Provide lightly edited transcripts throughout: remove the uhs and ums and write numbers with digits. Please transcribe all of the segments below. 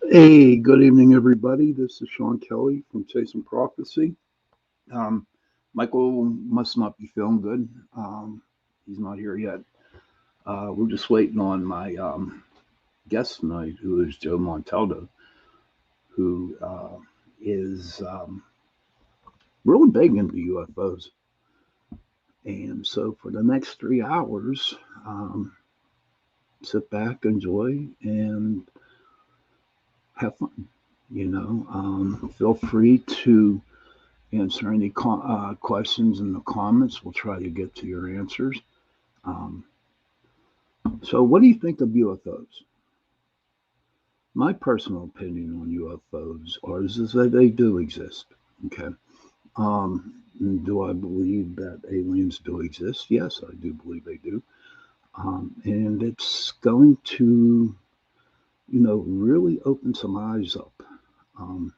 Hey, good evening, everybody. This is Sean Kelly from Chasing Prophecy. Um, Michael must not be feeling good. He's not here yet. We're just waiting on my guest tonight, who is Joe Monteldo, who is really big into UFOs. And so, for the next 3 hours, um, sit back, enjoy, and have fun. Feel free to answer any questions in the comments. We'll try to get to your answers. Um, so, what do you think of UFOs? My personal opinion on UFOs is that they do exist. Okay. Um, do I believe that aliens do exist? Yes, I do believe they do. And it's going to, really open some eyes up. Um,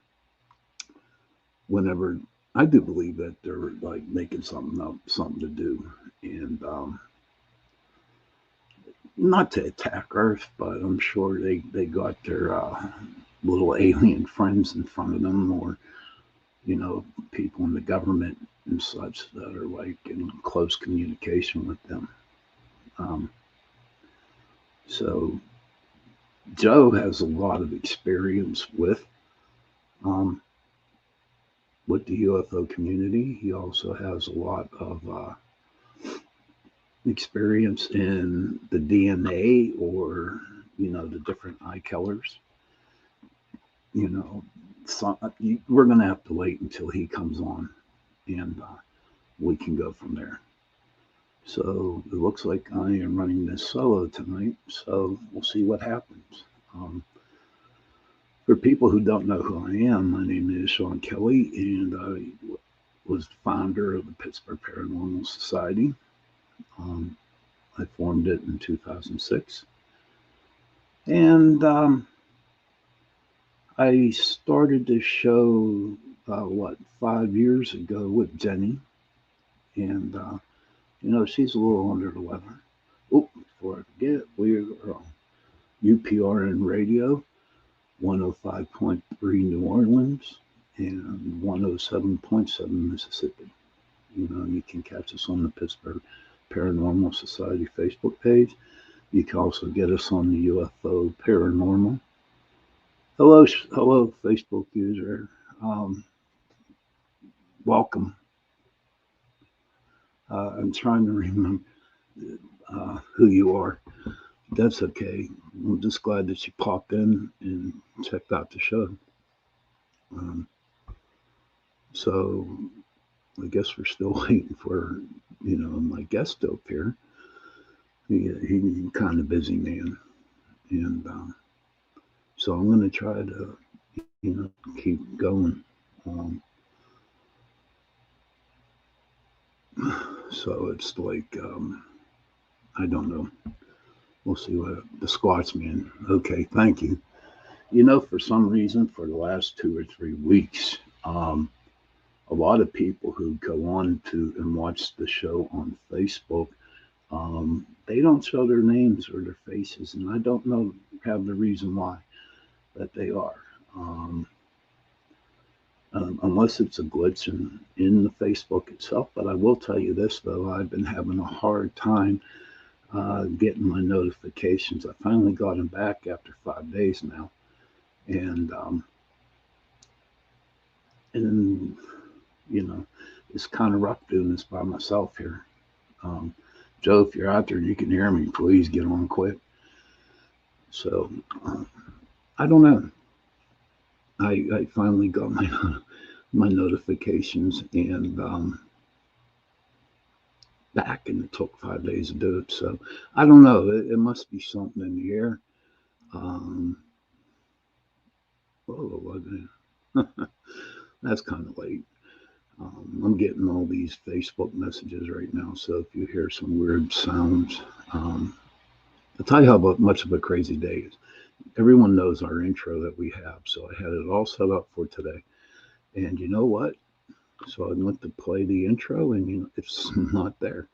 Whenever I do believe that they're like making something up, something to do, and not to attack Earth, but I'm sure they got their little alien friends in front of them, or people in the government and such that are like in close communication with them. Um, so Joe has a lot of experience um, with the UFO community. He also has a lot of experience in the DNA, or the different eye colors. you know, we're going to have to wait until he comes on, and we can go from there. So it looks like I am running this solo tonight, so we'll see what happens. Um, for people who don't know who I am, my name is Sean Kelly, and I was the founder of the Pittsburgh Paranormal Society. Um, I formed it in 2006, and I started this show, 5 years ago with Jenny, and she's a little under the weather. Oh, before I forget, we are on UPRN Radio, 105.3 New Orleans and 107.7 Mississippi. You can catch us on the Pittsburgh Paranormal Society Facebook page. You can also get us on the UFO Paranormal. Hello, Facebook user. Um, Welcome. I'm trying to remember who you are. That's okay. I'm just glad that you popped in and checked out the show. Um, so I guess we're still waiting for, my guest up here. He's kind of busy man, and so I'm going to try to, keep going. Um, so it's like, I don't know. We'll see what the Scotsman. Okay, thank you. For some reason, for the last 2 or 3 weeks, a lot of people who go on to and watch the show on Facebook, they don't show their names or their faces, and I don't know have the reason why that they are. Um, unless it's a glitch in the Facebook itself. But I will tell you this, though, I've been having a hard time getting my notifications. I finally got them back after 5 days now, and and you know, it's kind of rough doing this by myself here. Um, Joe, if you're out there and you can hear me, please get on quick. So uh, I don't know. I finally got my my notifications and back, and it took 5 days to do it. So I don't know. It must be something in the air. Um, oh, that's kind of late. I'm getting all these Facebook messages right now. So if you hear some weird sounds, um, I'll tell you how much of a crazy day is. Everyone knows our intro that we have. So I had it all set up for today. And you know what? So I went to play the intro, and it's not there.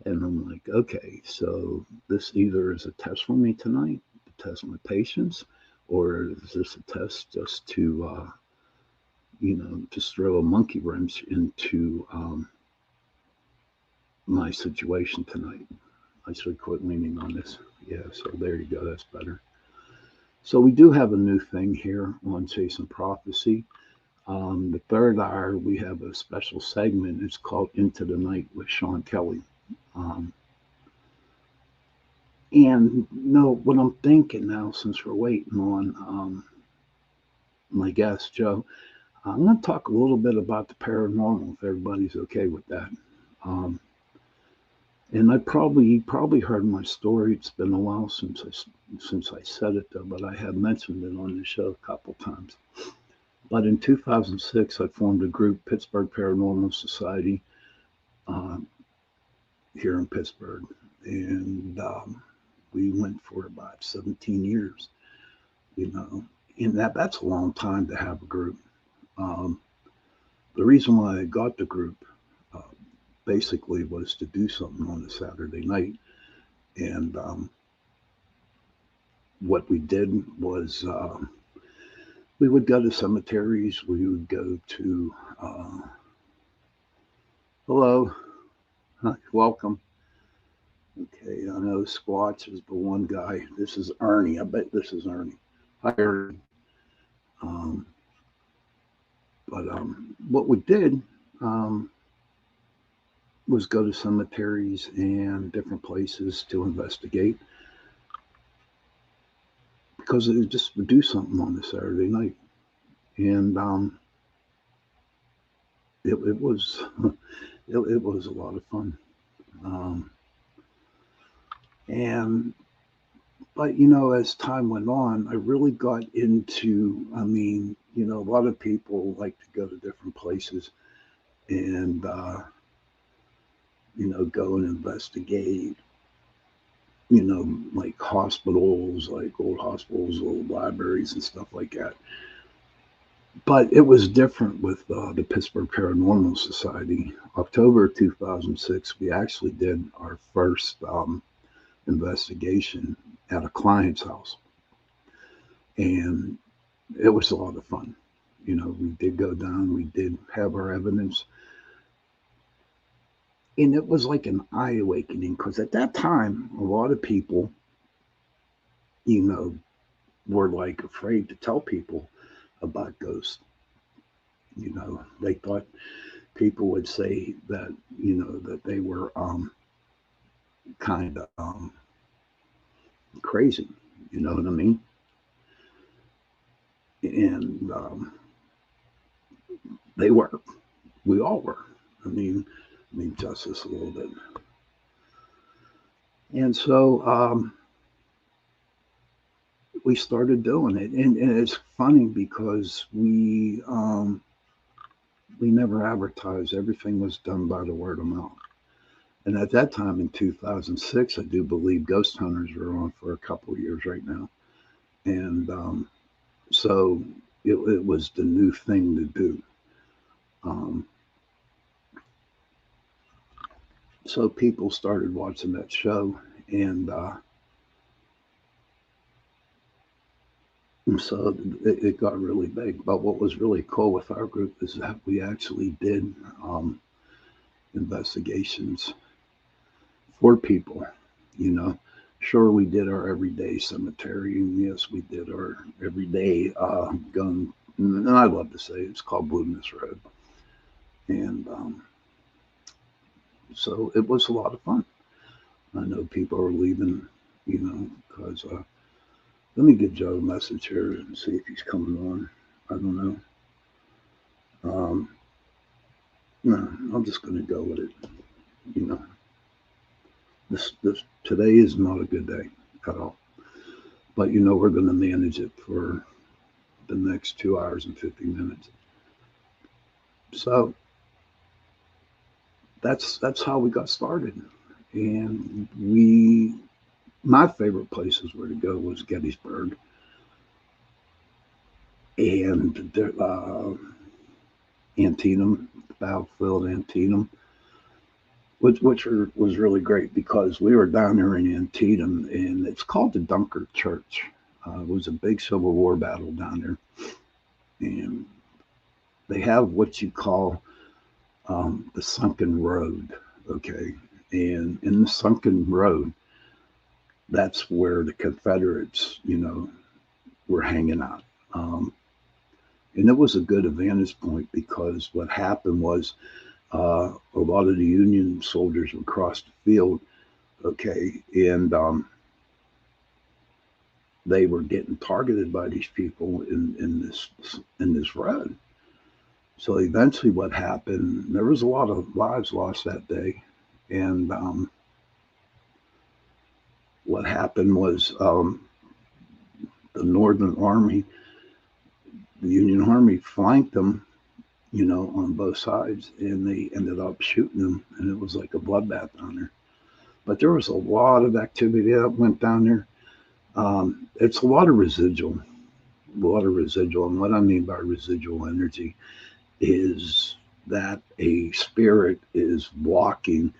And I'm like, okay, so this either is a test for me tonight to test my patience, or is this a test just to, just throw a monkey wrench into my situation tonight? I should quit leaning on this. Yeah, so there you go. That's better. So we do have a new thing here on Chasing Prophecy. The third hour, we have a special segment. It's called Into the Night with Sean Kelly. Um, and what I'm thinking now, since we're waiting on my guest, Joe, I'm going to talk a little bit about the paranormal, if everybody's okay with that. Um, and you probably heard my story. It's been a while since I said it though, but I have mentioned it on the show a couple times. But in 2006, I formed a group, Pittsburgh Paranormal Society, uh, here in Pittsburgh, and we went for about 17 years. You know, and that's a long time to have a group. Um, the reason why I got the group uh, basically was to do something on a Saturday night, and what we did was we would go to cemeteries. We would go to hello, welcome. Okay, I know Squatch is the one guy. This is Ernie. I bet this is Ernie. Hi, Ernie. Um, but what we did um, was go to cemeteries and different places to investigate because it just would do something on a Saturday night, and it was it was a lot of fun. Um, and but as time went on, I really got into. I mean, a lot of people like to go to different places and go and investigate. Like hospitals, like old hospitals, old libraries, and stuff like that. But it was different with the Pittsburgh Paranormal Society. October 2006, we actually did our first investigation at a client's house, and it was a lot of fun. We did go down, we did have our evidence, and it was like an eye awakening because at that time, a lot of people, you know, were like afraid to tell people about ghosts. They thought people would say that, that they were kind of crazy. You know what I mean? And they were. We all were. I mean, justice a little bit. And so we started doing it, and it's funny because we never advertised. Everything was done by the word of mouth. And at that time in 2006, I do believe Ghost Hunters were on for a couple of years right now, and so it was the new thing to do. Um, so people started watching that show, and so it got really big. But what was really cool with our group is that we actually did investigations for people. You know, sure we did our everyday cemetery, and yes, we did our everyday gun. And I love to say it's called Wilderness Road, and so it was a lot of fun. I know people are leaving, because let me give Joe a message here and see if he's coming on. I don't know. No, I'm just going to go with it. You know, this today is not a good day at all. But we're going to manage it for the next 2 hours and 50 minutes. So that's how we got started, and my favorite places where to go was Gettysburg and Antietam, Battlefield Antietam, was really great because we were down there in Antietam, and it's called the Dunkard Church. It was a big Civil War battle down there, and they have what you call the sunken road. Okay, and in the sunken road, that's where the Confederates, were hanging out. Um, and it was a good vantage point because what happened was a lot of the Union soldiers would cross the field, okay, and they were getting targeted by these people in this road. So eventually, what happened? There was a lot of lives lost that day, and what happened was the Northern Army, the Union Army, flanked them, on both sides, and they ended up shooting them, and it was like a bloodbath down there. But there was a lot of activity that went down there. It's a lot of residual, and what I mean by residual energy is that a spirit is walking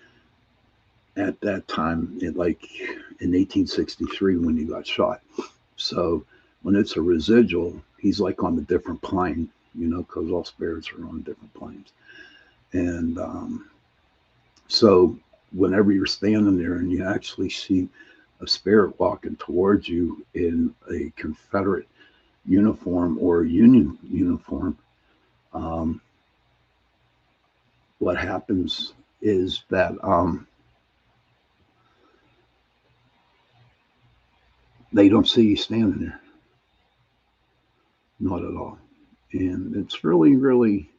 at that time, like in 1863 when he got shot. So when it's a residual, he's like on a different plane, because all spirits are on different planes. And so whenever you're standing there and you actually see a spirit walking towards you in a Confederate uniform or a Union uniform, um, what happens is that they don't see you standing there, not at all. And it's really, really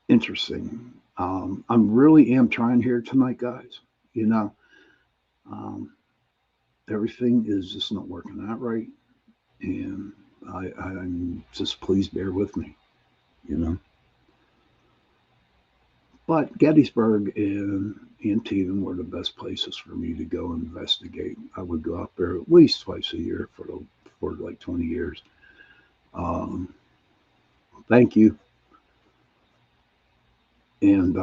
interesting. I'm really am trying here tonight, guys. You know, um, everything is just not working out right, and I'm just please bear with me. You know, but Gettysburg and Antietam were the best places for me to go investigate. I would go up there at least twice a year for like 20 years. Um, Thank you. And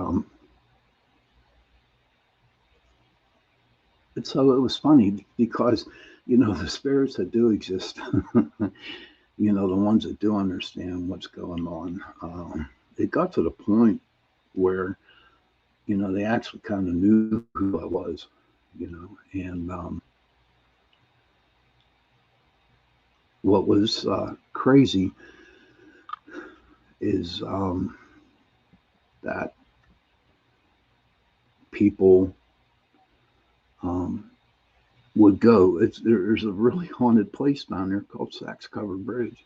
so it was funny because, the spirits that do exist, the ones that do understand what's going on, it got to the point where, they actually kind of knew who I was, and what was crazy is that people um, would go. There's a really haunted place down there called Sachs Covered Bridge,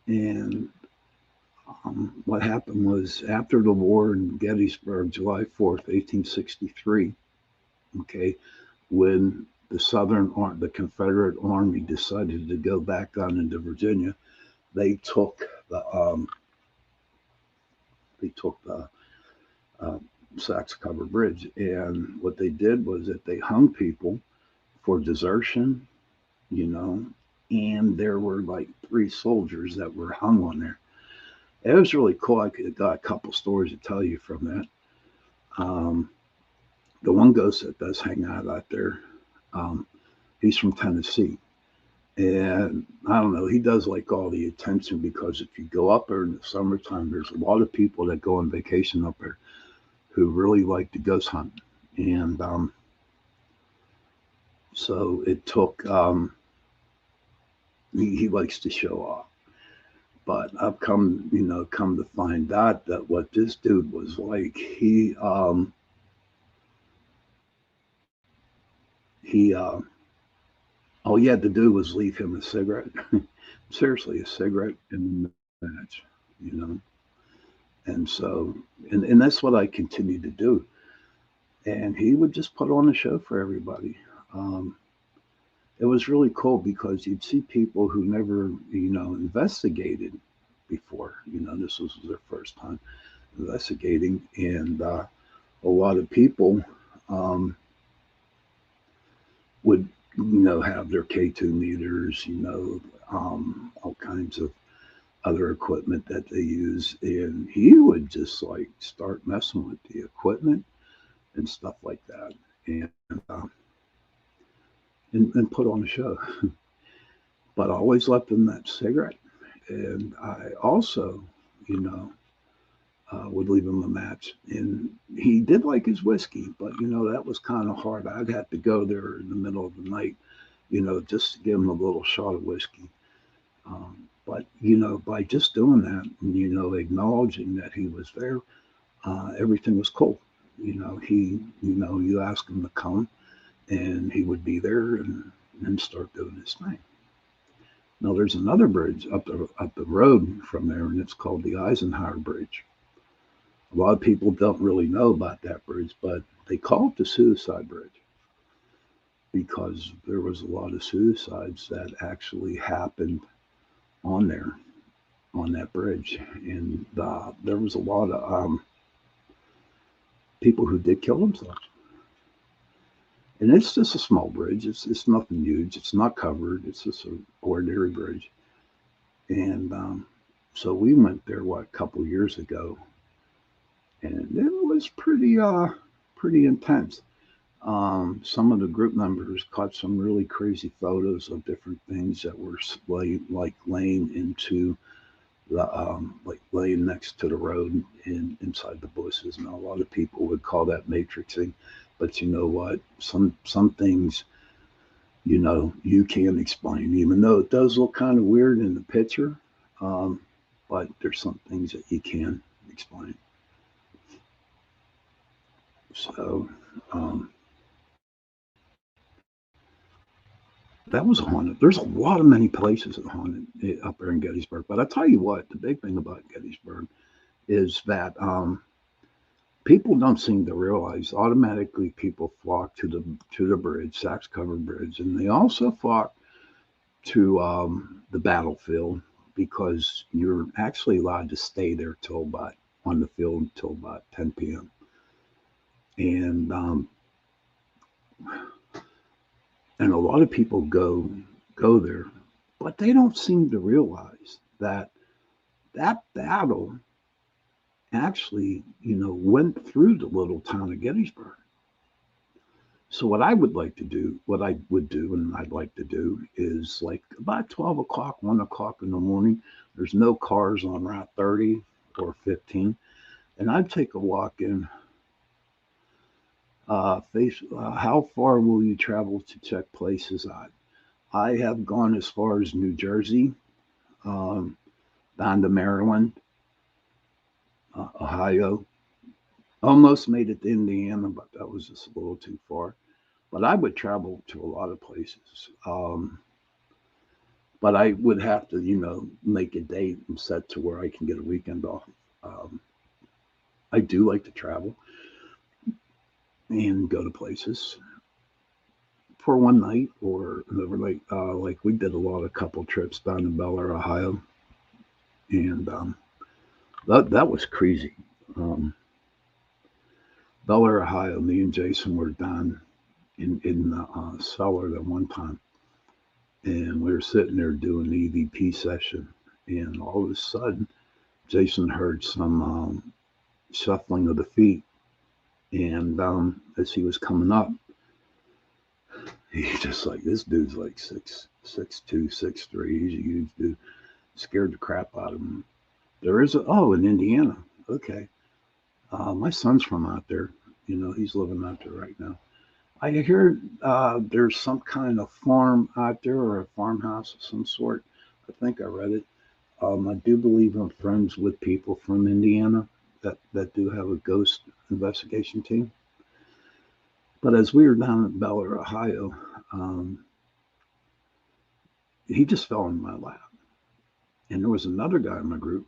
and what happened was after the war in Gettysburg, July 4th, 1863. Okay, when the Confederate Army decided to go back down into Virginia, they took the um, they took the uh, Sachs Covered Bridge, and what they did was that they hung people for desertion, you know, and there were like 3 soldiers that were hung on there. It was really cool. I got a couple stories to tell you from that. The one ghost that does hang out there, um, he's from Tennessee. And I don't know, he does like all the attention because if you go up there in the summertime, there's a lot of people that go on vacation up there who really like to ghost hunt. And so it took, he likes to show off. But I've come to find out that what this dude was like, he, all he had to do was leave him a cigarette. Seriously, a cigarette in the match, you know. And so, and that's what I continued to do. And he would just put on a show for everybody. Um, it was really cool because you'd see people who never, investigated before. This was their first time investigating, and a lot of people um, would, have their K2 meters, all kinds of other equipment that they use, and he would just like start messing with the equipment and stuff like that. And and put on a show. But I always left him that cigarette. And I also, you know, would leave him a match. And he did like his whiskey, but, that was kind of hard. I'd have to go there in the middle of the night, just to give him a little shot of whiskey. But, by just doing that, and, acknowledging that he was there, everything was cool. You ask him to come, and he would be there and start doing his thing. Now, there's another bridge up the road from there, and it's called the Eisenhower Bridge. A lot of people don't really know about that bridge, but they call it the Suicide Bridge because there was a lot of suicides that actually happened on there, on that bridge, and there was a lot of people who did kill themselves. And it's just a small bridge. It's nothing huge. It's not covered. It's just an ordinary bridge. And so we went there a couple years ago, and it was pretty intense. Some of the group members caught some really crazy photos of different things that were like laying into like laying next to the road and inside the bushes. And a lot of people would call that matrixing, but you know what? Some things you can't explain, even though it does look kind of weird in the picture. Um, but there's some things that you can explain. So um, that was haunted. There's a lot of many places that haunted up there in Gettysburg. But I tell you what, the big thing about Gettysburg is that people don't seem to realize automatically people flock to the bridge, Saks Covered Bridge, and they also flock to the battlefield because you're actually allowed to stay there till about on the field until about 10 p.m. And a lot of people go there, but they don't seem to realize that that battle actually went through the little town of Gettysburg. So what I would do, and I'd like to do, is like about 12 o'clock, 1 o'clock in the morning. There's no cars on Route 30 or 15, and I'd take a walk in. How far will you travel to check places out? I have gone as far as New Jersey, um, down to Maryland, Ohio. Almost made it to Indiana, but that was just a little too far. But I would travel to a lot of places. But I would have to, make a date and set to where I can get a weekend off. Um, I do like to travel and go to places for one night or overnight. Like we did a lot of couple trips down to Bel Air, Ohio, and that was crazy. Um, Bel Air, Ohio. Me and Jason were down in the cellar at one time, and we were sitting there doing the EVP session, and all of a sudden, Jason heard some shuffling of the feet, and as he was coming up, he just like this dude's like 6'2", 6'3". He's a huge dude. Scared the crap out of him. There is in Indiana. Okay, my son's from out there. He's living out there right now. I hear there's some kind of farm out there or a farmhouse of some sort. I think I read it. I do believe I'm friends with people from Indiana that do have a ghost investigation team. But as we were down at Bel Air, Ohio, um, he just fell in my lap. And there was another guy in my group,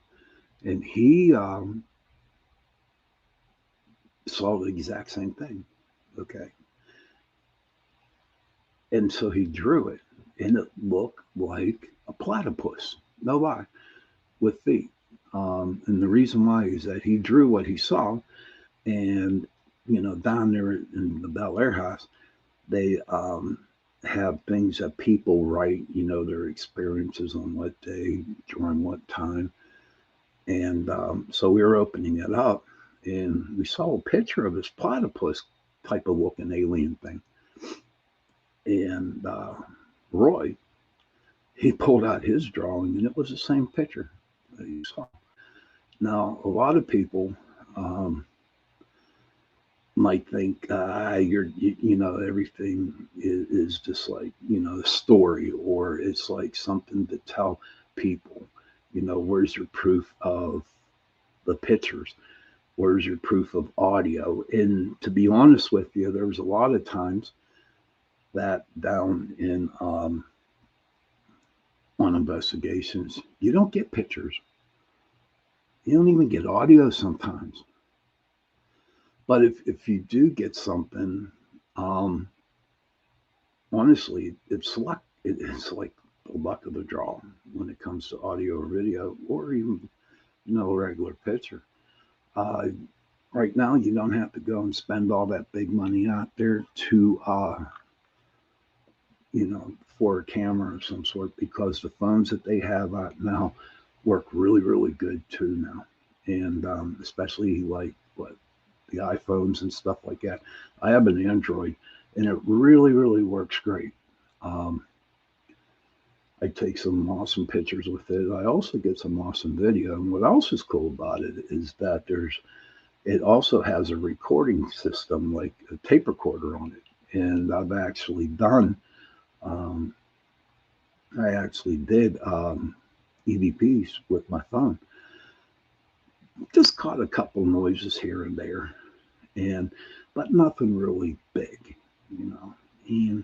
and he saw the exact same thing. Okay. And so he drew it, and it looked like a platypus. No lie, with feet. And the reason why is that he drew what he saw, and down there in the Bel Air house, they have things that people write, their experiences on what day, during what time. And so we were opening it up, and we saw a picture of this platypus type of looking alien thing. And Roy, he pulled out his drawing, and it was the same picture that you saw. Now, a lot of people um, might think you know, everything is just like, you know, a story, or it's like something to tell people. You know, where's your proof of the pictures? Where's your proof of audio? And to be honest with you, there was a lot of times that down in on investigations, you don't get pictures. You don't even get audio sometimes. But if you do get something, um, honestly, it's luck. It's like the luck of the draw when it comes to audio or video, or even, you know, a regular picture. Uh, right now, you don't have to go and spend all that big money out there to, you know, for a camera of some sort, because the phones that they have out now work really, really good too now. And especially like what the iPhones and stuff like that. I have an Android, and it really, really works great. Um, I take some awesome pictures with it. I also get some awesome video. And what else is cool about it is that it also has a recording system, like a tape recorder on it. And um, I actually did EVPs with my phone. Just caught a couple noises here and there, and but nothing really big, you know. And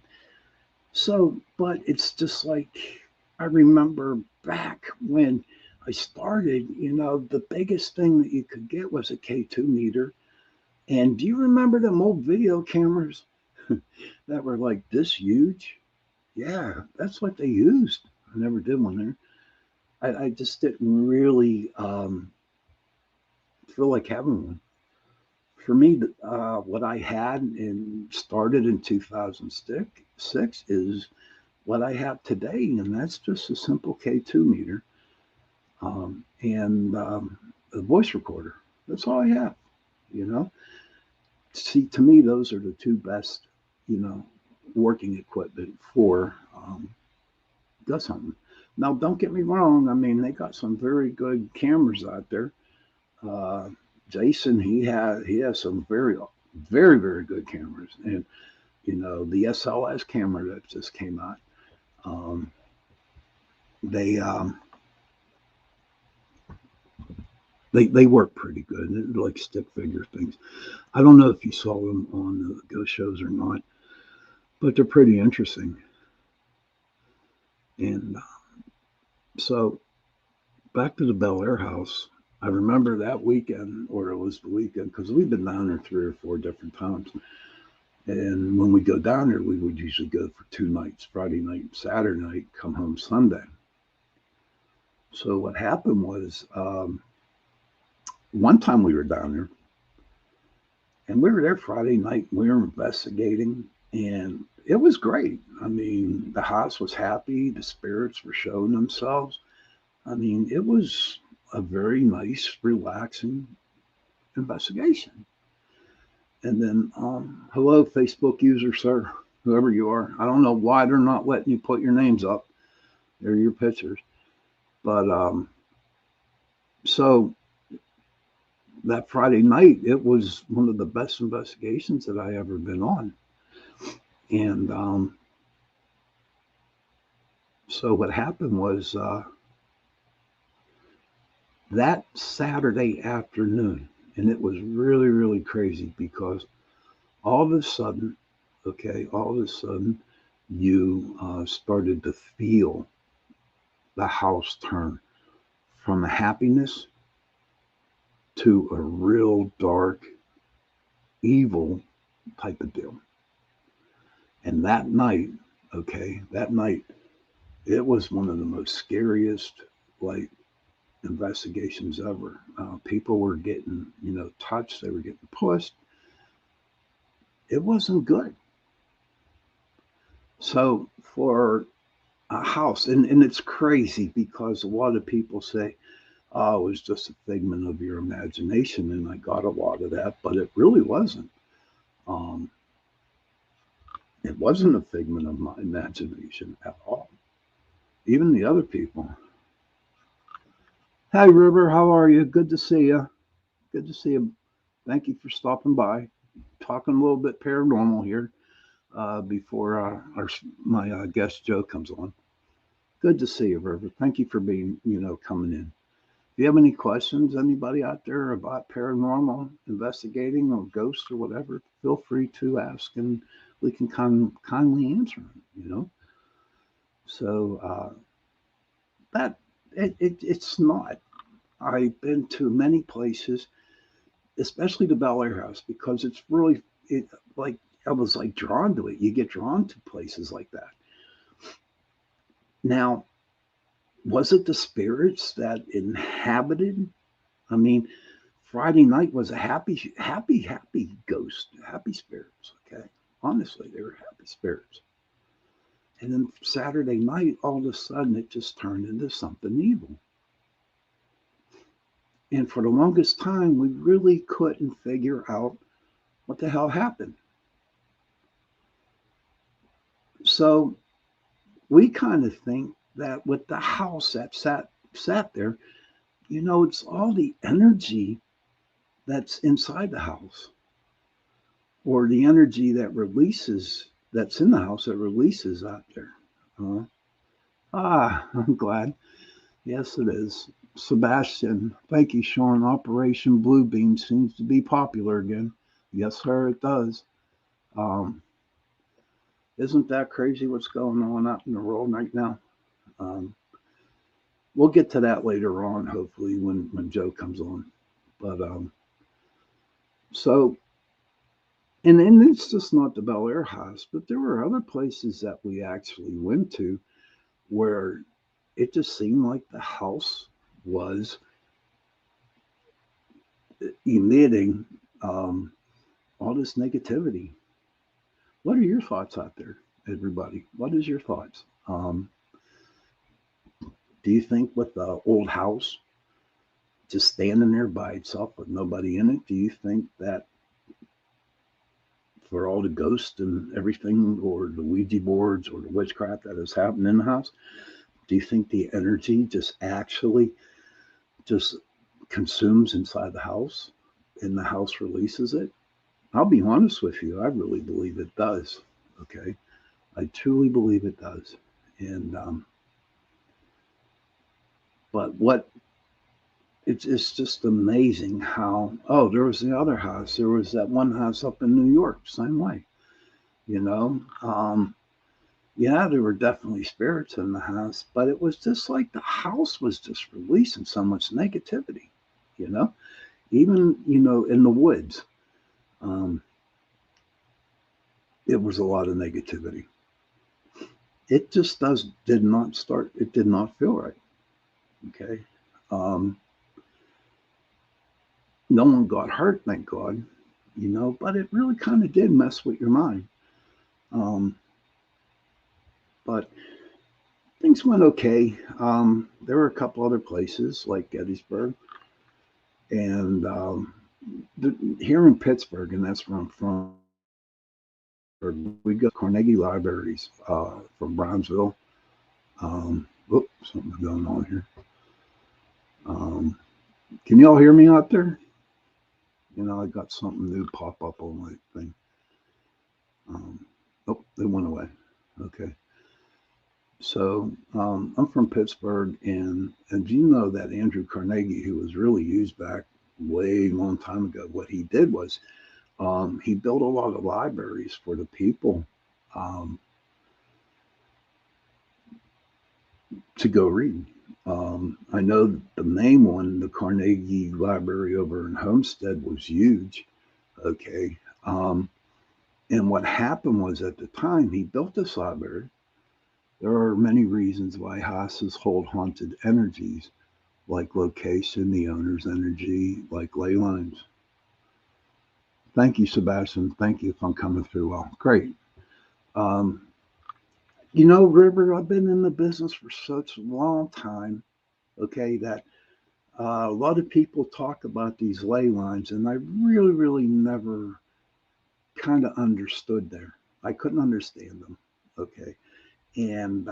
so, but it's just like I remember back when I started, you know, the biggest thing that you could get was a K2 meter. And do you remember them old video cameras that were like this huge? Yeah, that's what they used. I never did one there. I just didn't really feel like having one. For me, what I had and started in 2006 is what I have today, and that's just a simple K2 meter and a voice recorder. That's all I have, you know. See, to me, those are the two best, you know, working equipment for gus hunting. Now, don't get me wrong. I mean, they got some very good cameras out there. Uh, Jason, he has some very, very, very good cameras, and you know, the SLS camera that just came out. Um, they they work pretty good. They're like stick figure things. I don't know if you saw them on the ghost shows or not, but they're pretty interesting. And so back to the Bel Air house. I remember that weekend, or it was the weekend, because we've been down there 3 or 4 different times. And when we go down there, we would usually go for 2 nights, Friday night and Saturday night, come home Sunday. So what happened was one time we were down there, and we were there Friday night. We were investigating, and it was great. I mean, the house was happy. The spirits were showing themselves. I mean, it was a very nice, relaxing investigation. And then, hello, Facebook user, sir, whoever you are. I don't know why they're not letting you put your names up. They're your pictures. But so that Friday night, it was one of the best investigations that I ever been on. And so what happened was that Saturday afternoon, and it was really, really crazy because all of a sudden, okay, all of a sudden, you started to feel the house turn from a happiness to a real dark, evil type of deal. And that night, okay, that night, it was one of the most scariest, like, investigations ever. People were getting, you know, touched, they were getting pushed. It wasn't good. So for a house, and it's crazy because a lot of people say, oh, it was just a figment of your imagination, and I got a lot of that, but it really wasn't. Um, It wasn't a figment of my imagination at all. Even the other people. Hey, River, how are you? Good to see you. Good to see you. Thank you for stopping by. Talking a little bit paranormal here before my guest Joe comes on. Good to see you, River. Thank you for being, coming in. If you have any questions, anybody out there about paranormal investigating or ghosts or whatever, feel free to ask and we can kindly answer them. So that it's not. I've been to many places, especially the Bel Air House, because it's really like I was like drawn to it. You get drawn to places like that. Now, was it the spirits that inhabited? I mean, Friday night was a happy ghost, happy spirits. Okay, honestly, they were happy spirits. And then Saturday night, all of a sudden, it just turned into something evil. And for the longest time, we really couldn't figure out what the hell happened. So we kind of think that with the house that sat there, it's all the energy that's inside the house, or the energy that's in the house that releases out there. Uh, I'm glad. Yes, it is. Sebastian, thank you, Sean. Operation Bluebeam seems to be popular again. Yes, sir, it does. Um, isn't that crazy what's going on out in the world right now? Um, we'll get to that later on, hopefully, when Joe comes on. But so, and it's just not the Bel Air House, but there were other places that we actually went to where it just seemed like the house was emitting all this negativity. What are your thoughts out there, everybody? What is your thoughts? Do you think with the old house just standing there by itself with nobody in it, do you think that for all the ghosts and everything, or the Ouija boards or the witchcraft that has happened in the house, do you think the energy just actually just consumes inside the house and the house releases it? I'll be honest with you, I really believe it does. Okay. I truly believe it does. And, but what it's just amazing how, oh, there was the other house. There was that one house up in New York, same way, you know. Yeah, there were definitely spirits in the house, but it was just like the house was just releasing so much negativity, you know. Even in the woods, um, it was a lot of negativity. It just did not start. It did not feel right. Okay, um, no one got hurt, thank God, but it really kind of did mess with your mind. Um, but things went okay. There were a couple other places like Gettysburg and here in Pittsburgh, and that's where I'm from. We got Carnegie Libraries from Brownsville. Something's going on here. Um, can y'all hear me out there? I got something new pop up on my thing. Um, oh, they went away. Okay. So I'm from Pittsburgh, and you know that Andrew Carnegie, who was really used back way long time ago, what he did was he built a lot of libraries for the people um, to go read. I know the main one, the Carnegie Library over in Homestead, was huge. Okay. And what happened was at the time he built this library, there are many reasons why houses hold haunted energies, like location, the owner's energy, like ley lines. Thank you, Sebastian. Thank you if I'm coming through well. Great. Um, River, I've been in the business for such a long time, okay, that a lot of people talk about these ley lines, and I really, really never kind of understood there. I couldn't understand them. Okay. And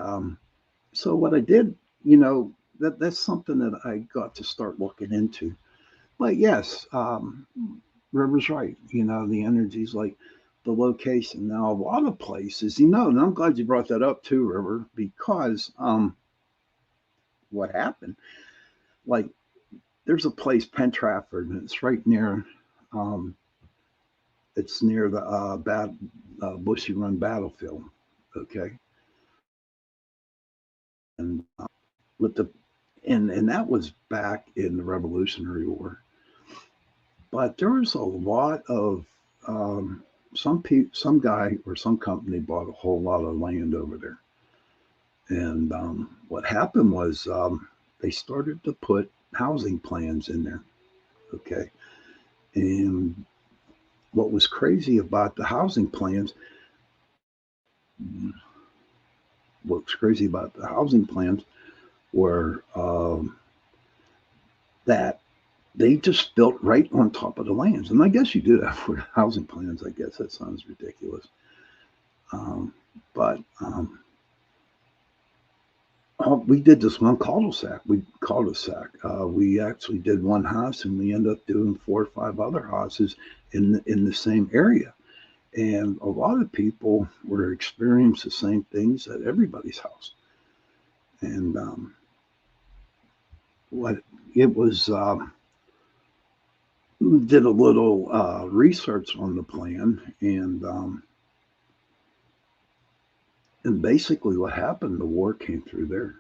so what I did, you know, that's something that I got to start looking into. But yes, River's right. You know, the energy's like the location. Now, a lot of places, you know, and I'm glad you brought that up too, River, because what happened, like, there's a place, Penn Trafford, and it's right near, um, it's near the Bushy Run battlefield. Okay. And with the, and that was back in the Revolutionary War. But there was a lot of some guy or some company bought a whole lot of land over there, and what happened was they started to put housing plans in there. Okay, and what was crazy about the housing plans, what was crazy about the housing plans were that they just built right on top of the lands. And I guess you do that for housing plans. I guess that sounds ridiculous. Um, but we did this one cul-de-sac. We actually did one house, and we ended up doing 4 or 5 other houses in the same area. And a lot of people were experiencing the same things at everybody's house. And what it was, did a little research on the plan, and basically what happened, the war came through there.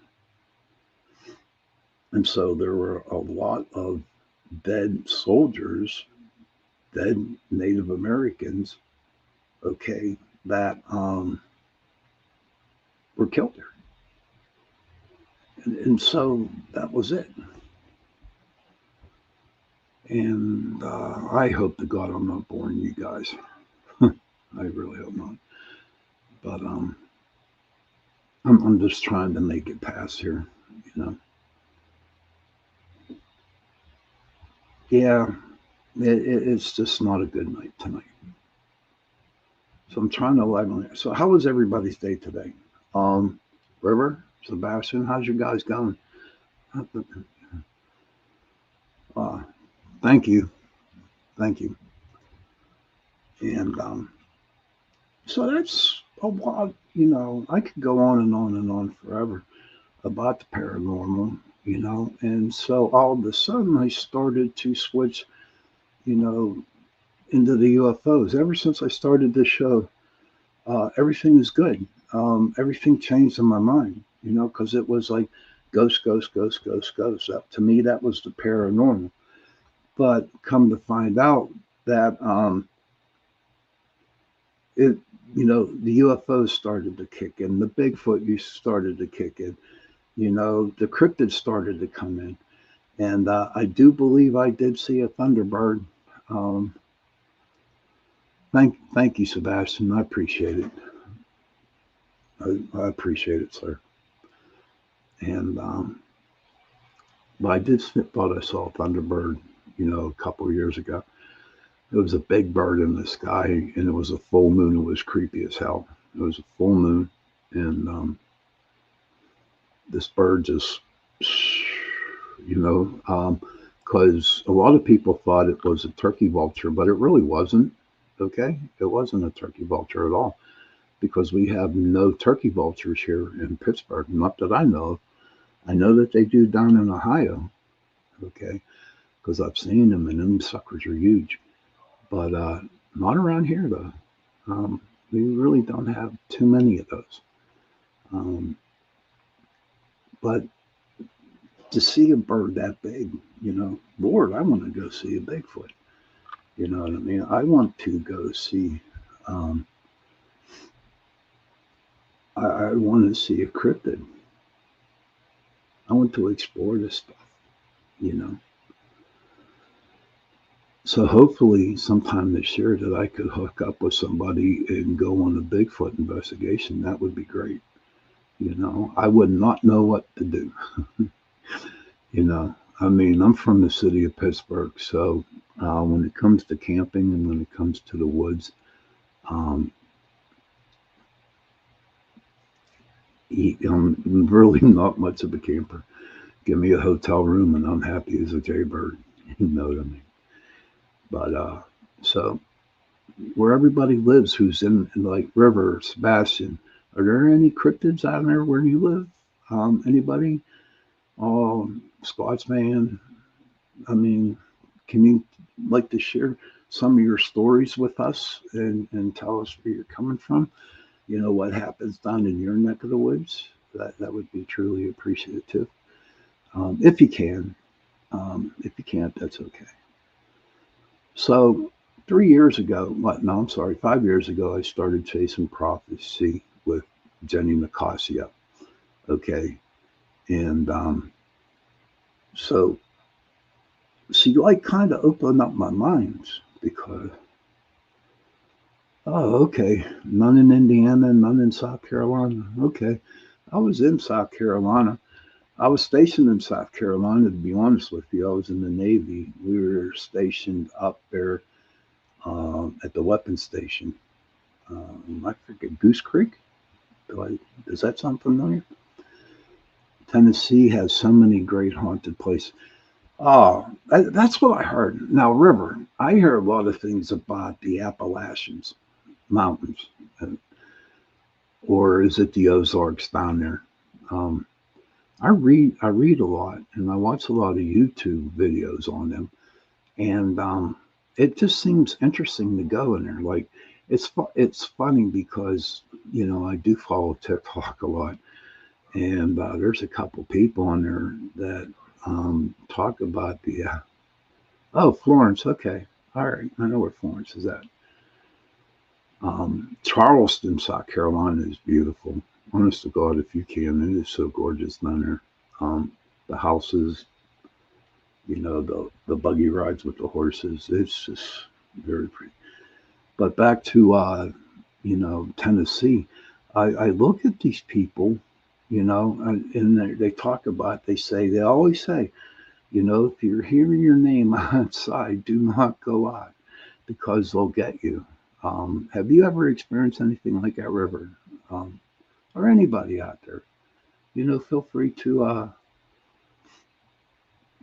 And so there were a lot of dead soldiers, dead Native Americans, okay, that were killed there. And so that was it. And I hope to God I'm not boring you guys. I really hope not. But I'm just trying to make it past here, you know. Yeah, it's just not a good night tonight. So I'm trying to liven it. So how was everybody's day today? Um, River, Sebastian, how's you guys going? Uh, thank you, thank you. And so that's a lot. You know, I could go on and on and on forever about the paranormal. You know, and so all of a sudden I started to switch. You know, into the UFOs. Ever since I started this show, everything is good. Everything changed in my mind, you know, because it was like ghost, ghost, ghost, ghost, ghost. To me, that was the paranormal. But come to find out that it, you know, the UFOs started to kick in, the Bigfoot you started to kick in, you know, the cryptids started to come in, and I do believe I did see a Thunderbird. Um, thank you, Sebastian. I appreciate it. I appreciate it, sir. And but I did thought I saw a thunderbird, you know, a couple of years ago. It was a big bird in the sky, and it was a full moon. It was creepy as hell. It was a full moon, and this bird just, you know, because a lot of people thought it was a turkey vulture, but it really wasn't. Okay, it wasn't a turkey vulture at all, because we have no turkey vultures here in Pittsburgh, not that I know of. I know that they do down in Ohio, okay, because I've seen them and them suckers are huge. But not around here though. We really don't have too many of those. Um, but to see a bird that big, you know, Lord, I want to go see a Bigfoot. You know what I mean? I want to go see. Um, I want to see a cryptid. I want to explore this stuff. You know. So hopefully sometime this year that I could hook up with somebody and go on a Bigfoot investigation. That would be great. You know, I would not know what to do. You know, I mean, I'm from the city of Pittsburgh, so when it comes to camping and when it comes to the woods, um, I'm really not much of a camper. Give me a hotel room and I'm happy as a jaybird. You know what I mean? But so where everybody lives, who's in like River, Sebastian, are there any cryptids out there where you live? Anybody? Squadsman. I mean, can you like to share some of your stories with us and tell us where you're coming from? You know what happens down in your neck of the woods. That would be truly appreciative. If you can. If you can't, that's okay. So 3 years ago, what? No, I'm sorry, 5 years ago, I started chasing prophecy with Jenny Nicosia. Okay, and so she like kind of opened up my mind because okay, none in Indiana, none in South Carolina. Okay, I was in South Carolina. I was stationed in South Carolina. To be honest with you, I was in the Navy. We were stationed up there at the weapons station. I forget Goose Creek. Does that sound familiar? Tennessee has so many great haunted places. Oh, that's what I heard. Now, River, I hear a lot of things about the Appalachians Mountains, uh, or is it the Ozarks down there? Um, I read a lot, and I watch a lot of YouTube videos on them, and it just seems interesting to go in there. Like it's funny because I do follow TikTok a lot, and there's a couple people on there that talk about the oh, Florence. Okay, all right, I know where Florence is at. Charleston, South Carolina is beautiful. Honest to God, if you can, it is so gorgeous down there. The houses, the buggy rides with the horses. It's just very pretty. But back to Tennessee, I look at these people, and they talk about. They always say, if you're hearing your name outside, do not go out because they'll get you. Have you ever experienced anything like that, River? Um, or anybody out there? Feel free to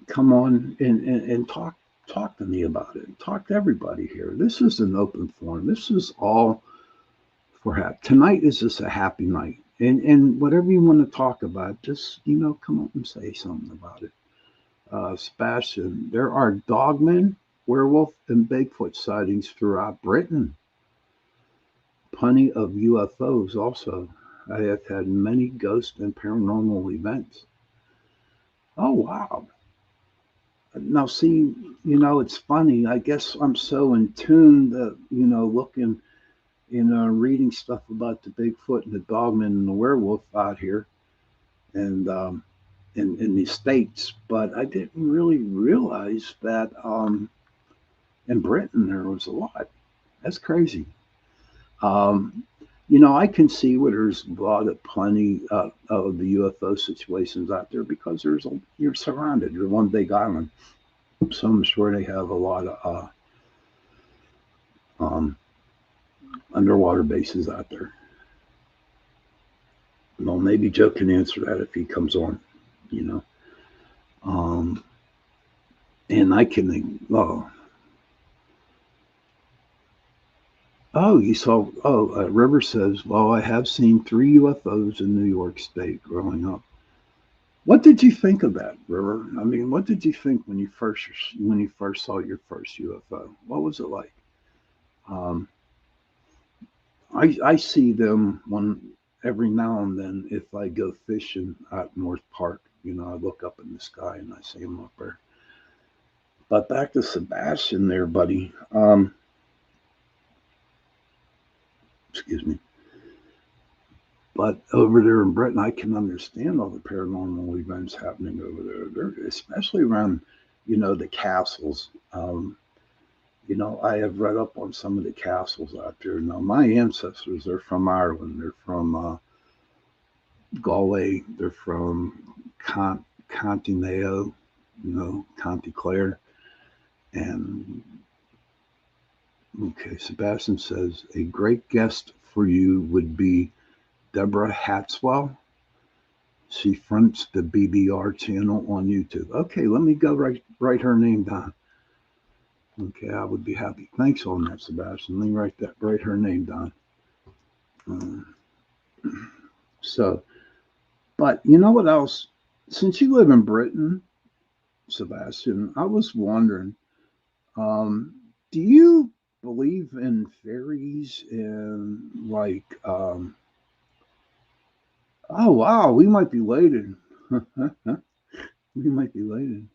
come on and talk to me about it. Talk to everybody here. This is an open forum. This is all for happy. Tonight is just a happy night. And whatever you want to talk about, just come up and say something about it. Sebastian, there are dogmen, werewolf, and Bigfoot sightings throughout Britain. Plenty of UFOs also. I have had many ghost and paranormal events. Oh wow. Now see, it's funny. I guess I'm so in tune that, looking, reading stuff about the Bigfoot and the dogman and the werewolf out here and in the States, but I didn't really realize that in Britain there was a lot. That's crazy. Um, I can see where there's a lot of plenty of the UFO situations out there because you're surrounded. You're one big island, so I'm sure they have a lot of um, underwater bases out there. Well, maybe Joe can answer that if he comes on. You know, um, and I can. You saw. River says, "Well, I have seen 3 UFOs in New York State growing up." What did you think of that, River? I mean, what did you think when you first saw your first UFO? What was it like? Um, I see them one every now and then if I go fishing at North Park. I look up in the sky and I see them up there. But back to Sebastian there, buddy. Excuse me. But over there in Britain, I can understand all the paranormal events happening over there. Especially around, the castles. I have read up on some of the castles out there. Now, my ancestors are from Ireland. They're from Galway. They're from County Mayo, County Clare. And okay, Sebastian says a great guest for you would be Deborah Hatswell. She fronts the BBR channel on YouTube. Okay, let me go write her name down. Okay, I would be happy. Thanks on that, Sebastian. Let me write her name down. Um, so, but you know what else? Since you live in Britain, Sebastian, I was wondering, um, do you believe in fairies and like, oh wow, we might be related. We might be related.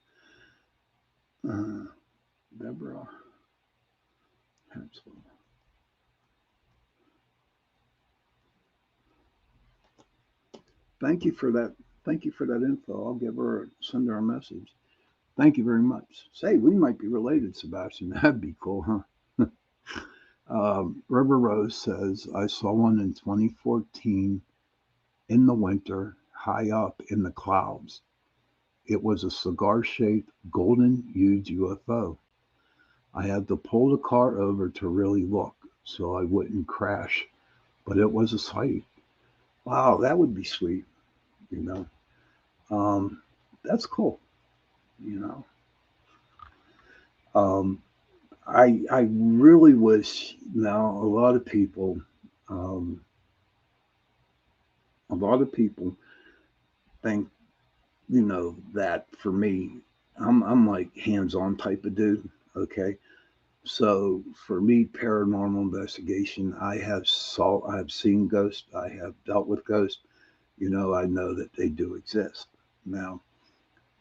Uh, Deborah Hansel. Thank you for that. Thank you for that info. I'll send her a message. Thank you very much. Say, we might be related, Sebastian. That'd be cool, huh? River Rose says, I saw one in 2014 in the winter, high up in the clouds. It was a cigar shaped, golden hued UFO. I had to pull the car over to really look so I wouldn't crash, but it was a sight. Wow, that would be sweet, you know. Um, that's cool, you know. Um, I really wish now um, a lot of people think that for me, I'm like hands-on type of dude. Okay, so for me, paranormal investigation, I have seen ghosts, I have dealt with ghosts. I know that they do exist. Now,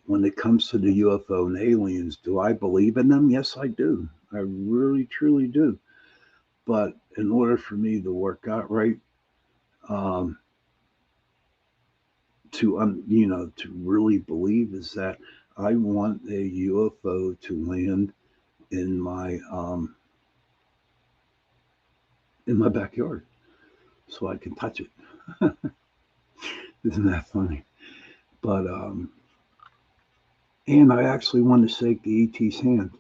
when it comes to the UFO and aliens, do I believe in them? Yes, I do. I really, truly do. But in order for me to work out right, um, to really believe is that I want a UFO to land in my backyard so I can touch it. Isn't that funny? But and I actually want to shake the ET's hand.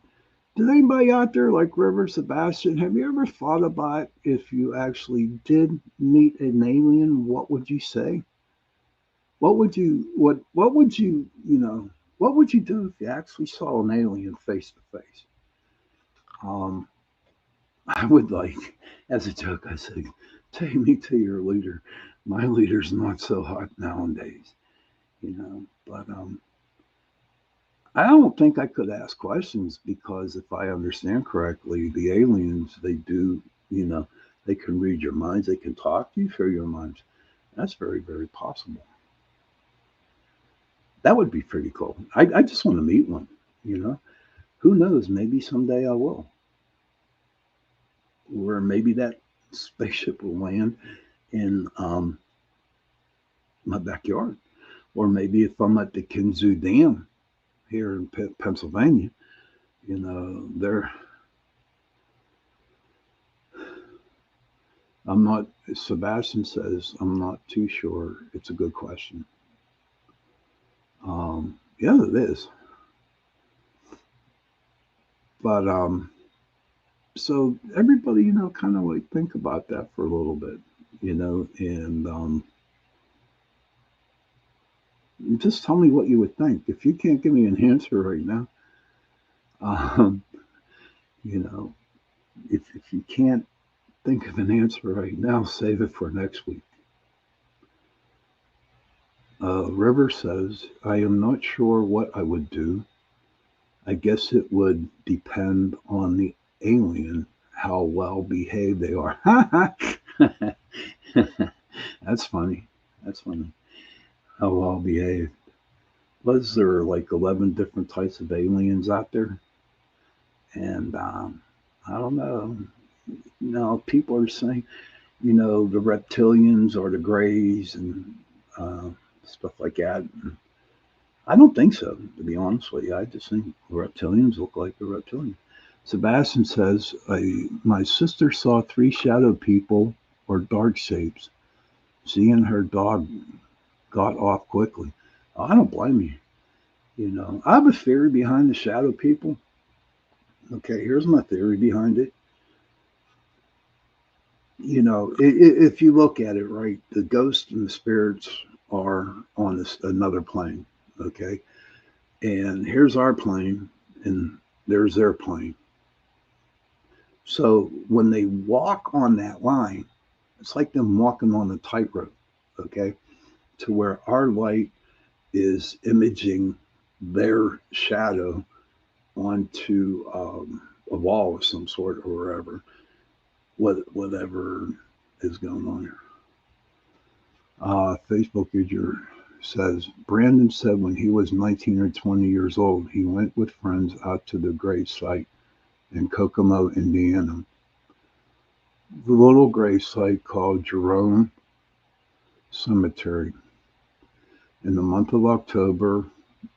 Does anybody out there like River Sebastian? Have you ever thought about if you actually did meet an alien? What would you say? What would what would you do if you actually saw an alien face to face? Um, I would like, as a joke, I said, take me to your leader. My leader's not so hot nowadays, But I don't think I could ask questions because if I understand correctly, the aliens they do, you know, they can read your minds, they can talk to you through your minds. That's very, very possible. That would be pretty cool. I just want to meet one, you know. Who knows? Maybe someday I will. Or maybe that spaceship will land in my backyard. Or maybe if I'm at the Kinzu Dam here in Pennsylvania, there I'm not. Sebastian says I'm not too sure. It's a good question. Yeah, it is. But so everybody, kind of like think about that for a little bit, and just tell me what you would think. If you can't give me an answer right now, um, you know, if you can't think of an answer right now, save it for next week. River says, I am not sure what I would do. I guess it would depend on the alien, how well behaved they are. That's funny. That's funny. How well behaved. Was there like 11 different types of aliens out there? And I don't know. People are saying, the reptilians or the grays and uh, stuff like that. I don't think so, to be honest with you. I just think reptilians look like a reptilian. Sebastian says, my sister saw three shadow people or dark shapes. She and her dog got off quickly. I don't blame you. I have a theory behind the shadow people. Okay, here's my theory behind it. If you look at it right, the ghosts and the spirits are on another plane, okay? And here's our plane, and there's their plane. So when they walk on that line, it's like them walking on a tightrope, okay? To where our light is imaging their shadow onto a wall of some sort or wherever, whatever is going on here. Facebook user says Brandon said when he was 19 or 20 years old, he went with friends out to the grave site in Kokomo, Indiana. The little grave site called Jerome Cemetery. In the month of October,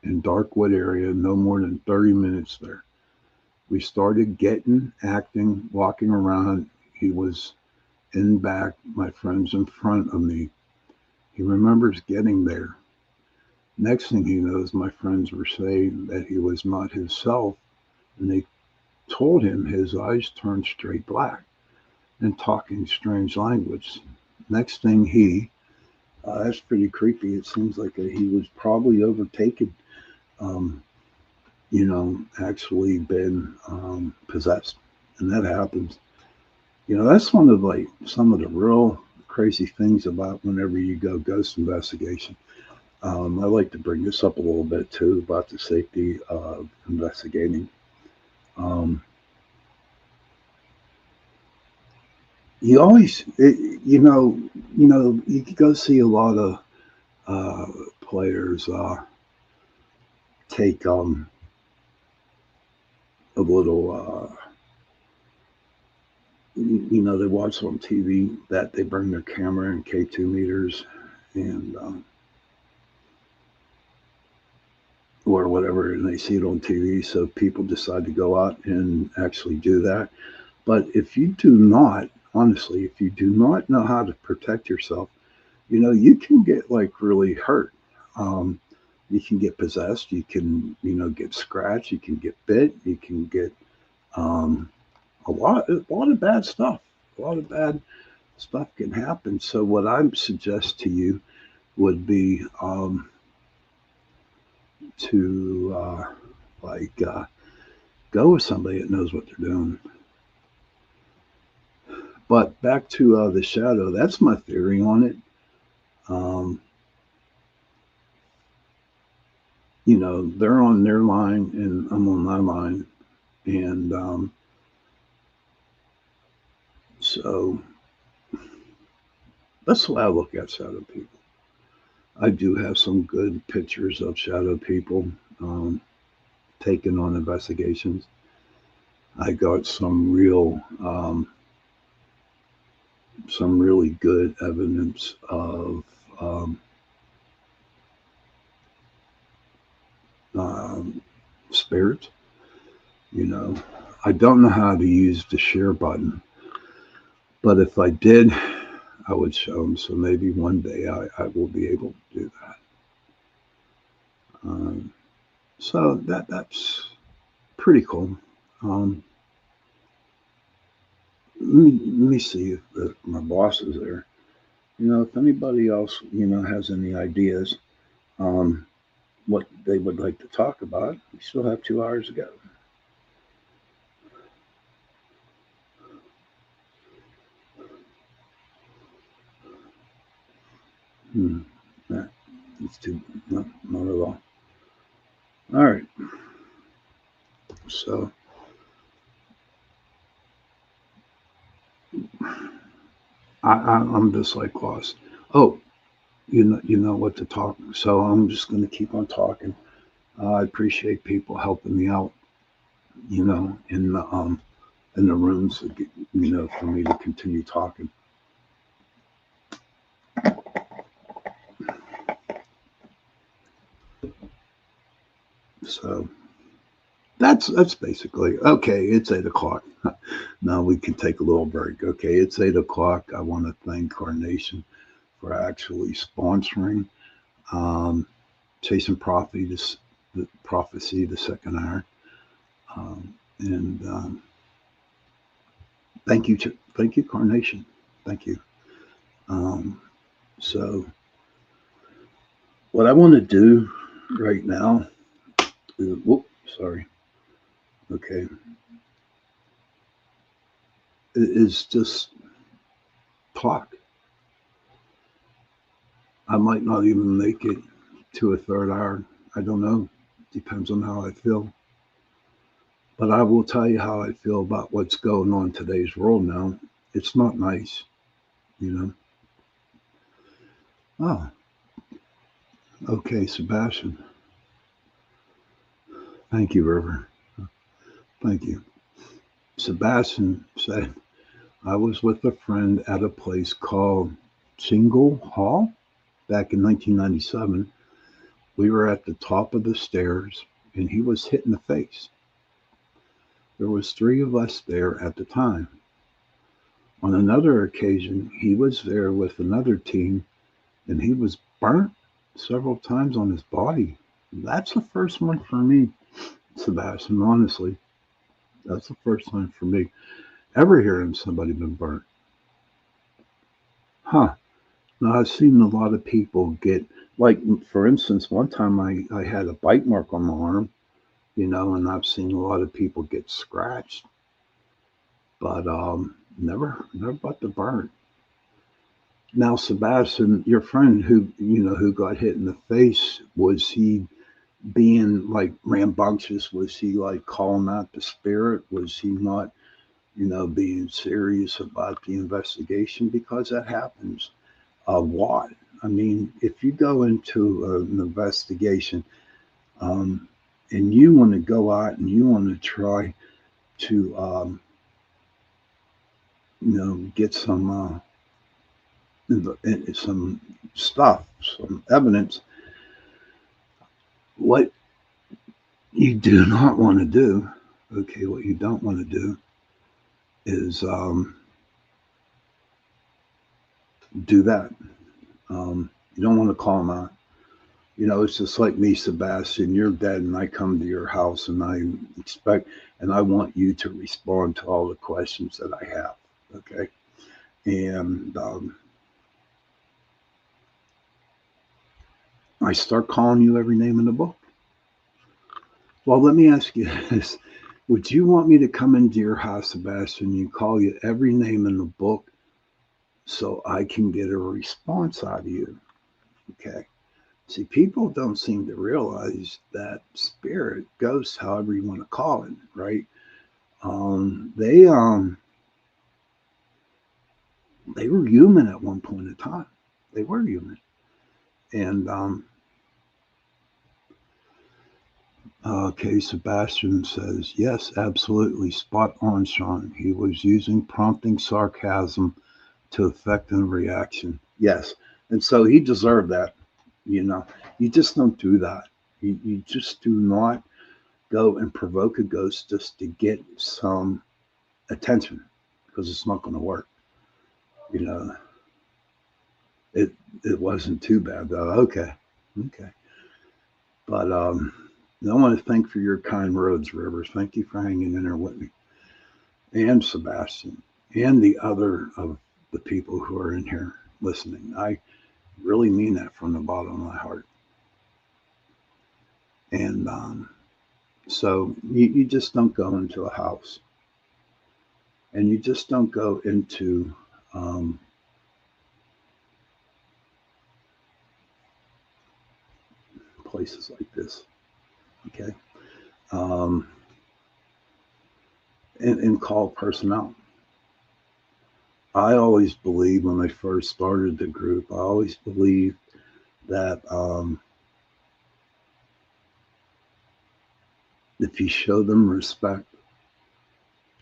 in Darkwood area, no more than 30 minutes there. We started getting, acting, walking around. He was in back, my friends in front of me. He remembers getting there. Next thing he knows, my friends were saying that he was not himself, and they told him his eyes turned straight black and talking strange language. Next thing that's pretty creepy. It seems like he was probably overtaken, um, actually been possessed. And that happens. That's one of like some of the real crazy things about whenever you go ghost investigation. I like to bring this up a little bit too about the safety of investigating. Um, you always, you could go see a lot of uh, players take a little, they watch on TV that they bring their camera and K2 meters and or whatever, and they see it on TV. So people decide to go out and actually do that. But if you do not, honestly, if you do not know how to protect yourself, you can get like really hurt. Um, you can get possessed. You can, get scratched. You can get bit. You can get um, a lot of bad stuff. A lot of bad stuff can happen. So what I suggest to you would be to like go with somebody that knows what they're doing. But back to the shadow. That's my theory on it. Um, they're on their line and I'm on my line, and so that's the way I look at shadow people. I do have some good pictures of shadow people taken on investigations. I got some really good evidence of um, um, spirits. You know, I don't know how to use the share button, but if I did, I would show them. So maybe one day I will be able to do that. So that's pretty cool. Um, let me see if my boss is there. If anybody else has any ideas, um, what they would like to talk about, we still have 2 hours to go. Hmm. Nah, it's too not at all. All right. So I'm just like lost. Oh, you know what to talk. So I'm just going to keep on talking. I appreciate people helping me out. In the rooms, for me to continue talking. So that's basically okay. It's 8 o'clock. Now we can take a little break. Okay, it's 8 o'clock. I want to thank Carnation for actually sponsoring Chasing Prophecy, the second hour. And thank you, Carnation. Thank you. Um, so What I want to do right now is, whoop, sorry, okay, is just talk. I might not even make it to a third hour. I don't know. Depends on how I feel. But I will tell you how I feel about what's going on in today's world now. It's not nice, you know. Oh, okay, Sebastian. Thank you, River. Thank you. Sebastian said, I was with a friend at a place called Single Hall back in 1997. We were at the top of the stairs and he was hit in the face. There was three of us there at the time. On another occasion, he was there with another team and he was burnt several times on his body. That's the first one for me, Sebastian, honestly. That's the first time for me ever hearing somebody been burnt. Huh. Now, I've seen a lot of people get, like, for instance, one time I had a bite mark on my arm, and I've seen a lot of people get scratched, but never about the burn. Now, Sebastian, your friend who got hit in the face, was he being like rambunctious? Was he like calling out the spirit? Was he not, being serious about the investigation? Because that happens a lot. I mean, if you go into an investigation um, and you want to go out and you want to try to, get some stuff, some evidence, what you do not want to do, okay, what you don't want to do is do that. You don't want to call them out. It's just like me, Sebastian. You're dead, and I come to your house, and I want you to respond to all the questions that I have. Okay, and I start calling you every name in the book. Well, let me ask you this: would you want me to come into your house, Sebastian, and call you every name in the book so I can get a response out of you? Okay. See, people don't seem to realize that spirit, ghost, however you want to call it, right? They were human at one point in time. They were human, and okay. Sebastian says yes, absolutely, spot on, Sean. He was using prompting sarcasm to affect a reaction. Yes, and so he deserved that. You know, you just don't do that. You just do not go and provoke a ghost just to get some attention, because it's not going to work. You know, it it wasn't too bad though. Okay, okay, but I want to thank for your kind words, Rivers. Thank you for hanging in there with me, and Sebastian, and the other of the people who are in here listening. I really mean that from the bottom of my heart. And so you just don't go into a house, and you just don't go into um, places like this. Okay, um, and call a person out. I always believed when I first started the group, I always believed that if you show them respect,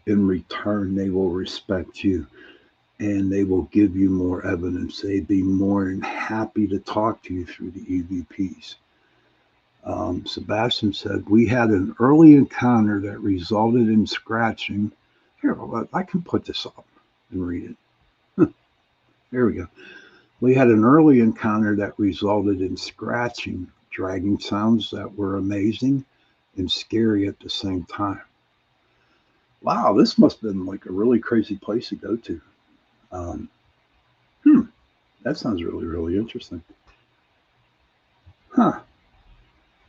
in return, they will respect you and they will give you more evidence. They'd be more than happy to talk to you through the EVPs. Sebastian said, we had an early encounter that resulted in scratching. Here, I can put this up and read it. There we go. We had an early encounter that resulted in scratching, dragging sounds that were amazing and scary at the same time. Wow, this must have been like a really crazy place to go to. Um, hmm, that sounds really, really interesting.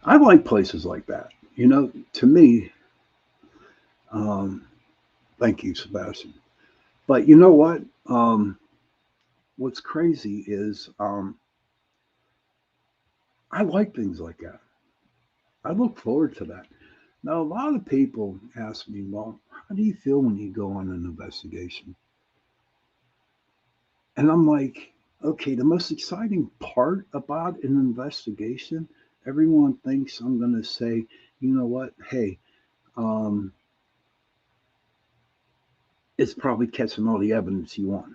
I like places like that. To me, um, thank you, Sebastian. But you know what? What's crazy is I like things like that. I look forward to that. Now, a lot of people ask me, well, how do you feel when you go on an investigation? And I'm like, okay, the most exciting part about an investigation, everyone thinks I'm going to say, you know what? Hey, um, it's probably catching all the evidence you want,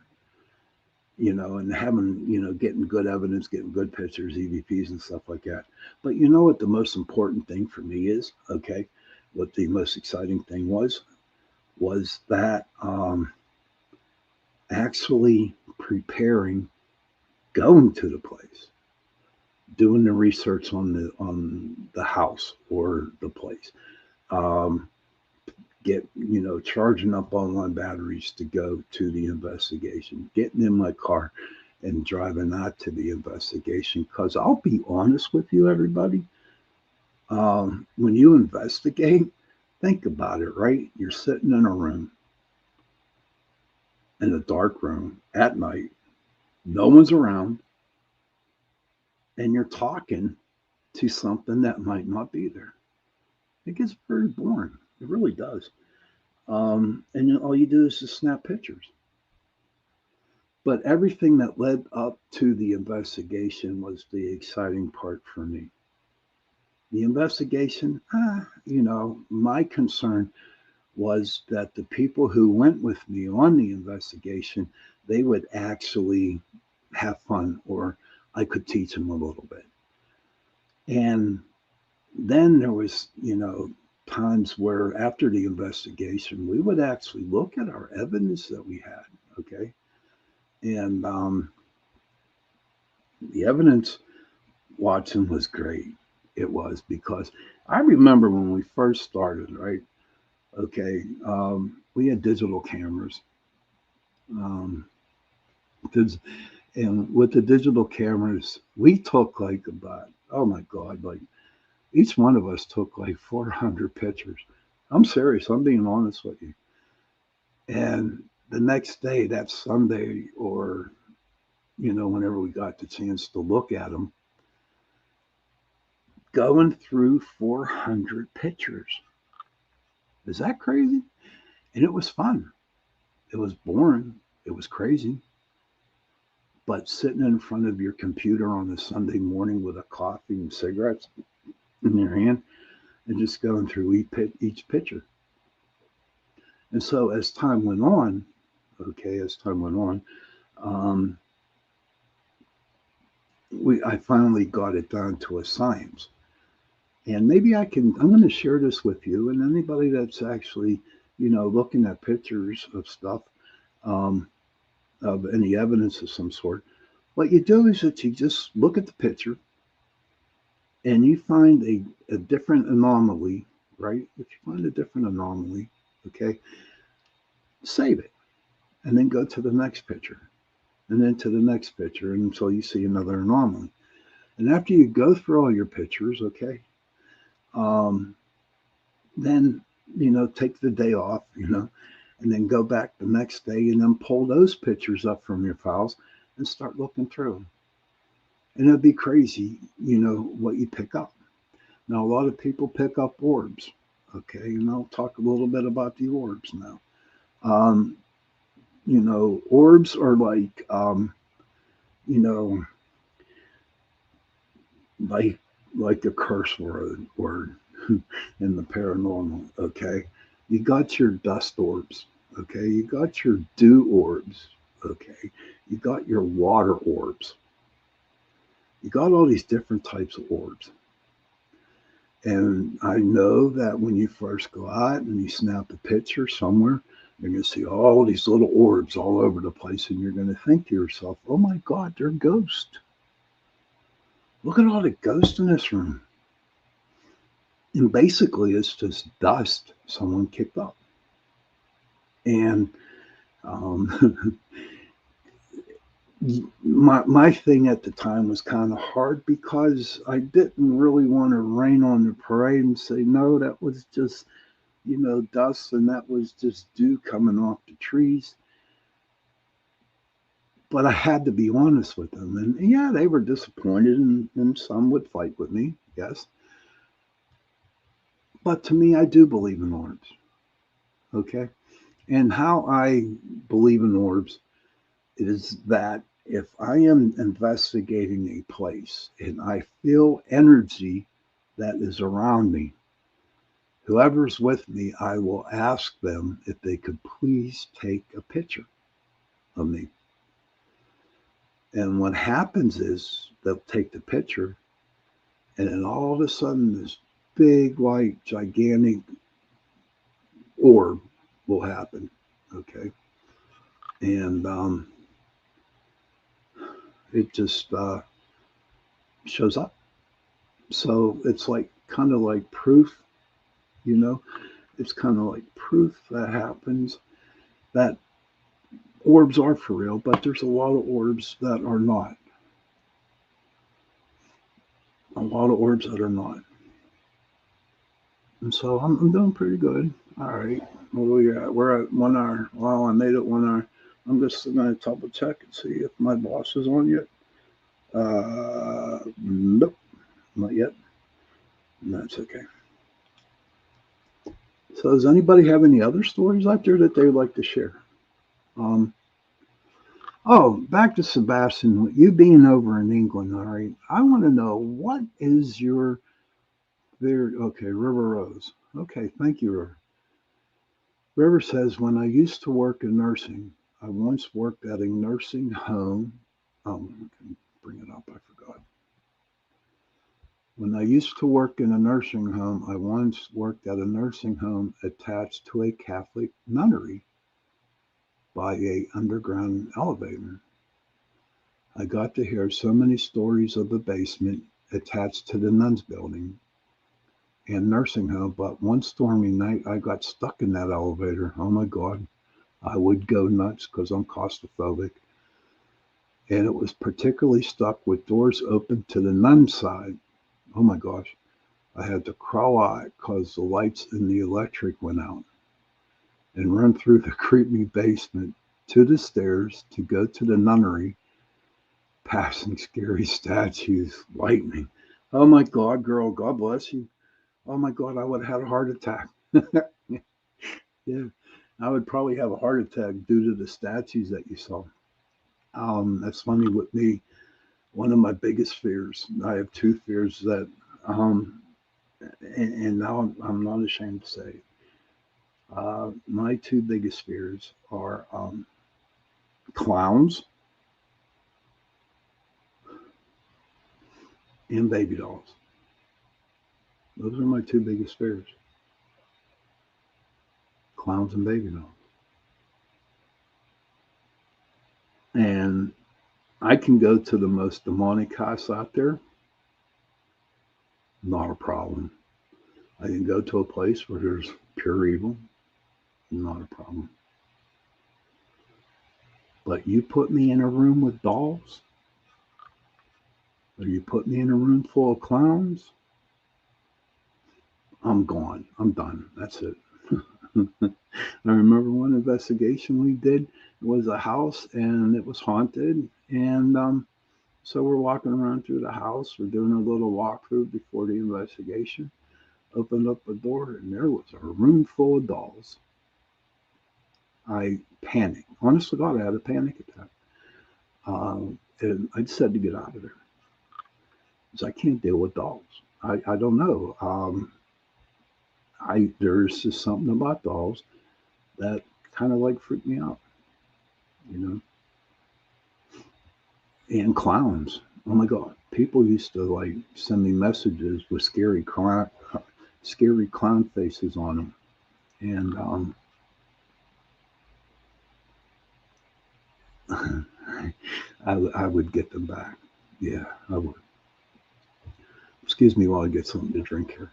and having, getting good evidence, getting good pictures, EVPs and stuff like that. But you know what the most important thing for me is? Okay. What the most exciting thing was that actually preparing, going to the place, doing the research on the house or the place. Um, charging up all my batteries to go to the investigation, getting in my car and driving out to the investigation. Because I'll be honest with you, everybody, when you investigate, think about it, right? You're sitting in a room, in a dark room at night, no one's around, and you're talking to something that might not be there. It gets very boring. It really does. And all you do is just snap pictures. But everything that led up to the investigation was the exciting part for me. The investigation, my concern was that the people who went with me on the investigation, they would actually have fun, or I could teach them a little bit. And then there was, times where after the investigation, we would actually look at our evidence that we had. Okay. And the evidence, Watson, was great. It was because I remember when we first started, right? Okay. We had digital cameras. Um, and with the digital cameras, we took like about, oh my God, like each one of us took like 400 pictures. I'm serious. I'm being honest with you. And the next day, that Sunday, or, whenever we got the chance to look at them, going through 400 pictures. Is that crazy? And it was fun. It was boring. It was crazy. But sitting in front of your computer on a Sunday morning with a coffee and cigarettes in your hand and just going through each picture. And so as time went on, okay, as time went on, um, I finally got it down to a science. And maybe I'm going to share this with you and anybody that's actually, looking at pictures of stuff, um, of any evidence of some sort. What you do is that you just look at the picture and you find a different anomaly, right? If you find a different anomaly, okay, save it and then go to the next picture and then to the next picture until you see another anomaly. And after you go through all your pictures, okay, um, then, take the day off, and then go back the next day and then pull those pictures up from your files and start looking through them. And it'd be crazy, what you pick up. Now, a lot of people pick up orbs, okay, and I'll talk a little bit about the orbs now. Um, orbs are like, you know, like like a curse word in the paranormal. Okay, you got your dust orbs. Okay, you got your dew orbs. Okay, you got your water orbs. You got all these different types of orbs. And I know that when you first go out and you snap a picture somewhere, you're going to see all these little orbs all over the place, and you're going to think to yourself, oh my God, they're ghosts. Look at all the ghosts in this room. And basically, it's just dust someone kicked up. And um, my thing at the time was kind of hard because I didn't really want to rain on the parade and say, no, that was just, dust and that was just dew coming off the trees. But I had to be honest with them. And yeah, they were disappointed and some would fight with me, yes. But to me, I do believe in orbs, okay? And how I believe in orbs is that if I am investigating a place and I feel energy that is around me, whoever's with me, I will ask them if they could please take a picture of me. And what happens is they'll take the picture, and then all of a sudden, this big, like, gigantic orb will happen. Okay. And it just shows up. So it's like kind of like proof, you know, it's kind of like proof that happens that orbs are for real, but there's a lot of orbs that are not. A lot of orbs that are not. And so I'm doing pretty good. All right. What do we got? We're at 1 hour. Wow, I made it 1 hour. I'm just going to double check and see if my boss is on yet. Nope, not yet. That's okay. So, does anybody have any other stories out there that they would like to share? Um, oh, back to Sebastian. You being over in England, all right. I want to know what is your there? Okay, River Rose. Okay, thank you, River. River says, when I used to work in nursing, I once worked at a nursing home. I can bring it up. I forgot. When I used to work in a nursing home, I once worked at a nursing home attached to a Catholic nunnery by a underground elevator. I got to hear so many stories of the basement attached to the nuns building and nursing home, but one stormy night I got stuck in that elevator. Oh my God, I would go nuts because I'm claustrophobic. And it was particularly stuck with doors open to the nun side. Oh my gosh, I had to crawl out because the lights in the electric went out and run through the creepy basement to the stairs to go to the nunnery, passing scary statues, lightning. Oh my God, girl, God bless you. Oh my God, I would have had a heart attack. Yeah, I would probably have a heart attack due to the statues that you saw. That's funny with me. One of my biggest fears, I have two fears that, um, and now I'm not ashamed to say, my two biggest fears are clowns and baby dolls. Those are my two biggest fears, clowns and baby dolls. And I can go to the most demonic house out there, not a problem. I can go to a place where there's pure evil, not a problem. But you put me in a room with dolls, or you put me in a room full of clowns, I'm gone. I'm done. That's it. I remember one investigation we did. It was a house and it was haunted. And so we're walking around through the house. We're doing a little walkthrough before the investigation. Opened up a door and there was a room full of dolls. I panicked. Honest to God, I had a panic attack. And I just had to get out of there because I can't deal with dolls. I don't know. There's just something about dolls that kind of like freaked me out, you know. And clowns. Oh my God, people used to like send me messages with scary clown faces on them, and I would get them back. Yeah, I would. Excuse me while I get something to drink here.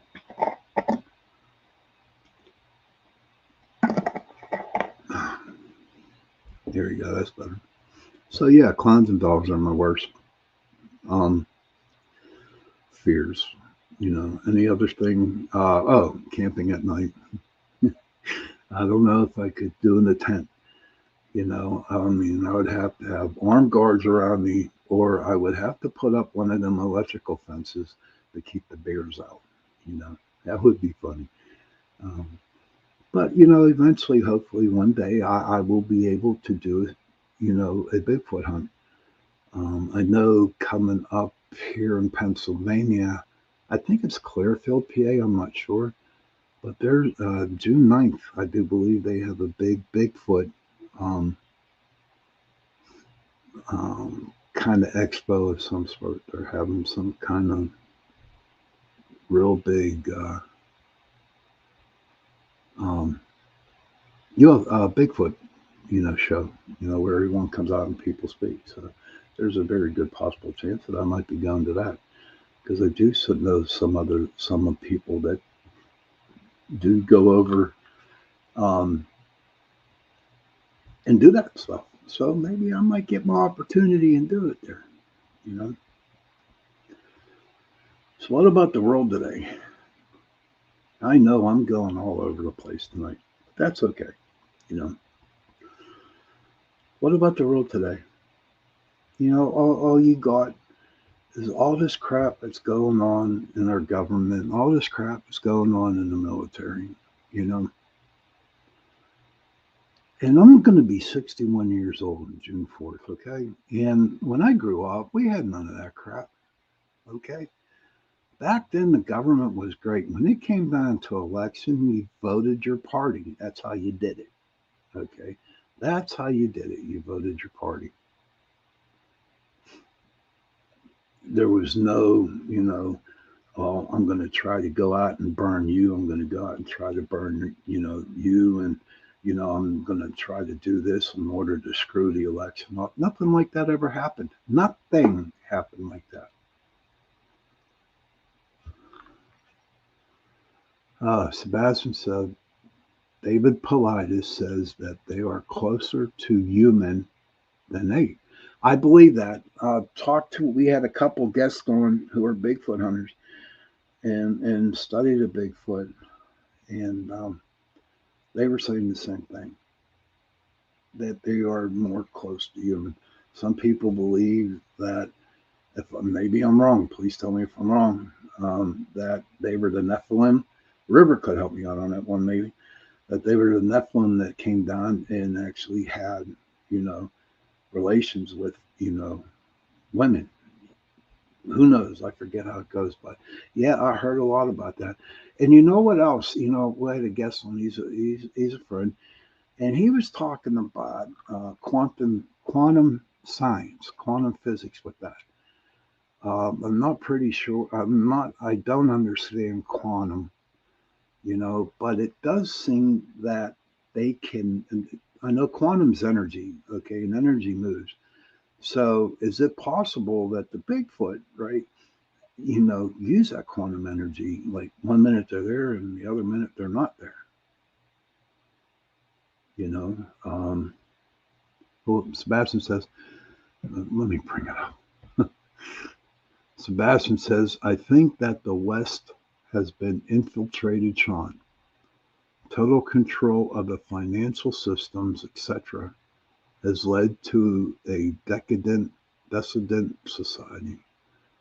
There you go. That's better. So yeah, clowns and dogs are my worst um, fears. Any other thing? Camping at night. I don't know if I could do in a tent. I mean, I would have to have armed guards around me, or I would have to put up one of them electrical fences to keep the bears out. You know, that would be funny. Um, but eventually, hopefully, one day I will be able to do, a Bigfoot hunt. I know coming up here in Pennsylvania, I think it's Clearfield, PA. I'm not sure, but there's June 9th, I do believe they have a big Bigfoot um, kind of expo of some sort. They're having some kind of real big, um, Bigfoot, show, where everyone comes out and people speak. So there's a very good possible chance that I might be going to that because I do know some of people that do go over um, and do that stuff. So maybe I might get my opportunity and do it there. You know. So what about the world today? I know I'm going all over the place tonight. But that's okay. You know. What about the world today? All you got is all this crap that's going on in our government, all this crap that's going on in the military, you know. And I'm going to be 61 years old on June 4th, okay? And when I grew up, we had none of that crap, okay? Back then, the government was great. When it came down to election, you voted your party. That's how you did it, okay? That's how you did it. You voted your party. There was no, oh, I'm going to try to go out and burn you. I'm going to go out and try to burn, you. And, I'm going to try to do this in order to screw the election up. Nothing like that ever happened. Nothing happened like that. Sebastian said, David Paulides says that they are closer to human than ape. I believe that. We had a couple guests on who are Bigfoot hunters and studied a Bigfoot. And they were saying the same thing that they are more close to human. Some people believe that if maybe I'm wrong, please tell me if I'm wrong. That they were the Nephilim. River could help me out on that one, maybe. That they were the Nephilim that came down and actually had, you know, relations with, women. Who knows? I forget how it goes, but yeah, I heard a lot about that. And you know what else? We had a guest on. He's a friend, and he was talking about quantum science, quantum physics with that. I'm not pretty sure. I don't understand quantum, but it does seem that they can. I know quantum's energy, okay, and energy moves. So is it possible that the Bigfoot, right, use that quantum energy? Like one minute they're there and the other minute they're not there. You know. Well, Sebastian says, let me bring it up. Sebastian says, I think that the West has been infiltrated, Sean. Total control of the financial systems, etc., has led to a decadent society.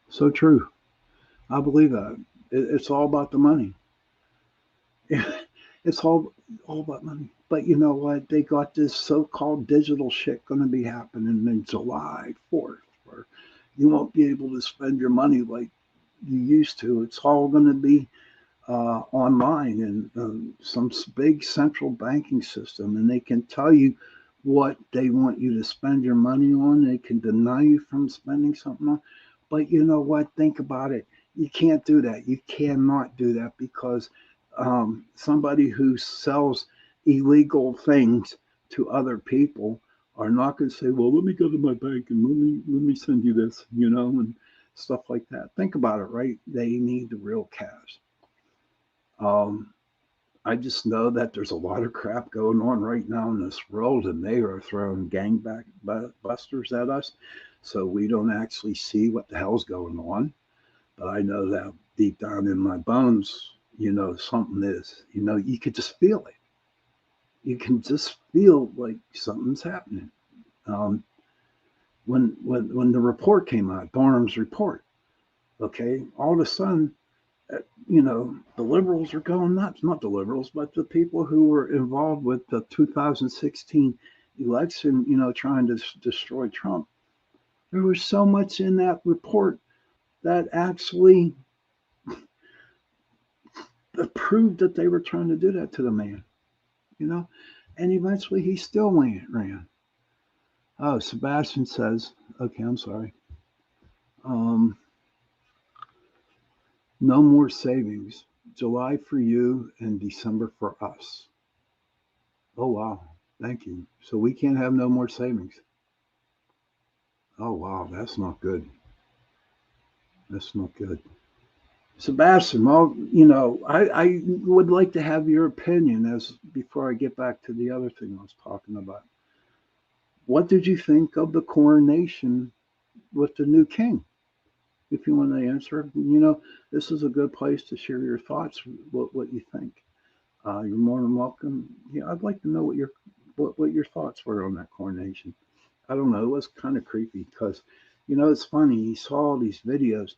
So true. I believe that. It's all about the money. It's all about money. But you know what? They got this so-called digital shit going to be happening in July 4th, where you won't be able to spend your money like you used to. It's all going to be online and some big central banking system, and they can tell you what they want you to spend your money on. They can deny you from spending something on. But you know what? Think about it. You can't do that. You cannot do that because somebody who sells illegal things to other people are not going to say, "Well, let me go to my bank and let me send you this," and stuff like that. Think about it, right? They need the real cash. Um, I just know that there's a lot of crap going on right now in this world, and they are throwing busters at us, so we don't actually see what the hell's going on. But I know that deep down in my bones, something is. You could just feel it. You can just feel like something's happening. Um, when the report came out, Barnum's report, okay, all of a sudden, the liberals are going nuts. Not the liberals, but the people who were involved with the 2016 election, trying to destroy Trump. There was so much in that report that actually proved that they were trying to do that to the man, you know, and eventually he still ran. Oh, Sebastian says, okay, I'm sorry. Um, no more savings. July for you and December for us. Oh, wow. Thank you. So we can't have no more savings. Oh, wow. That's not good. That's not good. Sebastian, well, I would like to have your opinion as before I get back to the other thing I was talking about. What did you think of the coronation with the new king? If you want to answer, this is a good place to share your thoughts, what you think. You're more than welcome. Yeah, I'd like to know what your thoughts were on that coronation. I don't know. It was kind of creepy because, it's funny. You saw all these videos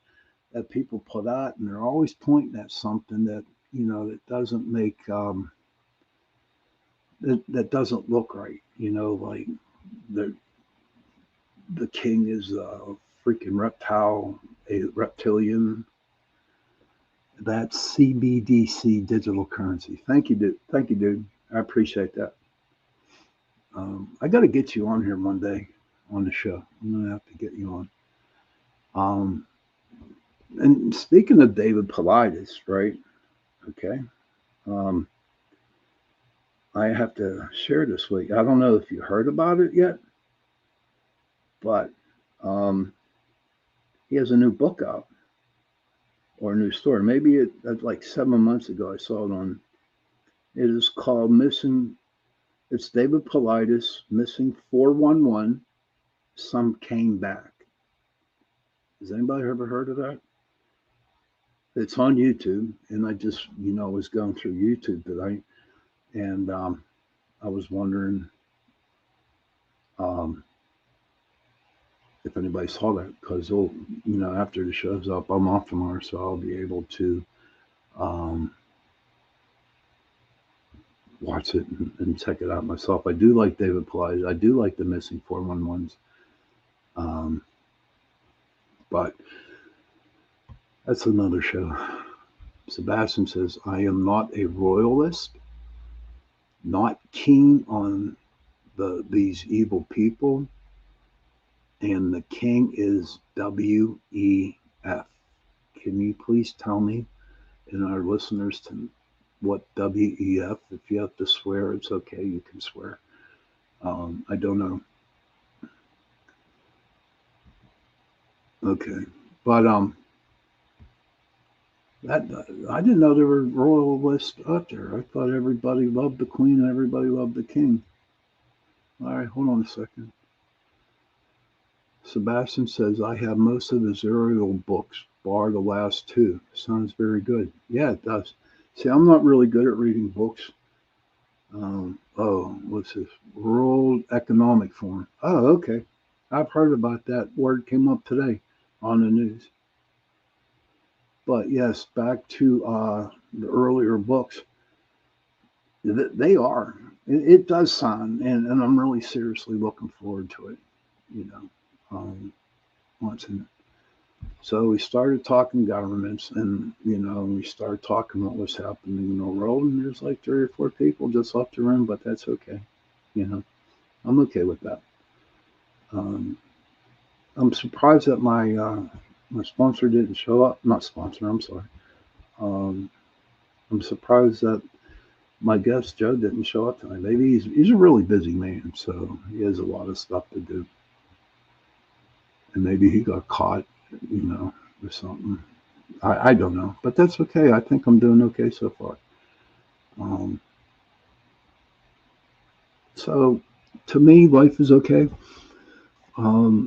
that people put out, and they're always pointing at something that that doesn't make that doesn't look right. Like the the king is a freaking reptile, a reptilian. That's CBDC digital currency. Thank you, dude. Thank you, dude. I appreciate that. I got to get you on here one day on the show. I'm gonna have to get you on. Um, and speaking of David Paulides, right? Okay. Um, I have to share this with you. I don't know if you heard about it yet, but um, he has a new book out or a new story. Maybe like 7 months ago. I saw it on. It is called Missing. It's David Paulides Missing 411. Some came back. Has anybody ever heard of that? It's on YouTube, and I just was going through YouTube today, and I was wondering um, if anybody saw that because after the show's up, I'm off tomorrow, so I'll be able to um, watch it and check it out myself. I do like David Paulides. I do like the Missing 411s, um, but that's another show. Sebastian says, I am not a royalist, not keen on these evil people, and the king is WEF. Can you please tell me and our listeners to what WEF? If you have to swear, it's okay. You can swear. I don't know. Okay, but that I didn't know there were royalists out there. I thought everybody loved the queen and everybody loved the king. All right, hold on a second. Sebastian says, I have most of his Ariel books, bar the last two. Sounds very good. Yeah, it does. See, I'm not really good at reading books. What's this? World Economic Forum. Oh, okay. I've heard about that. Word came up today on the news. But yes, back to the earlier books. They are. It does sound, and I'm really seriously looking forward to it. You know, watching. So we started talking governments, and we started talking what was happening in the world, and there's like 3 or 4 people just left the room, but that's okay. You know, I'm okay with that. Um, I'm surprised that my sponsor didn't show up. Not sponsor. I'm sorry. Um, I'm surprised that my guest Joe didn't show up tonight. Maybe he's a really busy man, so he has a lot of stuff to do, and maybe he got caught, or something. I don't know, but that's okay. I think I'm doing okay so far. Um, so to me, life is okay.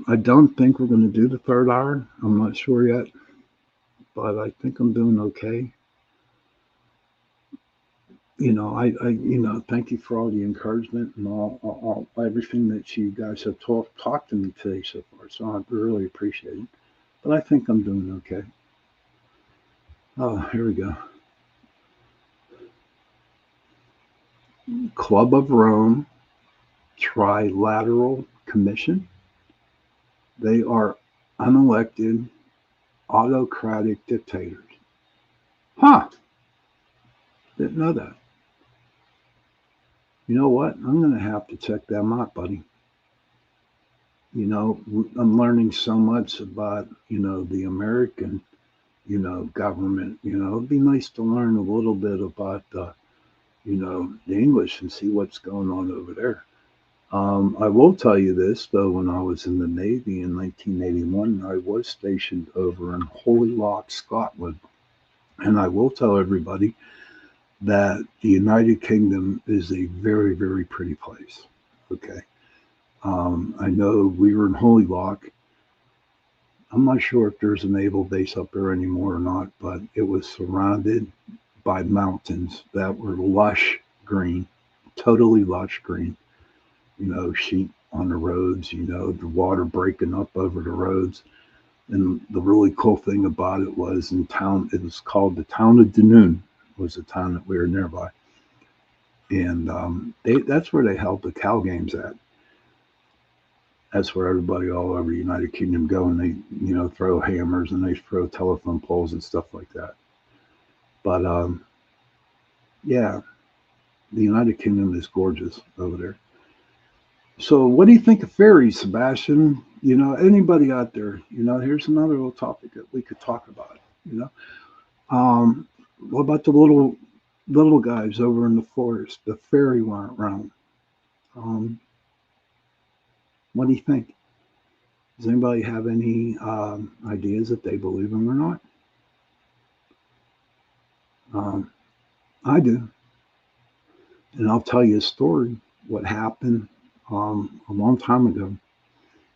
I don't think we're going to do the third hour. I'm not sure yet, but I think I'm doing okay. Thank you for all the encouragement and all everything that you guys have talked to me today so far. So I really appreciate it. But I think I'm doing okay. Oh, here we go. Club of Rome, Trilateral Commission. They are unelected, autocratic dictators. Huh? Didn't know that. You know what? I'm going to have to check them out, buddy. I'm learning so much about, the American, government. It'd be nice to learn a little bit about, the English and see what's going on over there. I will tell you this, though, when I was in the Navy in 1981, I was stationed over in Holy Loch, Scotland. And I will tell everybody that the United Kingdom is a very, very pretty place. Okay. I know we were in Holy Loch. I'm not sure if there's a naval base up there anymore or not, but it was surrounded by mountains that were lush green, totally lush green. Sheep on the roads, the water breaking up over the roads. And the really cool thing about it was in town, it was called the town of Dunoon, was the town that we were nearby. And that's where they held the cow games at. That's where everybody all over the United Kingdom go and they, throw hammers and they throw telephone poles and stuff like that. But yeah, the United Kingdom is gorgeous over there. So, what do you think of fairies, Sebastian? Anybody out there? Here's another little topic that we could talk about. You know, um, what about the little guys over in the forest, the fairy realm? Um, what do you think? Does anybody have any ideas if they believe them or not? Um, I do, and I'll tell you a story. What happened a long time ago.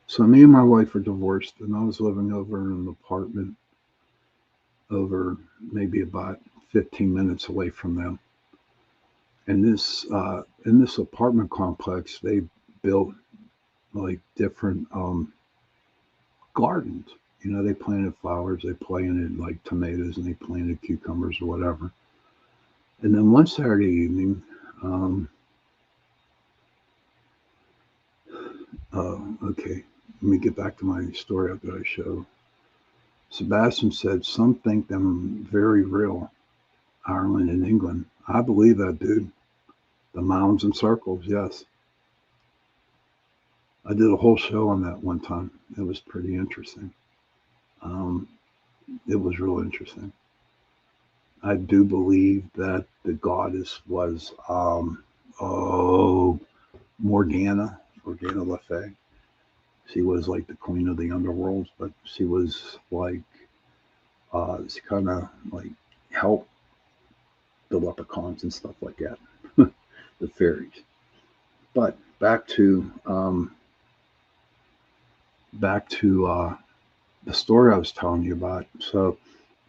So me and my wife are divorced, and I was living over in an apartment over maybe about 15 minutes away from them. And this in this apartment complex, they built like different gardens. They planted flowers, they planted like tomatoes, and they planted cucumbers or whatever. And then one Saturday evening, um, okay, let me get back to my story that I showed. Sebastian said some think them very real, Ireland and England. I believe that, dude. The mounds and circles, yes. I did a whole show on that one time. It was pretty interesting. Um, it was real interesting. I do believe that the goddess was, oh, Morgana Le Fay. She was like the queen of the underworld, but she was like, she kind of like helped the leprechauns and stuff like that, the fairies. But back to the story I was telling you about. So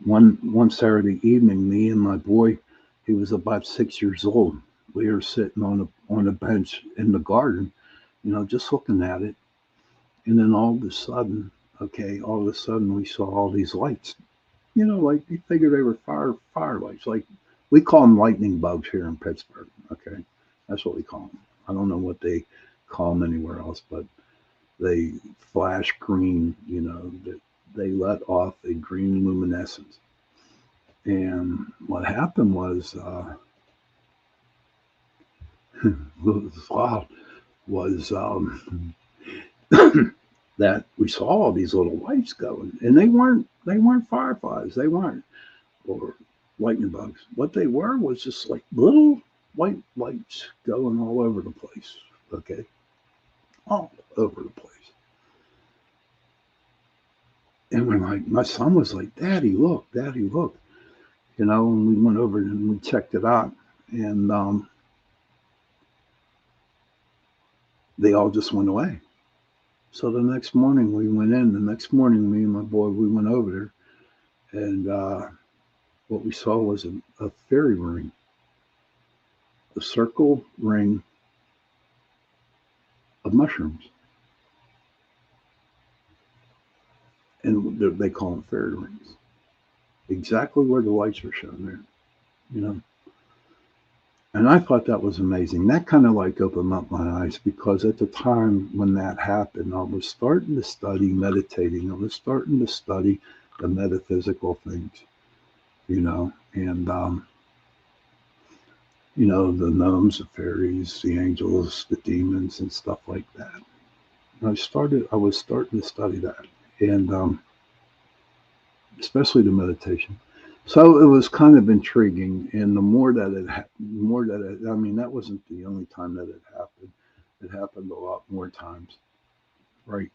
one Saturday evening, me and my boy, he was about 6 years old. We were sitting on a bench in the garden, just looking at it. And then all of a sudden, we saw all these lights. Like you figure they were firelights. Like we call them lightning bugs here in Pittsburgh. Okay, that's what we call them. I don't know what they call them anywhere else, but they flash green. That they let off a green luminescence. And what happened was, wow, was that we saw all these little lights going, and they weren't fireflies, they weren't, or lightning bugs. What they were was just like little white lights going all over the place. Okay, all over the place. And when my son was like, "Daddy, look, Daddy, look," and we went over and we checked it out, and they all just went away. So the next morning we went in. The next morning, me and my boy, we went over there, and what we saw was a fairy ring, a circle ring of mushrooms, and they call them fairy rings. Exactly where the lights were shown there, you know. And I thought that was amazing. That kind of like opened up my eyes because at the time when that happened, I was starting to study meditating. I was starting to study the metaphysical things, and the gnomes, the fairies, the angels, the demons, and stuff like that. I was starting to study that, and especially the meditation. So it was kind of intriguing, and the more that I mean, that wasn't the only time that it happened. It happened a lot more times, right?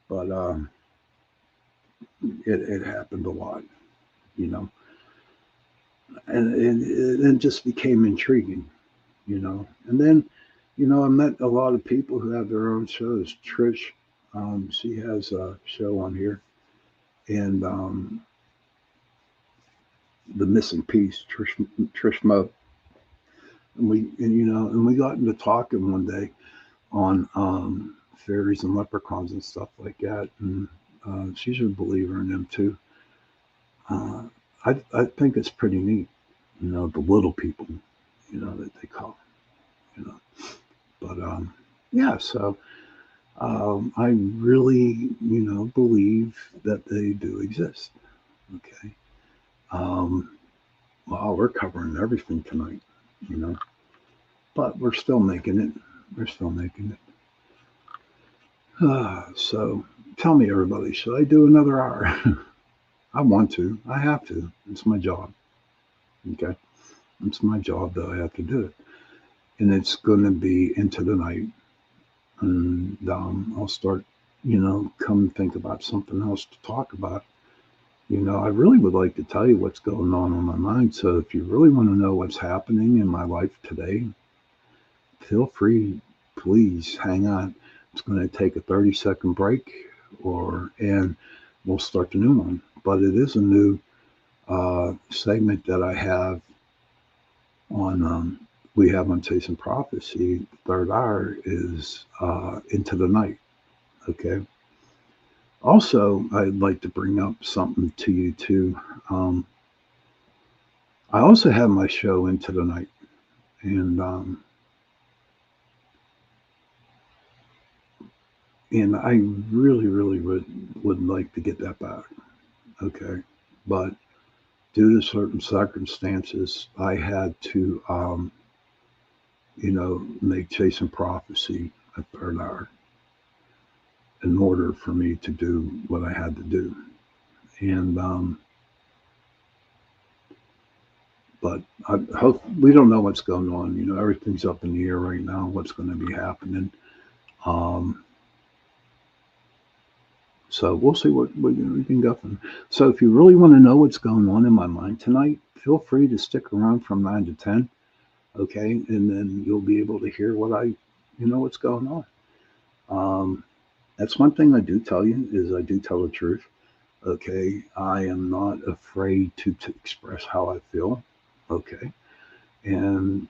But it happened a lot, you know, and it just became intriguing, And then, I met a lot of people who have their own shows. Trish, she has a show on here, and the missing piece, Trish Mo, and we got into talking one day on fairies and leprechauns and stuff like that, and she's a believer in them too. Uh, I think it's pretty neat, the little people, that they call, you know. But yeah, so I really, believe that they do exist. Okay. Um, well, we're covering everything tonight, you know, but we're still making it. We're still making it. So tell me, everybody, should I do another hour? I want to. I have to. It's my job. Okay. It's my job that I have to do it. And it's going to be into the night. And I'll start, come think about something else to talk about. I really would like to tell you what's going on my mind. So if you really want to know what's happening in my life today, feel free, please hang on. It's going to take a 30-second break, and we'll start the new one. But it is a new segment that I have on. We have on Chasing Prophecy. The third hour is Into the Night. Okay. Also, I'd like to bring up something to you too. I also have my show Into the Night, and I really, really would like to get that back. Okay, but due to certain circumstances, I had to, make Chasing Prophecy a third hour in order for me to do what I had to do. And but I hope we don't know what's going on. Everything's up in the air right now. What's going to be happening? Um, so we'll see what we can go from. So if you really want to know what's going on in my mind tonight, feel free to stick around from 9 to 10. Okay, and then you'll be able to hear what's going on. That's one thing I do tell you is I do tell the truth. Okay, I am not afraid to express how I feel. Okay, and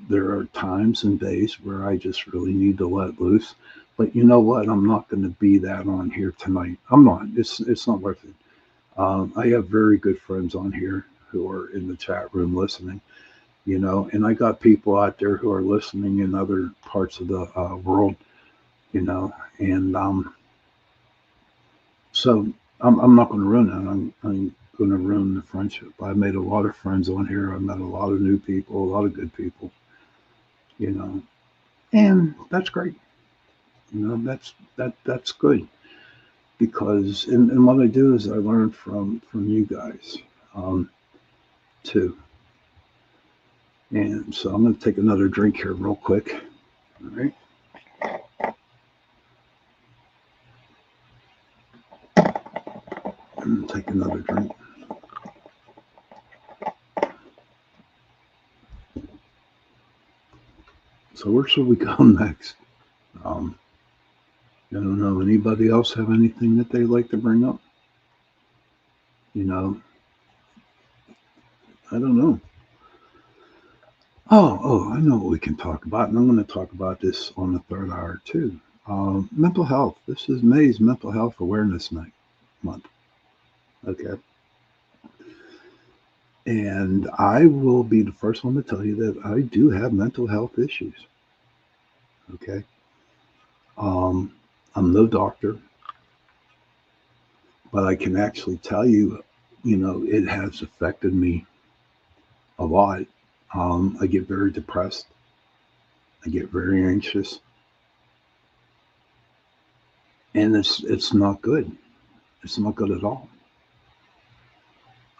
there are times and days where I just really need to let loose. But you know what? I'm not going to be that on here tonight. I'm not. It's not worth it. I have very good friends on here who are in the chat room listening. And I got people out there who are listening in other parts of the world. And so I'm not going to ruin that. I'm going to ruin the friendship. I made a lot of friends on here. I met a lot of new people, a lot of good people, you know, and that's great. That's good because and what I do is I learn from you guys too. And so I'm going to take another drink here real quick. All right. I'm going to take another drink. So where should we go next? Um, I don't know. Anybody else have anything that they like to bring up? You know, I don't know. I know what we can talk about, and I'm going to talk about this on the third hour too. Mental health. This is May's Mental Health Awareness Night month. Okay, and I will be the first one to tell you that I do have mental health issues. Okay, um, I'm no doctor, but I can actually tell you, it has affected me a lot. I get very depressed. I get very anxious, and it's not good. It's not good at all.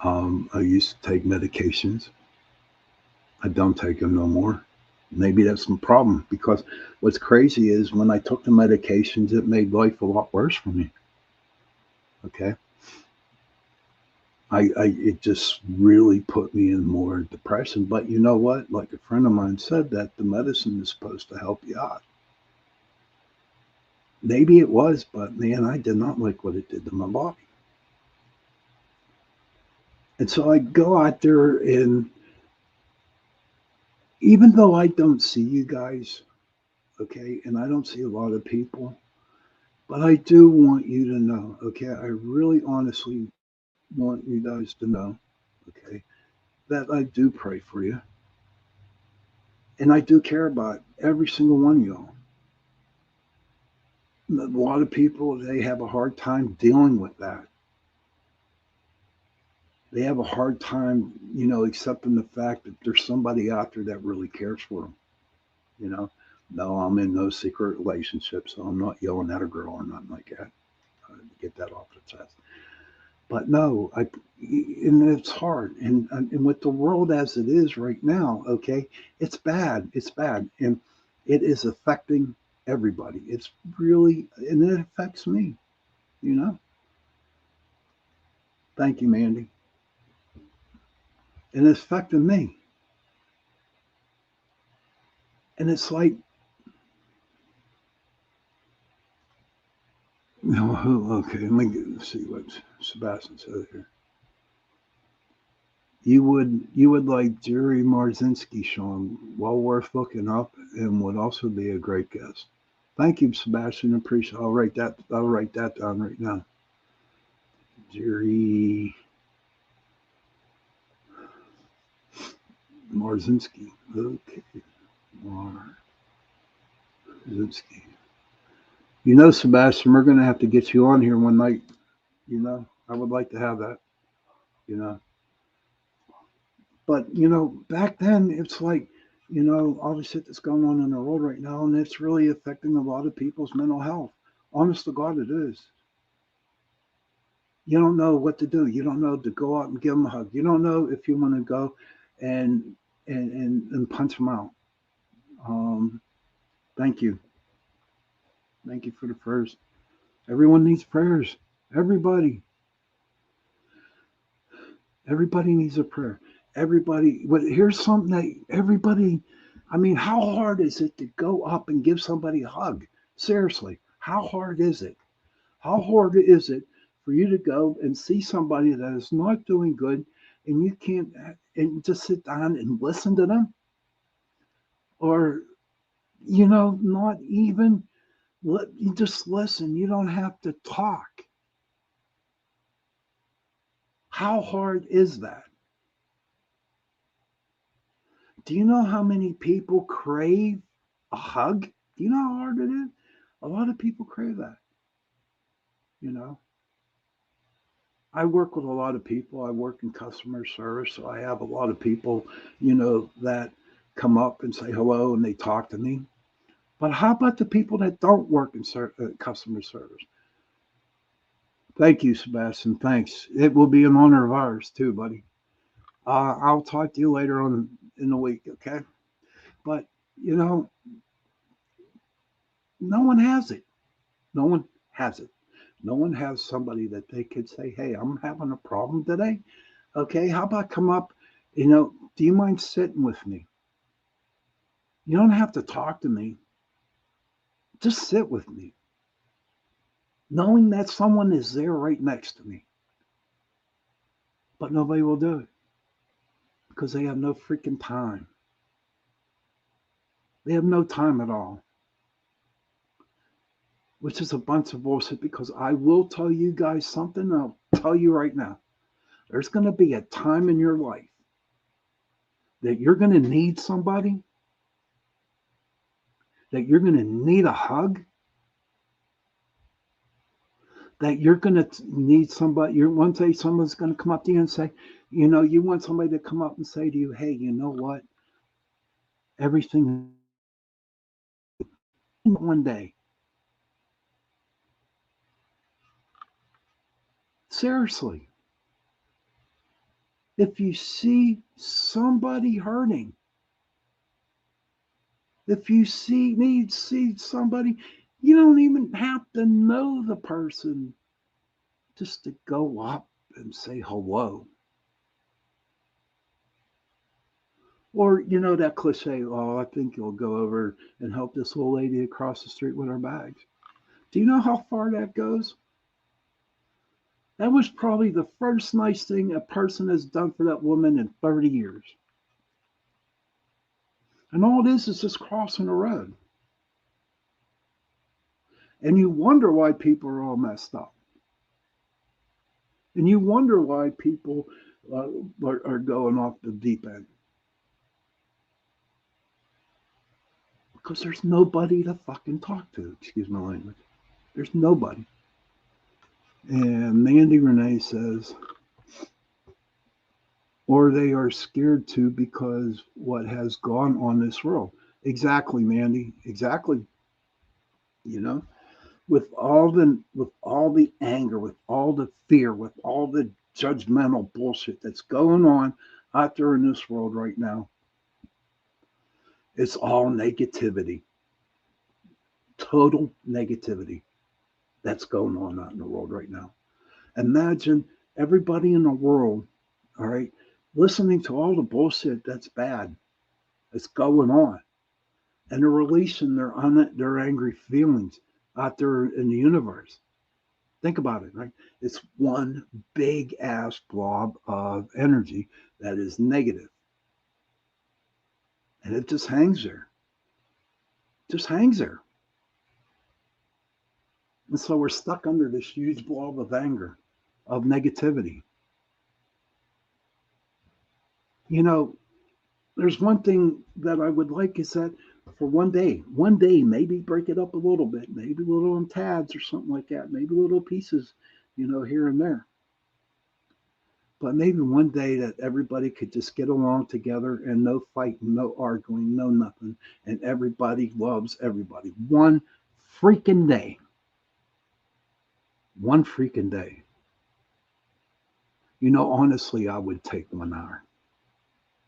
I used to take medications. I don't take them no more. Maybe that's the problem because what's crazy is when I took the medications, it made life a lot worse for me. Okay, it just really put me in more depression. But you know what? Like a friend of mine said, that the medicine is supposed to help you out. Maybe it was, but man, I did not like what it did to my body. And so I go out there, and even though I don't see you guys, okay, and I don't see a lot of people, but I do want you to know, okay, I really honestly want you guys to know, okay, that I do pray for you, and I do care about every single one of y'all. A lot of people, they have a hard time dealing with that. They have a hard time, accepting the fact that there's somebody out there that really cares for them. You know, no, I'm in no secret relationship, so I'm not yelling at a girl or nothing like that. Get that off the chest. But no, and it's hard, and with the world as it is right now, okay, it's bad. It's bad, and it is affecting everybody. It's really, and it affects me. You know. Thank you, Mandy. And it's affecting me, and it's like, okay, let me see what Sebastian said here. You would like Jerry Marzinski, Sean. Well worth looking up, and would also be a great guest. Thank you, Sebastian. Appreciate. I'll write that down right now. Jerry Marzinski. Okay, Marzinski. Sebastian, we're going to have to get you on here one night. I would like to have that. You know, but back then it's like, all the shit that's going on in the world right now, and it's really affecting a lot of people's mental health. Honest to God, it is. You don't know what to do. You don't know to go out and give them a hug. You don't know if you want to go and and punch them out. Um, thank you, thank you for the prayers. Everyone needs prayers. Everybody, everybody needs a prayer. Everybody. But here's something that everybody. I mean, how hard is it to go up and give somebody a hug? Seriously, how hard is it? How hard is it for you to go and see somebody that is not doing good, and you can't, and just sit down and listen to them? Or, not even let you just listen. You don't have to talk. How hard is that? Do you know how many people crave a hug? Do you know how hard it is? A lot of people crave that, you know. I work with a lot of people. I work in customer service, so I have a lot of people, that come up and say hello and they talk to me. But how about the people that don't work in customer service? Thank you, Sebastian. Thanks. It will be an honor of ours too, buddy. I'll talk to you later on in the week, okay? But you know, no one has it. No one has it. No one has somebody that they could say, "Hey, I'm having a problem today. Okay, how about come up? Do you mind sitting with me? You don't have to talk to me. Just sit with me, knowing that someone is there right next to me. But nobody will do it because they have no freaking time. They have no time at all, which is a bunch of bullshit because I will tell you guys something. I'll tell you right now. There's going to be a time in your life that you're going to need somebody, that you're going to need a hug, that you're going to need somebody. One day someone's going to come up to you and say, you want somebody to come up and say to you, hey, you know what? Everything one day. Seriously. If you see somebody hurting, if you see somebody, you don't even have to know the person just to go up and say hello. Or, that cliche, oh, I think you'll go over and help this old lady across the street with her bags. Do you know how far that goes? That was probably the first nice thing a person has done for that woman in 30 years. And all it is just crossing the road. And you wonder why people are all messed up. And you wonder why people are going off the deep end. Because there's nobody to fucking talk to. Excuse my language. There's nobody. And Mandy Renee says, or they are scared to because what has gone on this world. Exactly, Mandy. Exactly. You know, with all the anger, with all the fear, with all the judgmental bullshit that's going on out there in this world right now, it's all negativity. Total negativity that's going on out in the world right now. Imagine everybody in the world, all right, listening to all the bullshit that's bad that's going on, and they're releasing their angry feelings out there in the universe. Think about it, right? It's one big ass blob of energy that is negative, and it just hangs there, just hangs there. And so we're stuck under this huge blob of anger, of negativity. You know, there's one thing that I would like is that for one day, maybe break it up a little bit, maybe a little in tads or something like that, maybe little pieces, here and there. But maybe one day that everybody could just get along together and no fighting, no arguing, no nothing, and everybody loves everybody. One freaking day. One freaking day. Honestly, I would take 1 hour,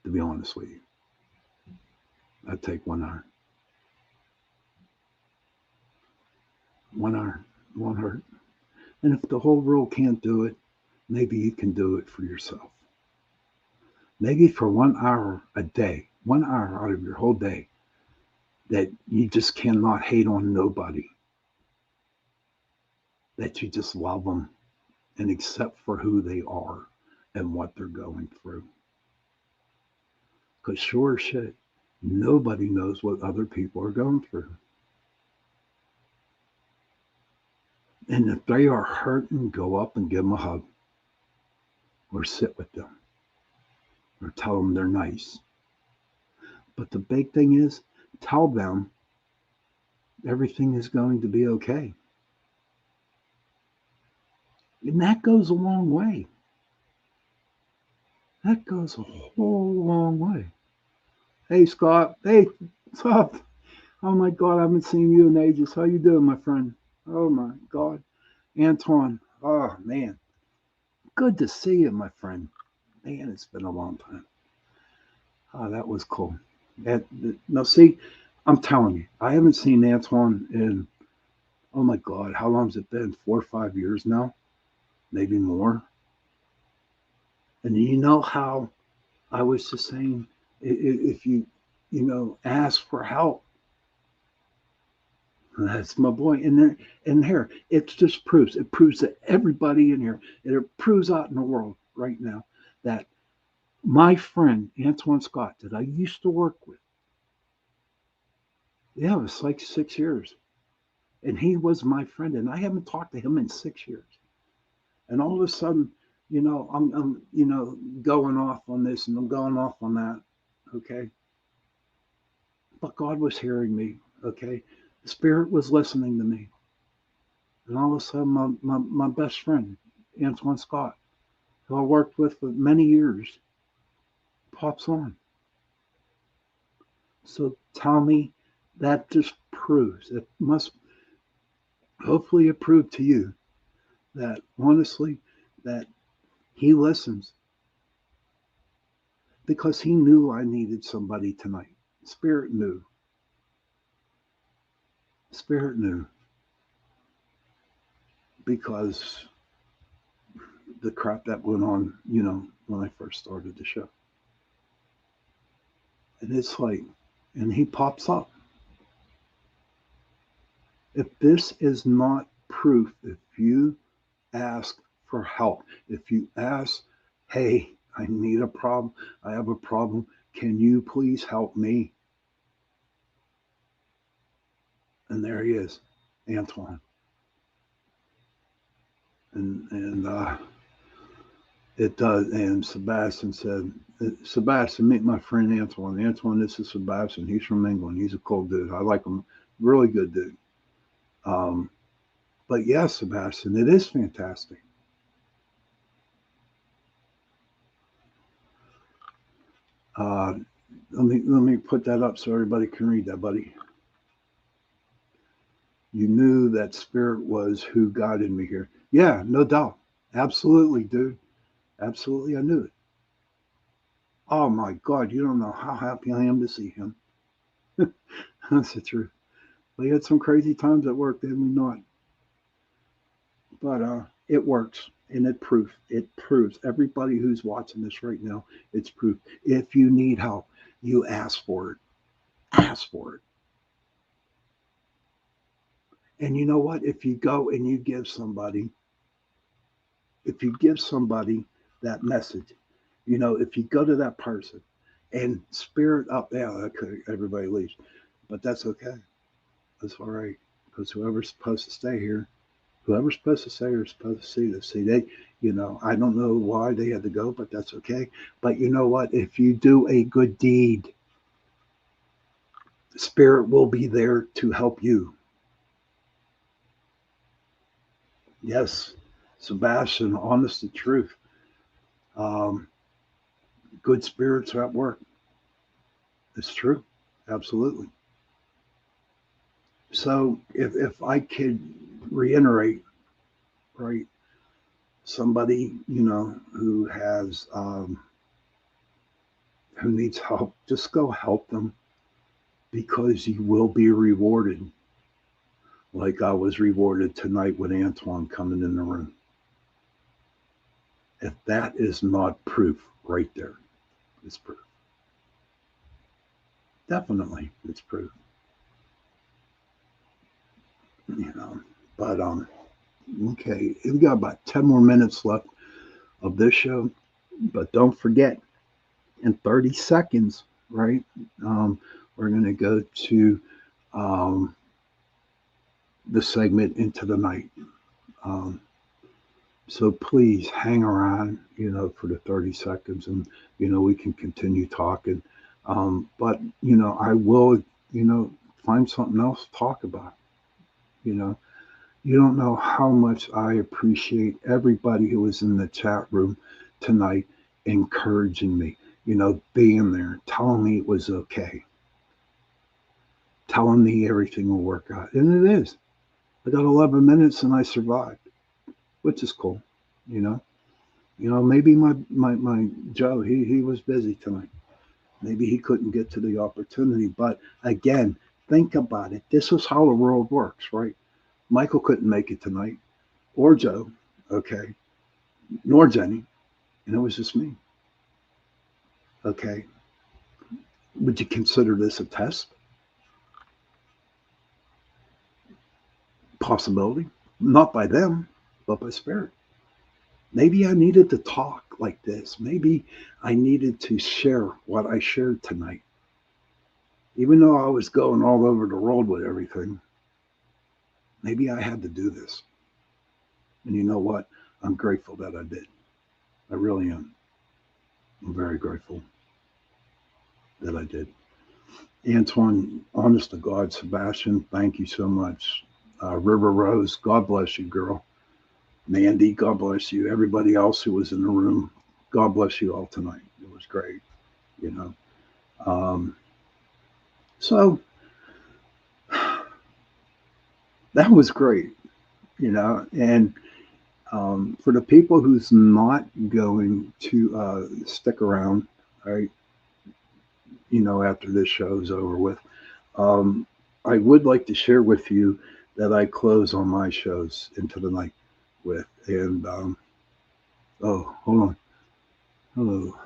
to be honest with you. I'd take 1 hour. 1 hour won't hurt. And if the whole world can't do it, maybe you can do it for yourself. Maybe for 1 hour a day, 1 hour out of your whole day, that you just cannot hate on nobody, that you just love them and accept for who they are and what they're going through. Because sure as shit, nobody knows what other people are going through. And if they are hurting, go up and give them a hug or sit with them or tell them they're nice. But the big thing is, tell them everything is going to be okay. And that goes a long way. That goes a whole long way. Hey, Scott. Hey, what's up? Oh, my God. I haven't seen you in ages. How you doing, my friend? Oh, my God. Antoine. Oh, man. Good to see you, my friend. Man, it's been a long time. Oh, that was cool. Now, see, I'm telling you, I haven't seen Antoine in, oh, my God, how long has it been? 4 or 5 years now? Maybe more. And you know how I was just saying, if you ask for help. That's my boy. And here, it just proves. It proves to everybody in here, and it proves out in the world right now that my friend Antoine Scott that I used to work with, yeah, it was like 6 years, and he was my friend, and I haven't talked to him in 6 years. And all of a sudden, I'm going off on this and I'm going off on that, okay. But God was hearing me, okay. The Spirit was listening to me, and all of a sudden, my best friend, Antoine Scott, who I worked with for many years, pops on. So tell me, that just proves, it must, hopefully it proved to you that honestly, that he listens because he knew I needed somebody tonight. Spirit knew. Spirit knew because the crap that went on, when I first started the show. And it's like, and he pops up. If this is not proof, if you ask for help, if you ask, hey, I need a problem, I have a problem, can you please help me? And there he is, Antoine. And it does. And Sebastian said, Sebastian, meet my friend Antoine. Antoine, this is Sebastian. He's from England. He's a cool dude. I like him. Really good dude. Um, but yes, Sebastian, it is fantastic. Uh, let me put that up so everybody can read that, buddy. You knew that Spirit was who guided me here. Yeah, no doubt. Absolutely, dude. Absolutely, I knew it. Oh my God, you don't know how happy I am to see him. That's the truth. We had some crazy times at work, did we not? But it works, and it proves. It proves. Everybody who's watching this right now, it's proof. If you need help, you ask for it. Ask for it. And you know what? If you go and you give somebody, if you give somebody that message, if you go to that person and spirit up, yeah, okay, everybody leaves, but that's okay. That's all right because whoever's supposed to stay here, whoever's supposed to stay here is supposed to see this. See, I don't know why they had to go, but that's okay. But you know what? If you do a good deed, spirit will be there to help you. Yes, Sebastian, honest to truth. Um, Good spirits are at work. It's true. Absolutely. So if I could reiterate, right, somebody, who has, who needs help, just go help them because you will be rewarded like I was rewarded tonight with Antoine coming in the room. If that is not proof right there, it's proof. Definitely, it's proof. You know, but okay, we got about 10 more minutes left of this show, but don't forget, in 30 seconds, right? Um, we're going to go to um, the segment Into the Night. Um, so please hang around, for the 30 seconds and, we can continue talking. But, I will, find something else to talk about. You know, you don't know how much I appreciate everybody who was in the chat room tonight encouraging me, being there, telling me it was okay, telling me everything will work out. And it is. I got 11 minutes and I survived, which is cool, you know. Maybe my Joe, he was busy tonight. Maybe he couldn't get to the opportunity. But again, think about it. This is how the world works, right? Michael couldn't make it tonight, or Joe, okay, nor Jenny, and it was just me, okay. Would you consider this a test? Possibility. Not by them, but by spirit. Maybe I needed to talk like this. Maybe I needed to share what I shared tonight. Even though I was going all over the world with everything, maybe I had to do this. And you know what? I'm grateful that I did. I really am. I'm very grateful that I did. Antoine, honest to God, Sebastian, thank you so much. River Rose, God bless you, girl. Mandy, God bless you. Everybody else who was in the room, God bless you all tonight. It was great, you know. Um, so that was great, you know. And for the people who's not going to stick around, right, you know, after this show's over with, um, I would like to share with you that I close on my shows into the night with. And oh, hold on. Hello.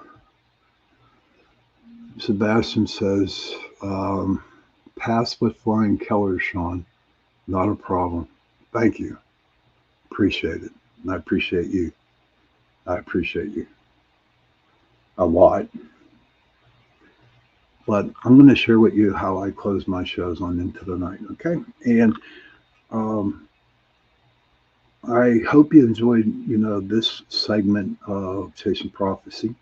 Sebastian says, pass with flying colors, Sean. Not a problem. Thank you. Appreciate it. And I appreciate you. I appreciate you a lot. But I'm going to share with you how I close my shows on Into the Night, okay? And um, I hope you enjoyed, you know, this segment of Chasing Prophecy.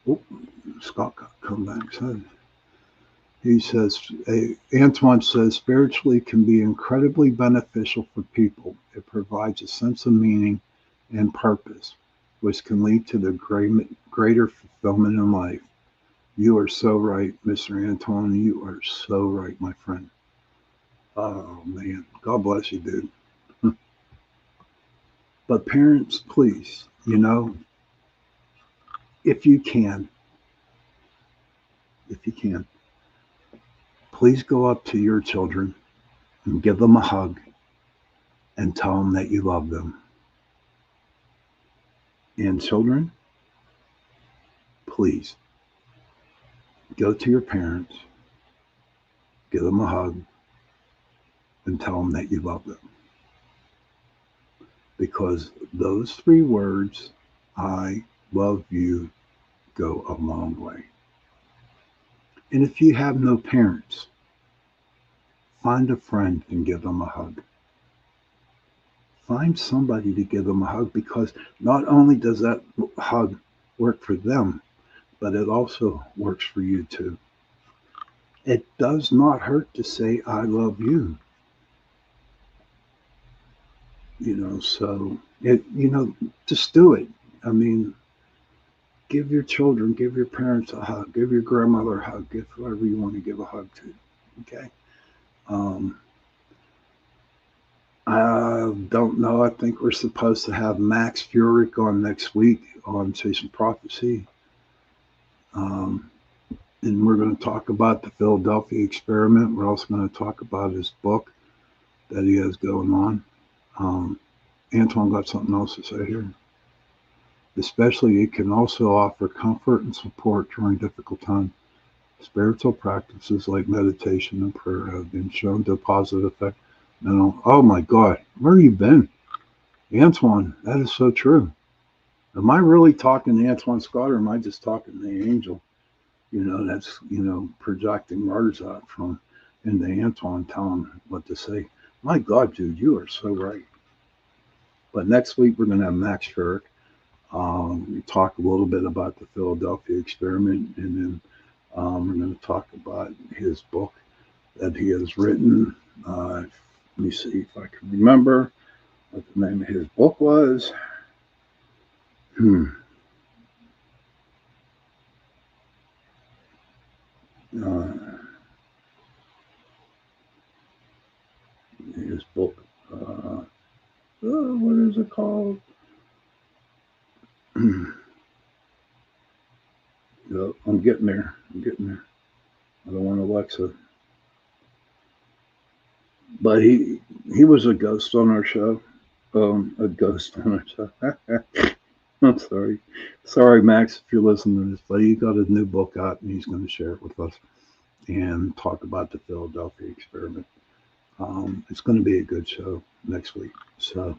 Oh, Scott come back. So he says, Antoine says, spiritually can be incredibly beneficial for people. It provides a sense of meaning and purpose, which can lead to the greater fulfillment in life. You are so right, Mr. Antoine. You are so right, my friend. Oh, man. God bless you, dude. But parents, please, you know, if you can, if you can, please go up to your children and give them a hug and tell them that you love them. And children, please go to your parents, give them a hug, and tell them that you love them. Because those three words, I love you, go a long way. And if you have no parents, find a friend and give them a hug. Find somebody to give them a hug because not only does that hug work for them, but it also works for you too. It does not hurt to say, I love you, you know, so you know, just do it. I mean, give your children, give your parents a hug, give your grandmother a hug, give whoever you want to give a hug to. Okay. Um, I don't know. I think we're supposed to have Max Furyk on next week on Chasing Prophecy. Um, and we're going to talk about the Philadelphia experiment. We're also going to talk about his book that he has going on. Antoine got something else to say here. Especially, it can also offer comfort and support during difficult times. Spiritual practices like meditation and prayer have been shown to positive effect. Oh my God, where have you been? Antoine, that is so true. Am I really talking to Antoine Scott or am I just talking to the angel? You know, that's, you know, projecting words out from into Antoine telling him what to say. My God, dude, you are so right. But next week we're going to have Max Sherrick. We talk a little bit about the Philadelphia experiment, and then we're going to talk about his book that he has written. Let me see if I can remember what the name of his book was. Hmm. Uh, his book. What is it called? Yep, I'm getting there. I'm getting there. I don't want Alexa, but he was a ghost on our show. A ghost on our show. I'm sorry. Sorry, Max, if you're listening to this, but he got a new book out and he's going to share it with us and talk about the Philadelphia experiment. It's going to be a good show next week. So,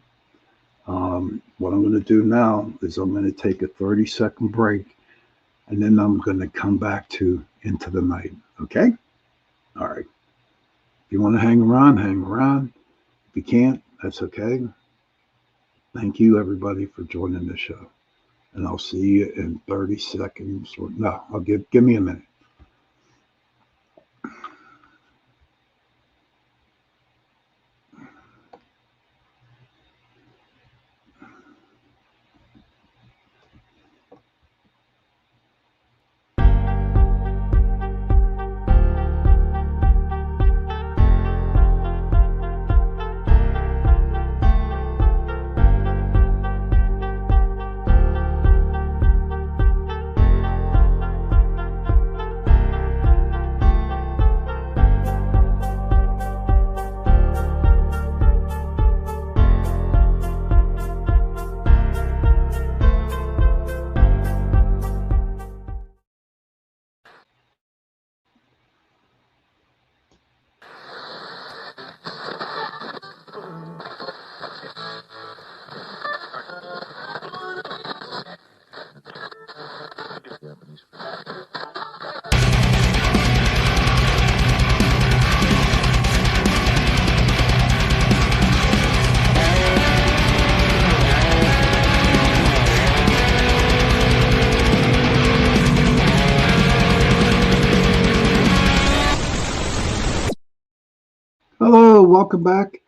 what I'm going to do now is I'm going to take a 30-second break and then I'm going to come back to Into the Night. Okay? All right. If you want to hang around, hang around. If you can't, that's okay. Thank you, everybody, for joining the show. And I'll see you in 30 seconds. Or no, I'll give me a minute. Hello, welcome back.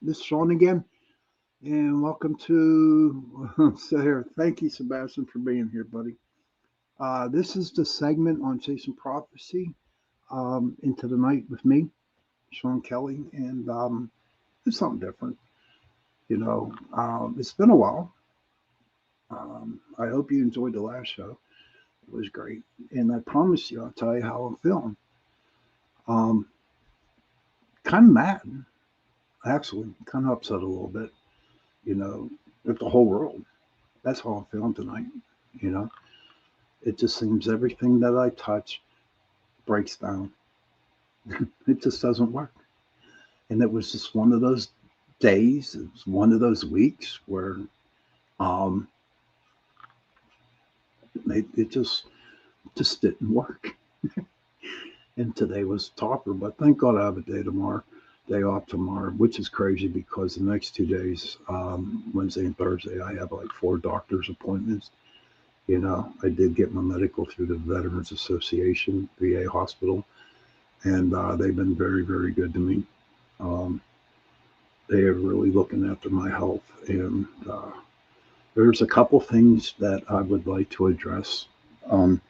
This is Sean again, and welcome to Sarah. Thank you, Sebastian, for being here, buddy. This is the segment on Chasing Prophecy, Into the Night with me, Sean Kelly, and it's something different. It's been a while. I hope you enjoyed the last show. It was great, and I promise you, I'll tell you how I'm feeling. Um, kind of mad, actually, kind of upset a little bit. With the whole world. That's how I'm feeling tonight. You know, it just seems everything that I touch breaks down. It just doesn't work. And it was just one of those days, it was one of those weeks where um, it just didn't work. And today was topper, but thank God I have a day off tomorrow, which is crazy because the next 2 days, Wednesday and Thursday, I have like 4 doctor's appointments. I did get my medical through the Veterans Association, VA hospital, and they've been very, very good to me. Um, they are really looking after my health, and there's a couple things that I would like to address um,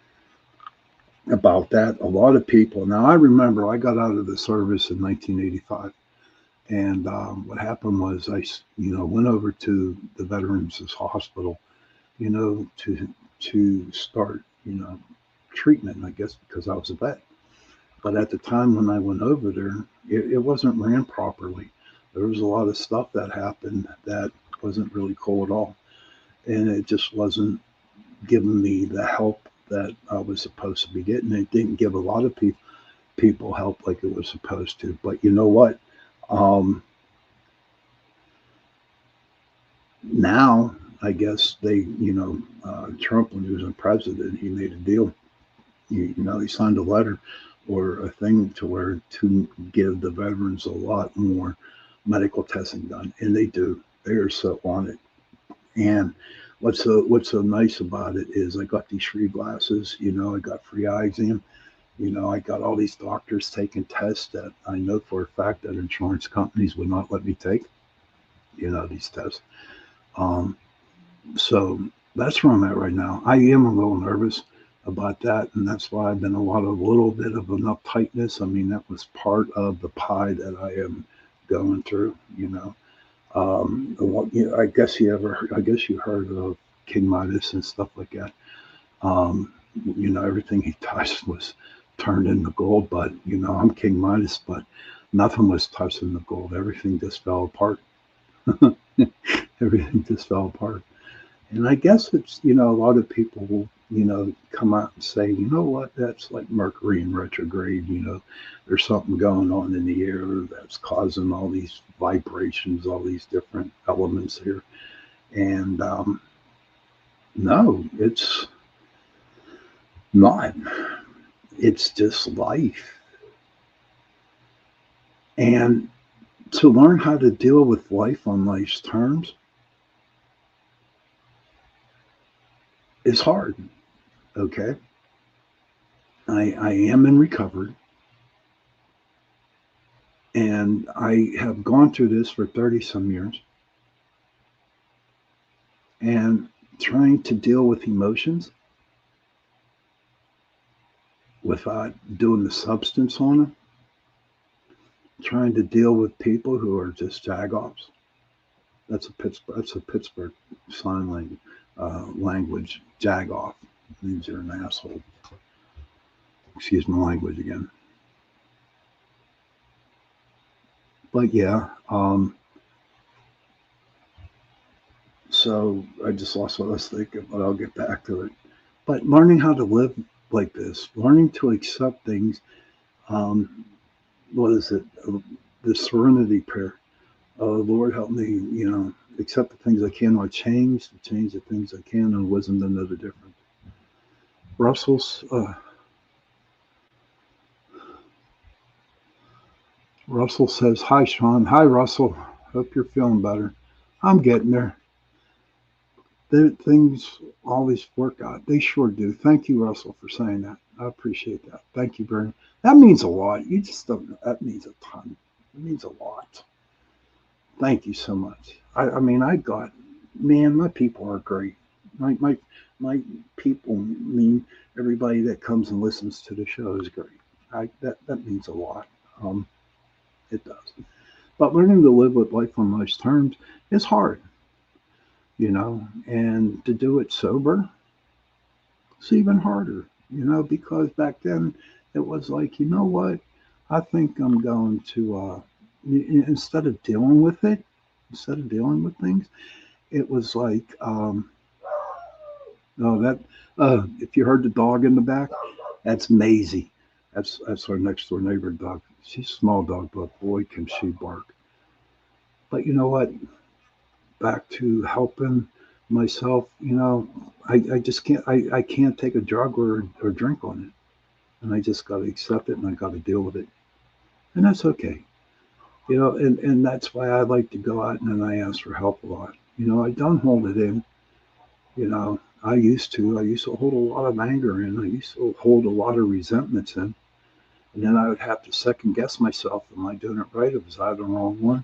about that. A lot of people now. I remember I got out of the service in 1985, and what happened was went over to the Veterans Hospital, to start treatment. I guess because I was a vet. But at the time when I went over there, it wasn't ran properly. There was a lot of stuff that happened that wasn't really cool at all. And it just wasn't giving me the help that I was supposed to be getting. It didn't give a lot of people help like it was supposed to. But you know what? Um, Now, I guess Trump, when he was in president, he made a deal. He signed a letter or a thing to give the veterans a lot more medical testing done, and they do. They are so on it. And what's so nice about it is I got these free glasses. I got free eye exam. I got all these doctors taking tests that I know for a fact that insurance companies would not let me take. These tests. Um, so that's where I'm at right now. I am a little nervous about that, and that's why I've been little bit of an uptightness. I mean, that was part of the pie that I am going through. I guess you heard of King Midas and stuff like that. Um, everything he touched was turned into gold, but I'm King Midas, but nothing was touched in the gold. Everything just fell apart. Everything just fell apart. And I guess it's, a lot of people will, come out and say, you know what, that's like Mercury in retrograde, there's something going on in the air that's causing all these vibrations, all these different elements here. And no, it's not. It's just life. And to learn how to deal with life on life's terms is hard. Okay. I am in recovery, and I have gone through this for 30 some years, and trying to deal with emotions without doing the substance on them, trying to deal with people who are just jagoffs. That's a Pittsburgh sign language. Jagoff means you're an asshole. Excuse my language again. But yeah, so I just lost what I was thinking, but I'll get back to it. But learning how to live like this, learning to accept things. Um, what is it? The Serenity Prayer. Lord, help me, accept the things I cannot change, to change the things I can, and wisdom to know the difference. Russell's Russell says, "Hi, Sean. Hi, Russell. Hope you're feeling better. I'm getting there. Things always work out. They sure do. Thank you, Russell, for saying that. I appreciate that. Thank you very much. That means a lot. You just don't know. That means a ton. It means a lot. Thank you so much. I mean, man, my people are great. My people mean everybody that comes and listens to the show is great. That means a lot. Um, it does. But learning to live with life on those terms is hard, and to do it sober, it's even harder, because back then it was like, you know what, I think I'm going to, instead of dealing with it, instead of dealing with things, it was like, oh, if you heard the dog in the back, that's Maisie. That's our next door neighbor dog. She's a small dog, but boy, can she bark. But you know what? Back to helping myself, I just I can't take a drug or drink on it. And I just got to accept it and I got to deal with it. And that's okay. And that's why I like to go out and I ask for help a lot. I don't hold it in. I used to hold a lot of anger in. I used to hold a lot of resentments in. And then I would have to second guess myself. Am I doing it right? Or was I the wrong one?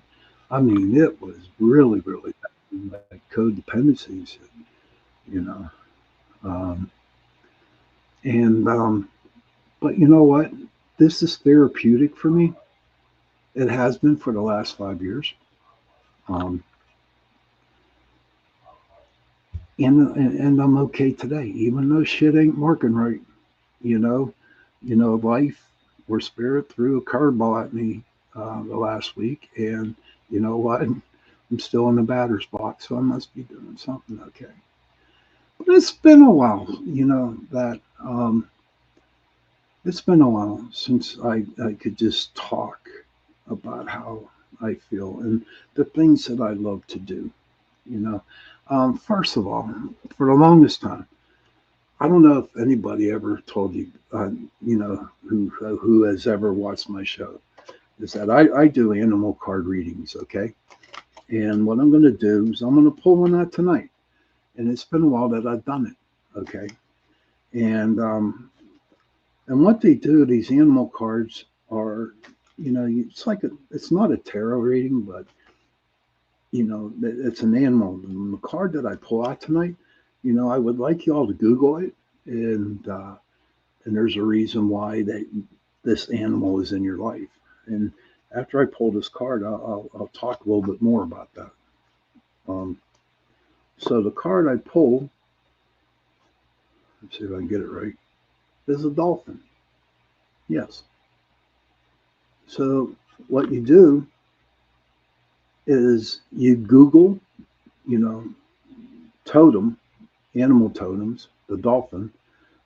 I mean, it was really, really bad, like codependencies, you know. Um, and But you know what? This is therapeutic for me. It has been for the last 5 years. Um, and I'm okay today, even though shit ain't working right. You know, life or spirit threw a curveball at me the last week, and you know what? I'm still in the batter's box, so I must be doing something okay. But it's been a while, that it's been a while since I could just talk about how I feel and the things that I love to do. You know, first of all, for the longest time, I don't know if anybody ever told you, who has ever watched my show, is that I do animal card readings, okay? And what I'm going to do is I'm going to pull one out tonight, and it's been a while that I've done it, okay? And what they do, these animal cards are, it's not a tarot reading, but it's an animal. And the card that I pull out tonight, I would like you all to Google it, and there's a reason why this animal is in your life. And after I pull this card, I'll talk a little bit more about that. Um, so the card I pull, let's see if I can get it right, is a dolphin. Yes. So what you do is you Google, you know, totem, animal totems, the dolphin,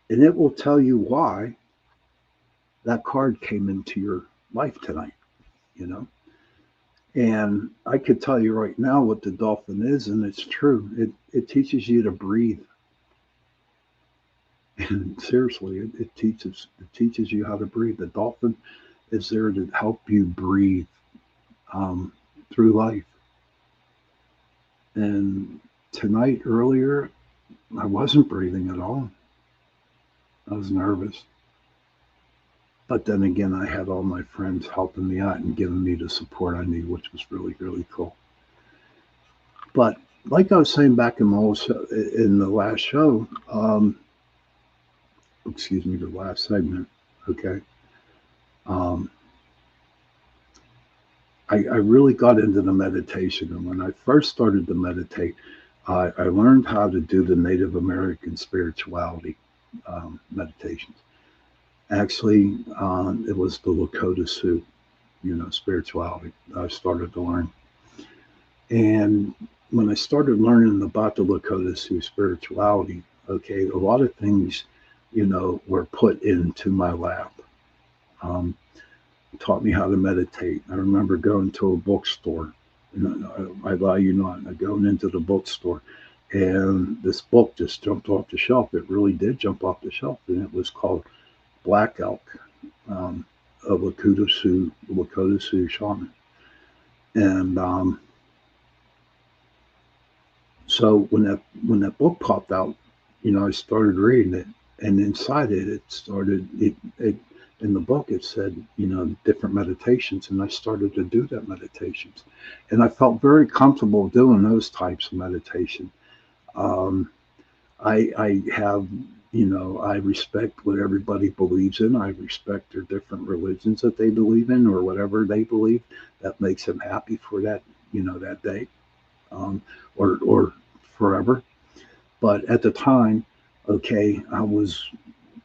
and it will tell you why that card came into your life tonight, you know. And I could tell you right now what the dolphin is, and it's true. It teaches you to breathe. And seriously, it teaches you how to breathe. The dolphin is there to help you breathe um, through life. And tonight earlier, I wasn't breathing at all. I was nervous. But then again, I had all my friends helping me out and giving me the support I need, which was really, really cool. But like I was saying back in in the last show, excuse me, the last segment, okay, um, I really got into the meditation. And when I first started to meditate, I learned how to do the Native American spirituality meditations. Actually, it was the Lakota Sioux, spirituality I started to learn. And when I started learning about the Lakota Sioux spirituality, okay, a lot of things, were put into my lap. Um, Taught me how to meditate. I remember going to a bookstore. I lie you not. I going into the bookstore, and this book just jumped off the shelf. It really did jump off the shelf, and it was called Black Elk, of Lakota Sioux shaman. And so when that book popped out, I started reading it, and inside it started it in the book it said different meditations, and I started to do that meditations, and I felt very comfortable doing those types of meditation. Um, I have I respect what everybody believes in. I respect their different religions that they believe in or whatever they believe that makes them happy for that that day, um, or forever. But at the time, okay, I was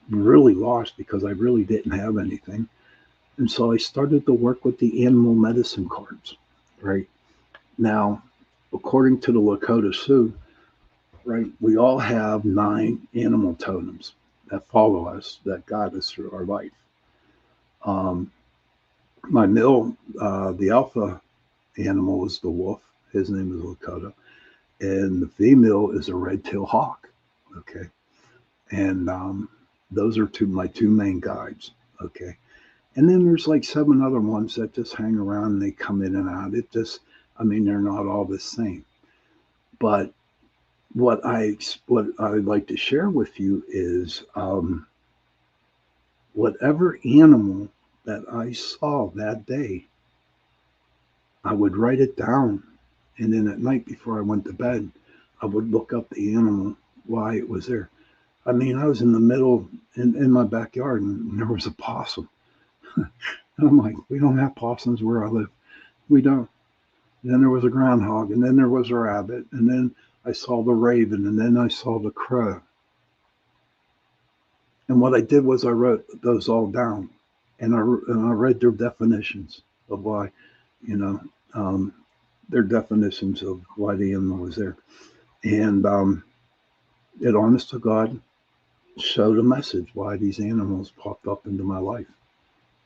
really lost because I really didn't have anything. And so I started to work with the animal medicine cards, right? Now, according to the Lakota Sioux, right, we all have 9 animal totems that follow us, that guide us through our life. Um, my mill, the alpha animal is the wolf. His name is Lakota. And the female is a red-tailed hawk. Okay. And those are my two main guides. Okay. And then there's like 7 other ones that just hang around and they come in and out. They're not all the same. But what I'd like to share with you is whatever animal that I saw that day, I would write it down, and then at night before I went to bed, I would look up the animal, why it was there. I mean, I was in the middle in my backyard, and there was a possum. And I'm like, we don't have possums where I live. We don't. And then there was a groundhog, and then there was a rabbit, and then I saw the raven, and then I saw the crow. And what I did was I wrote those all down, and I read their definitions of why, you know, um, their definitions of why the animal was there, and it, honest to God, showed a message why these animals popped up into my life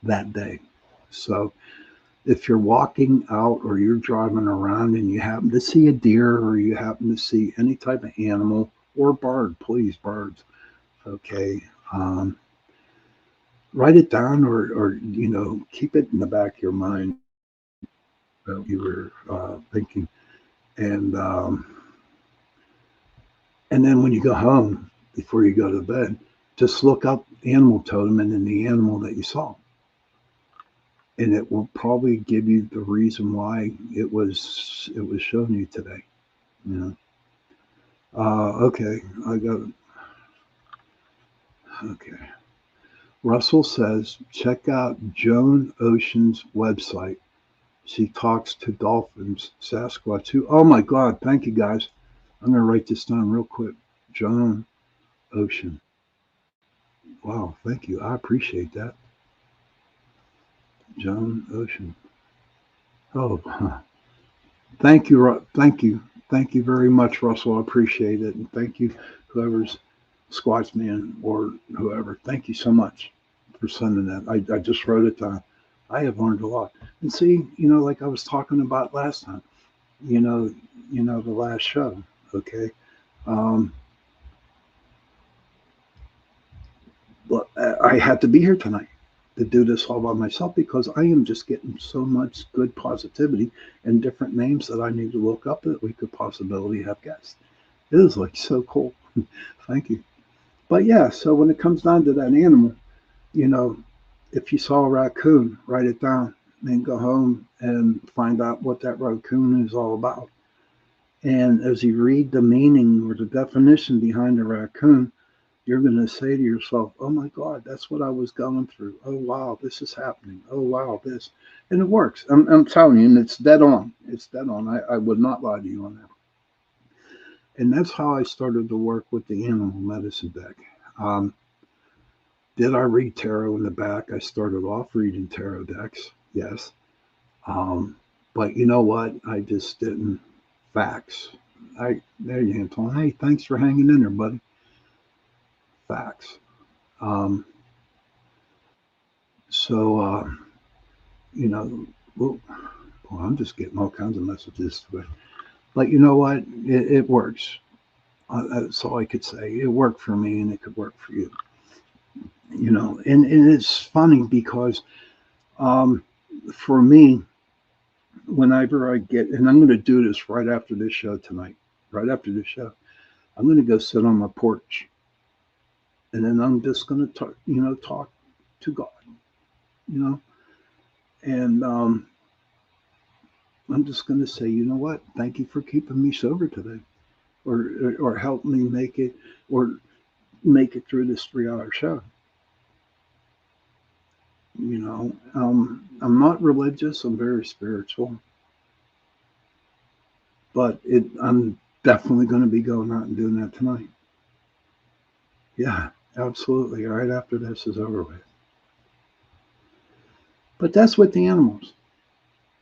that day. So if you're walking out or you're driving around and you happen to see a deer or you happen to see any type of animal or bird, please, birds, okay, write it down or keep it in the back of your mind that you were thinking. And and then when you go home, before you go to bed, just look up animal totem and then the animal that you saw. And it will probably give you the reason why it was shown you today. You know. Okay, I got it. Okay. Russell says, check out Joan Ocean's website. She talks to dolphins, Sasquatch too. Oh my God! Thank you guys. I'm gonna write this down real quick. Joan Ocean. Wow, thank you. I appreciate that. Joan Ocean. Oh, thank you. Thank you. Thank you very much, Russell. I appreciate it. And thank you, whoever's Squatsman or whoever. Thank you so much for sending that. I just wrote it down. I have learned a lot. And see, like I was talking about last time, you know, the last show, okay? Um, but I had to be here tonight to do this all by myself because I am just getting so much good positivity and different names that I need to look up that we could possibly have guests. It is like so cool. Thank you. But yeah, so when it comes down to that animal, you know, if you saw a raccoon, write it down and go home and find out what that raccoon is all about. And as you read the meaning or the definition behind the raccoon, you're going to say to yourself, oh my God, that's what I was going through. Oh wow, this is happening. Oh wow, this. And it works. I'm telling you, and it's dead on. It's dead on. I would not lie to you on that. And that's how I started to work with the animal medicine deck. Um, did I read tarot in the back? I started off reading tarot decks, yes. Um, but you know what? I just didn't. Facts. There you, Antoine. Hey, thanks for hanging in there, buddy. Facts. Um, so, you know, well, I'm just getting all kinds of messages. But you know what? It works. That's all I could say. It worked for me, and it could work for you. And it's funny because um, for me, whenever I get, and I'm going to do this right after this show tonight, right after this show, I'm going to go sit on my porch, and then I'm just going to talk, talk to God, you know, and I'm just going to say, you know what? Thank you for keeping me sober today, or help me make it, or make it through this 3 hour show. I'm not religious. I'm very spiritual, but I'm definitely going to be going out and doing that tonight. Yeah, absolutely. Right after this is over with. But that's with the animals.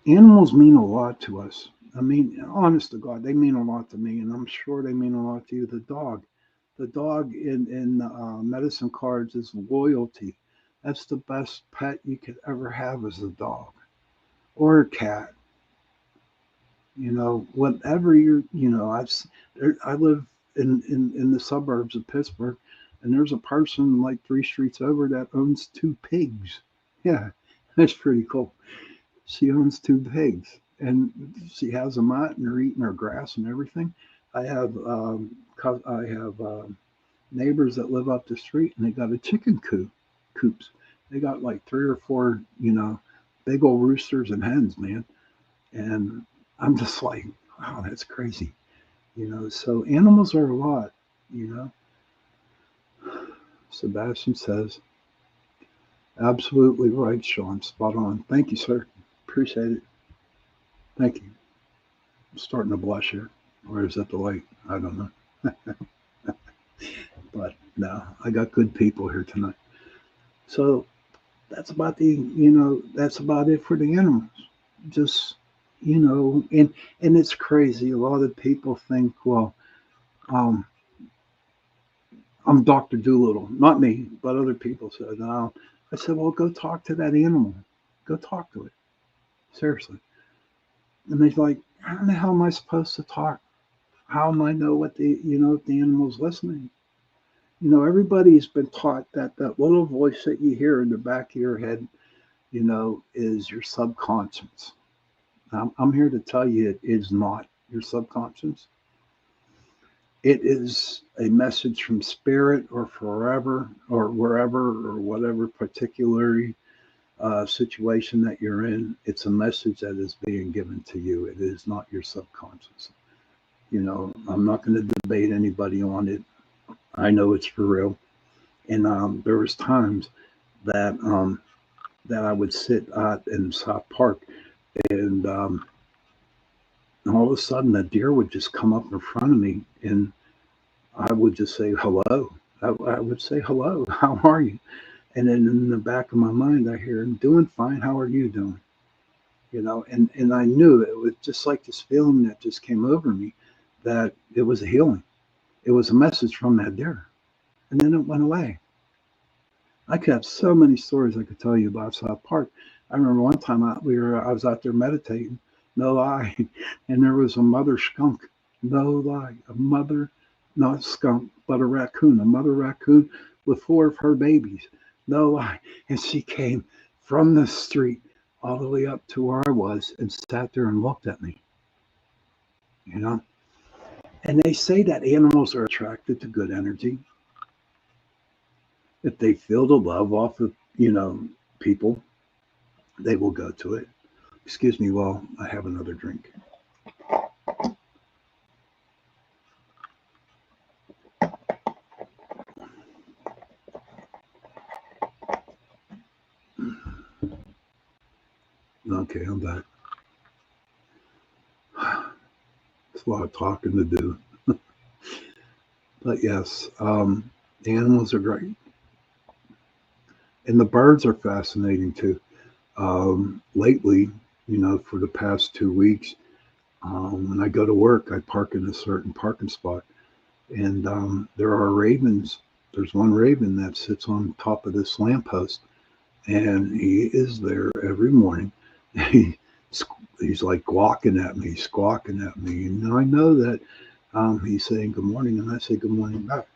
Animals mean a lot to us. I mean, honest to God, they mean a lot to me, and I'm sure they mean a lot to you. The dog in medicine cards is loyalty. That's the best pet you could ever have is a dog or a cat. Whatever I live in the suburbs of Pittsburgh, and there's a person like 3 streets over that owns 2 pigs. Yeah, that's pretty cool. She owns 2 pigs, and she has them out, and they're eating their grass and everything. I have neighbors that live up the street, and they got a chicken coops. They got like 3 or 4, big old roosters and hens, man. And I'm just like, wow, that's crazy. So animals are a lot, you know. Sebastian says, absolutely right, Sean. Spot on. Thank you, sir. Appreciate it. Thank you. I'm starting to blush here. Or is that the light? I don't know. But no, I got good people here tonight. So that's about it for the animals. Just, and it's crazy. A lot of people think, well, um, I'm Dr. Doolittle. Not me, but other people said, no. I said, well, go talk to that animal. Go talk to it. Seriously. And they're like, how the hell am I supposed to talk? How am I know what if the animal's listening? Everybody's been taught that that little voice that you hear in the back of your head, is your subconscious. I'm here to tell you it is not your subconscious. It is a message from spirit or forever or wherever or whatever particular situation that you're in. It's a message that is being given to you. It is not your subconscious. I'm not going to debate anybody on it. I know it's for real. And there was times that that I would sit out in South Park, and all of a sudden a deer would just come up in front of me, and I would just say hello. I would say hello. How are you? And then in the back of my mind, I hear, "I'm doing fine. How are you doing?" And I knew it was just like this feeling that just came over me. that it was a healing. It was a message from that deer. And then it went away. I could have so many stories I could tell you about South Park. I remember one time I was out there meditating, no lie, and there was a mother skunk, no lie, a mother, not skunk, but a raccoon, a mother raccoon with four of her babies, no lie, and she came from the street all the way up to where I was and sat there and looked at me, you know. And they say that animals are attracted to good energy if they feel the love off of people, they will go to it. Excuse me while I have another drink. Okay, I'm back. It's a lot of talking to do. But yes, the animals are great. And the birds are fascinating too. Lately, for the past 2 weeks, when I go to work, I park in a certain parking spot. And there are ravens. There's one raven that sits on top of this lamppost, and he is there every morning. He, he's like squawking at me, and I know that he's saying good morning, and I say good morning back.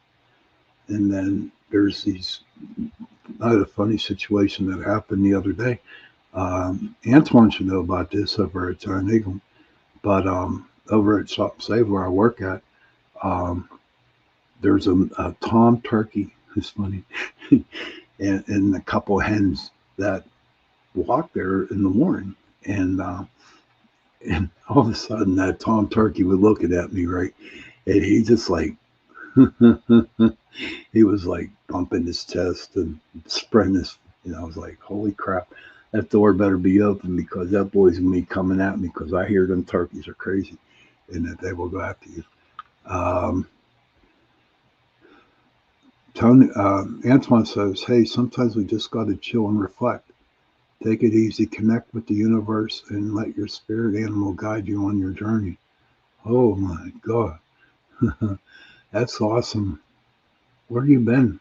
And then there's I had a funny situation that happened the other day. Antoine should know about this over at Giant Eagle, but over at Shop and Save where I work at, um, there's a tom turkey. It's funny, and a couple of hens that walk there in the morning, and all of a sudden that tom turkey was looking at me, right, and he just like he was like bumping his chest and spreading his, I was like, holy crap, that door better be open because that boy's gonna be coming at me because I hear them turkeys are crazy and that they will go after you. Um, Tony, Antoine says, hey, sometimes we just got to chill and reflect. Take it easy, connect with the universe, and let your spirit animal guide you on your journey. Oh my God. That's awesome. Where you been?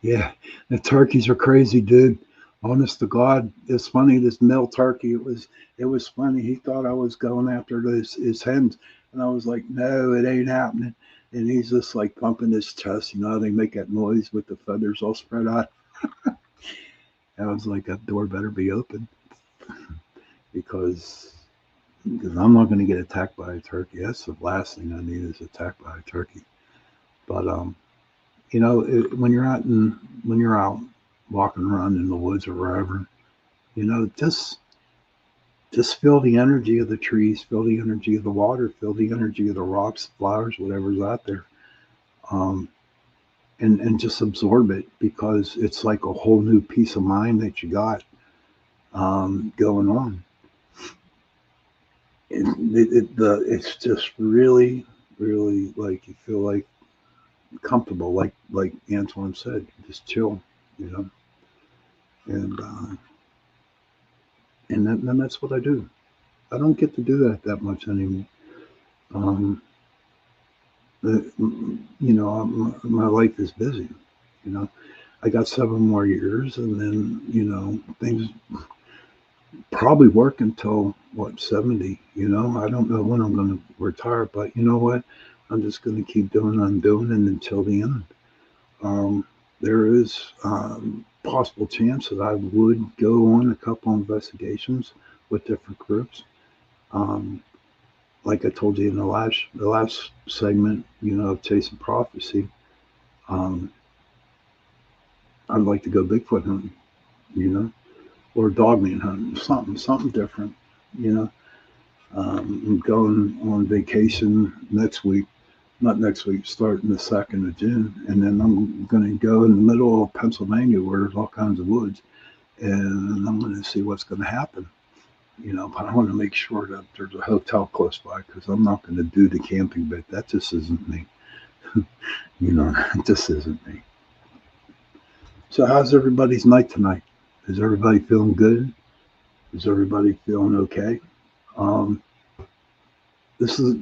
Yeah, the turkeys are crazy, dude. Honest to God, it's funny. This male turkey, it was funny. He thought I was going after his hens, and I was like, no, it ain't happening. And he's just like pumping his chest. You know how they make that noise with the feathers all spread out. And I was like, that door better be open because I'm not going to get attacked by a turkey. That's the last thing I need is attacked by a turkey. But when you're out walking around in the woods or wherever, just feel the energy of the trees, feel the energy of the water, feel the energy of the rocks, flowers, whatever's out there, um, and just absorb it because it's like a whole new peace of mind that you got going on. It's just really, really like you feel like comfortable, like Antoine said, just chill, you know, and then that's what I do. I don't get to do that much anymore. Um, my life is busy. You know, I got 7 more years, and then things probably work until what 70. I don't know when I'm going to retire, but you know what? I'm just going to keep doing what I'm doing, and until the end. Um, there is possible chance that I would go on a couple investigations with different groups. Um, like I told you in the last segment, of Chasing Prophecy, um, I'd like to go Bigfoot hunting, you know, or dogman hunting, something different, you know. I'm going on vacation next week, not next week, starting the 2nd of June, and then I'm going to go in the middle of Pennsylvania where there's all kinds of woods, and I'm going to see what's going to happen. But I want to make sure that there's a hotel close by because I'm not going to do the camping bit. That just isn't me. It just isn't me. So, how's everybody's night tonight? Is everybody feeling good? Is everybody feeling okay? Um, this is,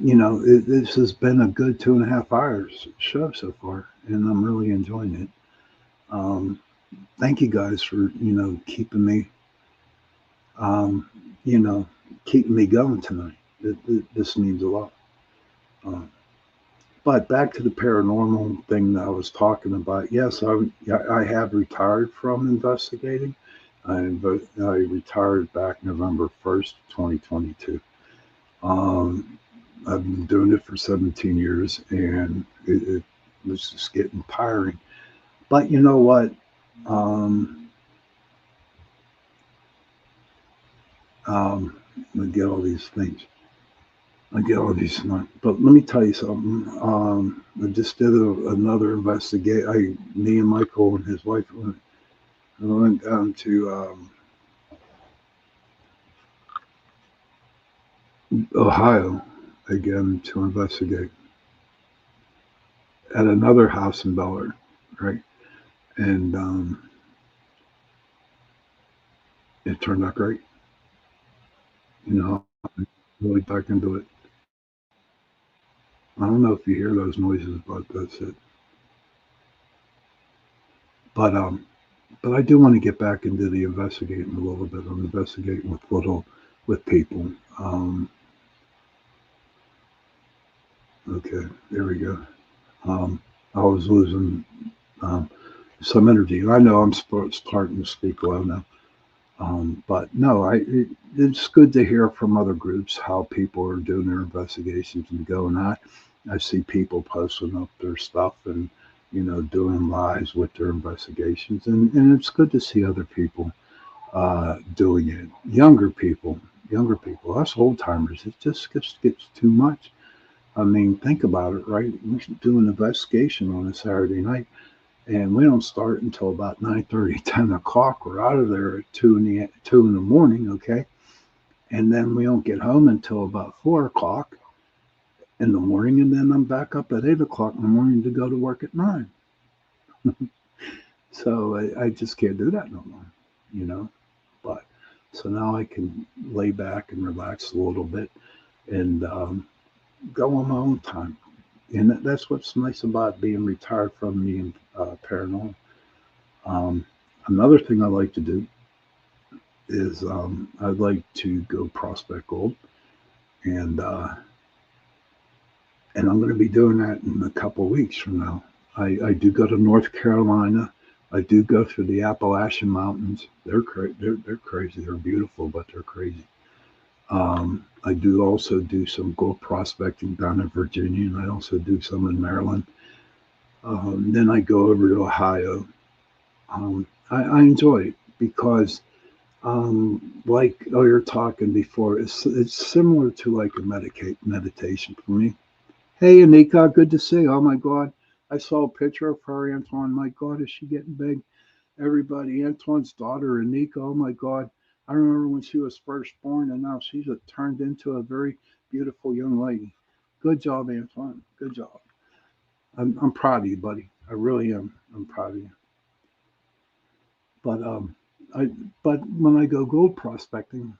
this has been a good 2.5 hours show so far, and I'm really enjoying it. Um, Thank you guys for, keeping me, um, you know, keeping me going tonight. This means a lot. Um, but back to the paranormal thing that I was talking about. Yes, I have retired from investigating. I retired back November 1st, 2022. Um, I've been doing it for 17 years, and it was just getting tiring. But you know what? Um, I get all these things. I get all these things. But let me tell you something. I just did another investigate. Me and Michael and his wife went down to Ohio again to investigate at another house in Bel Air, right? And it turned out great. Really back into it. I don't know if you hear those noises, but that's it. But but I do want to get back into the investigating a little bit. I'm investigating with people. Um, okay, there we go. Um, I was losing um, some energy. I know I'm starting to speak low now. But no, it's good to hear from other groups how people are doing their investigations and going on. I see people posting up their stuff and doing lives with their investigations, and it's good to see other people doing it. Younger people, us old timers, it just gets too much. I mean, think about it, right? We should do an investigation on a Saturday night, and we don't start until about 9:30, 10 o'clock. We're out of there at 2 in the morning, okay, and then we don't get home until about 4 o'clock in the morning, and then I'm back up at 8 o'clock in the morning to go to work at 9. So I just can't do that no more, you know. But so now I can lay back and relax a little bit and go on my own time, and that's what's nice about being retired from the paranormal. Um, Another thing I like to do is I'd like to go prospect gold, and I'm going to be doing that in a couple of weeks from now. I do go to North Carolina. I do go through the Appalachian Mountains. They're crazy. They're beautiful, but they're crazy. I do also do some gold prospecting down in Virginia, and I also do some in Maryland. Then I go over to Ohio. I enjoy it because like you're talking before, it's similar to like a meditation for me. Hey, Anika, good to see you. Oh my God, I saw a picture of her, Antoine. My God, is she getting big? Everybody, Antoine's daughter, Anika. Oh my God, I remember when she was first born, and now she's turned into a very beautiful young lady. Good job, Antoine. Good job. I'm proud of you, buddy. I really am. I'm proud of you. But I but when I go gold prospecting,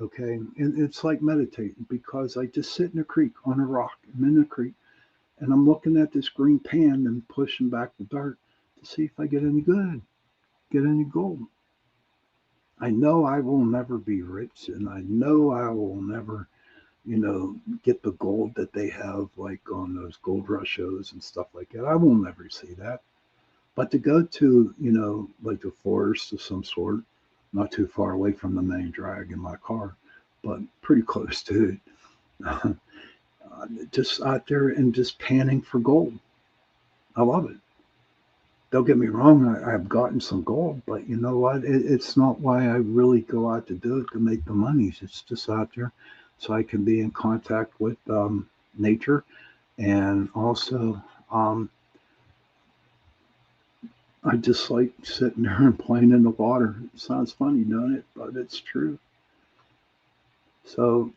okay, and it's like meditating because I just sit in a creek on a rock. I'm in the creek and I'm looking at this green pan and pushing back the dirt to see if I get any gold. I know I will never be rich, and I know I will never, get the gold that they have like on those gold rush shows and stuff like that. I will never see that. But to go to, like a forest of some sort, not too far away from the main drag in my car, but pretty close to it, just out there and just panning for gold. I love it. Don't get me wrong, I've gotten some gold, but you know what? It's not why I really go out to do it to make the monies. It's just out there so I can be in contact with nature, and also um, I just like sitting there and playing in the water. It sounds funny, doesn't it? But it's true. So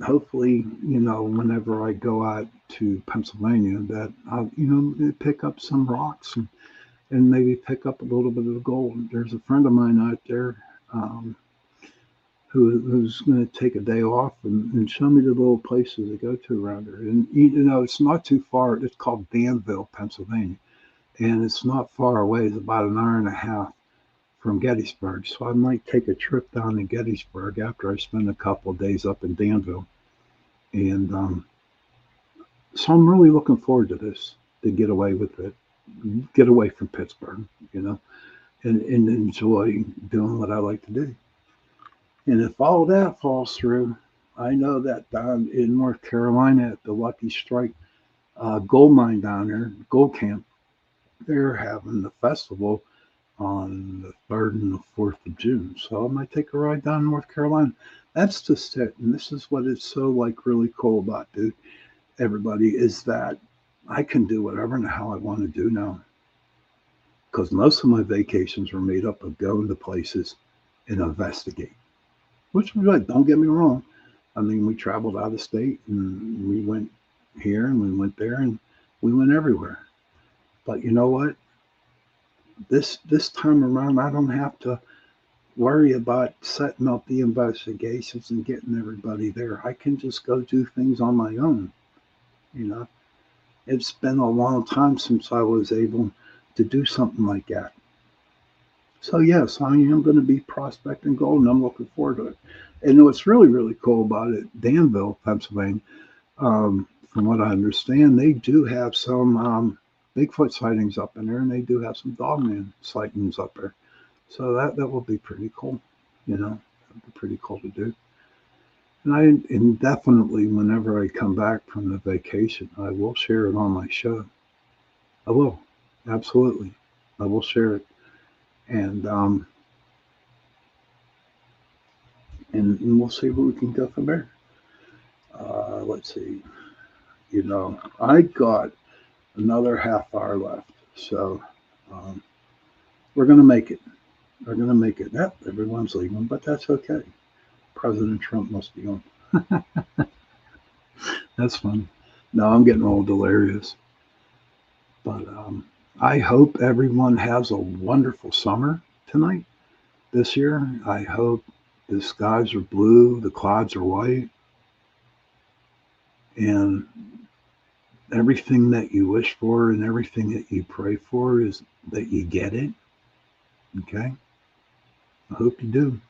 hopefully, whenever I go out to Pennsylvania, that I'll, pick up some rocks and maybe pick up a little bit of gold. There's a friend of mine out there. Um, who's going to take a day off and show me the little places to go to around here. And it's not too far. It's called Danville, Pennsylvania, and it's not far away. It's about an hour and a half from Gettysburg. So I might take a trip down to Gettysburg after I spend a couple of days up in Danville. And so I'm really looking forward to this, to get away with it, get away from Pittsburgh, you know, and enjoy doing what I like to do. And if all that falls through, I know that down in North Carolina at the Lucky Strike gold mine down there, gold camp, they're having the festival on the 3rd and the 4th of June. So I might take a ride down to North Carolina. That's just it. And this is what is so like really cool about dude, everybody is that I can do whatever the hell I want to do now. Because most of my vacations were made up of going to places and investigate. Which was right, don't get me wrong. I mean, we traveled out of state and we went here and we went there and we went everywhere. But you know what? This time around, I don't have to worry about setting up the investigations and getting everybody there. I can just go do things on my own. You know, it's been a long time since I was able to do something like that. So yes, I am going to be prospecting gold, and I'm looking forward to it. And what's really really cool about it, Danville, Pennsylvania, from what I understand, they do have some Bigfoot sightings up in there, and they do have some dogman sightings up there. So that will be pretty cool. You know, that'd be pretty cool to do. And definitely, whenever I come back from the vacation, I will share it on my show. I will, absolutely, I will share it, and and we'll see where we can go from there. Let's see. I got another half hour left, so um, we're gonna make it. We're gonna make it. Yep, everyone's leaving, but that's okay. President Trump must be on. That's fun. No, I'm getting all delirious. But I hope everyone has a wonderful summer tonight this year. I hope the skies are blue, the clouds are white, and everything that you wish for and everything that you pray for is that you get it. Okay? I hope you do.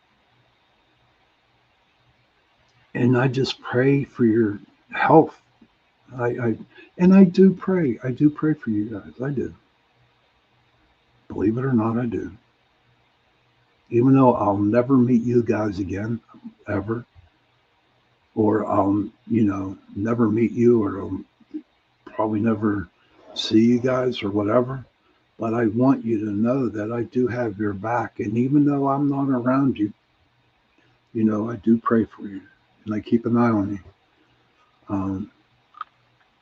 And I just pray for your health. I and I do pray. I do pray for you guys. I do. Believe it or not, I do. Even though I'll never meet you guys again, ever, or I'll, never meet you, or I'll probably never see you guys, or whatever. But I want you to know that I do have your back. And even though I'm not around you, I do pray for you and I keep an eye on you. Um,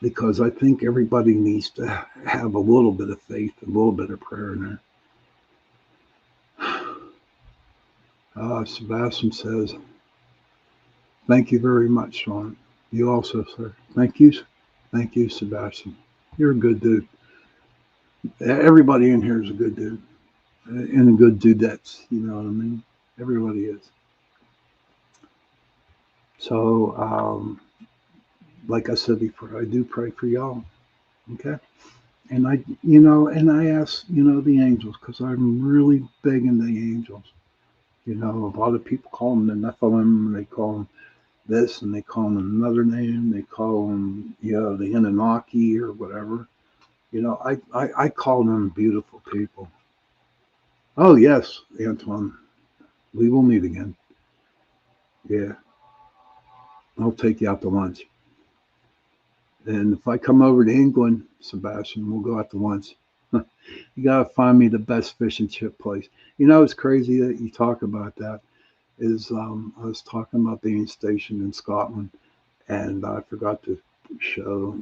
because I think everybody needs to have a little bit of faith, a little bit of prayer in there. Sebastian says, thank you very much, Sean. You also, sir. Thank you. Thank you, Sebastian. You're a good dude. Everybody in here is a good dude. And a good dudettes. You know what I mean? Everybody is. So, like I said before, I do pray for y'all. Okay? And I ask, the angels, because I'm really big into the angels. A lot of people call them the Nephilim, they call them this, and they call them another name. They call them, the Anunnaki or whatever. I call them beautiful people. Oh, yes, Antoine, we will meet again. Yeah, I'll take you out to lunch. And if I come over to England, Sebastian, we'll go out to lunch. You got to find me the best fish and chip place. It's crazy that you talk about that. Is I was talking about being stationed in Scotland, and I forgot to show,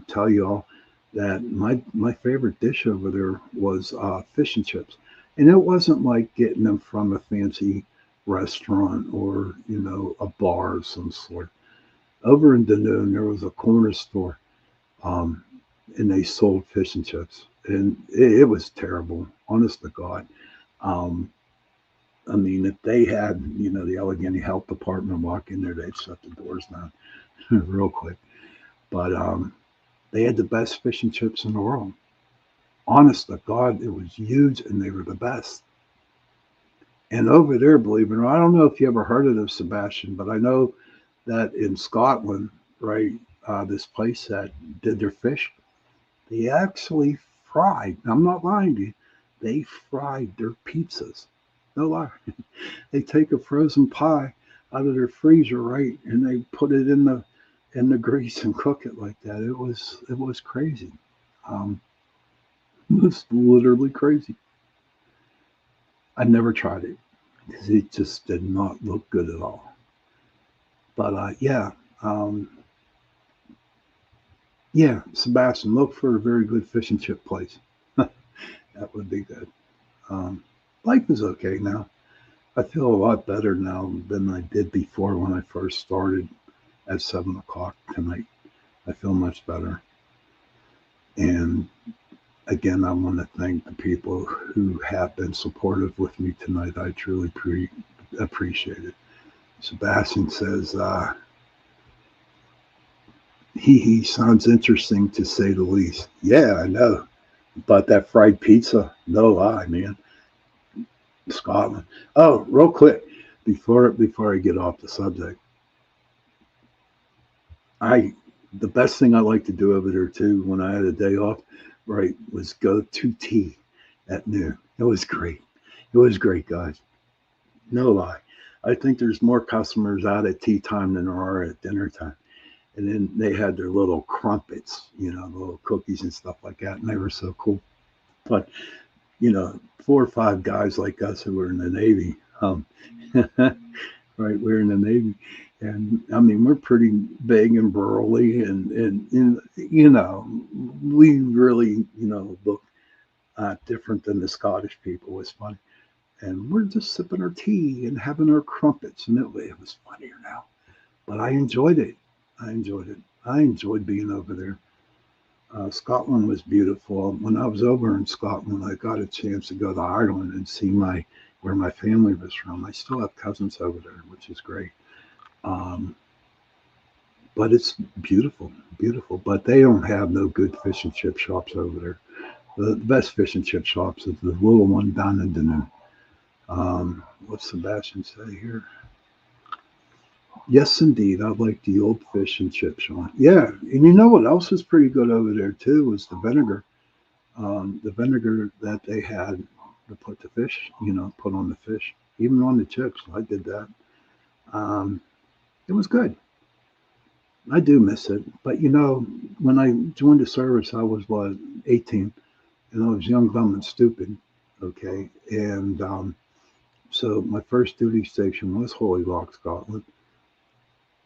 tell you all that my favorite dish over there was fish and chips, and it wasn't like getting them from a fancy restaurant or a bar of some sort. Over in Dunoon, there was a corner store, um, and they sold fish and chips, and it was terrible, honest to God. Um, I mean, if they had, the Allegheny Health Department walk in there, they'd shut the doors down real quick. But they had the best fish and chips in the world. Honest to God, it was huge, and they were the best. And over there, believe it or not, I don't know if you ever heard of this, Sebastian, but I know that in Scotland, right, this place that did their fish, they actually fried. I'm not lying to you. They fried their pizzas. No lie. They take a frozen pie out of their freezer, right, and they put it in the grease and cook it like that. It was crazy. Um, it was literally crazy. I never tried it because it just did not look good at all. But yeah, um, yeah, Sebastian, look for a very good fish and chip place. That would be good. Um, Life is okay now. I feel a lot better now than I did before when I first started at 7 o'clock tonight. I feel much better. And again, I want to thank the people who have been supportive with me tonight. I truly appreciate it. Sebastian says, he sounds interesting to say the least. Yeah, I know. But that fried pizza, no lie, man. Scotland. Oh, real quick, before I get off the subject, I the best thing I like to do over there too when I had a day off, right, was go to tea at noon. It was great. It was great, guys. No lie. I think there's more customers out at tea time than there are at dinner time. And then they had their little crumpets, little cookies and stuff like that, and they were so cool. But 4 or 5 guys like us who were in the Navy, right? We're in the Navy, and I mean we're pretty big and burly, and we really look different than the Scottish people. It's funny, and we're just sipping our tea and having our crumpets, and it was funnier now. But I enjoyed it. I enjoyed it. I enjoyed being over there. Scotland was beautiful. When I was over in Scotland, I got a chance to go to Ireland and see where my family was from. I still have cousins over there, which is great. Um, but it's beautiful, beautiful. But they don't have no good fish and chip shops over there. The best fish and chip shops is the little one down in Dunoon. What's Sebastian say here? Yes, indeed. I like the old fish and chip shop. Yeah, and you know what else is pretty good over there too was the vinegar. The vinegar that they had to put the fish, put on the fish, even on the chips. I did that. Um, it was good. I do miss it, but when I joined the service, I was what 18, and I was young, dumb, and stupid. Okay, and so my first duty station was Holyloch, Scotland.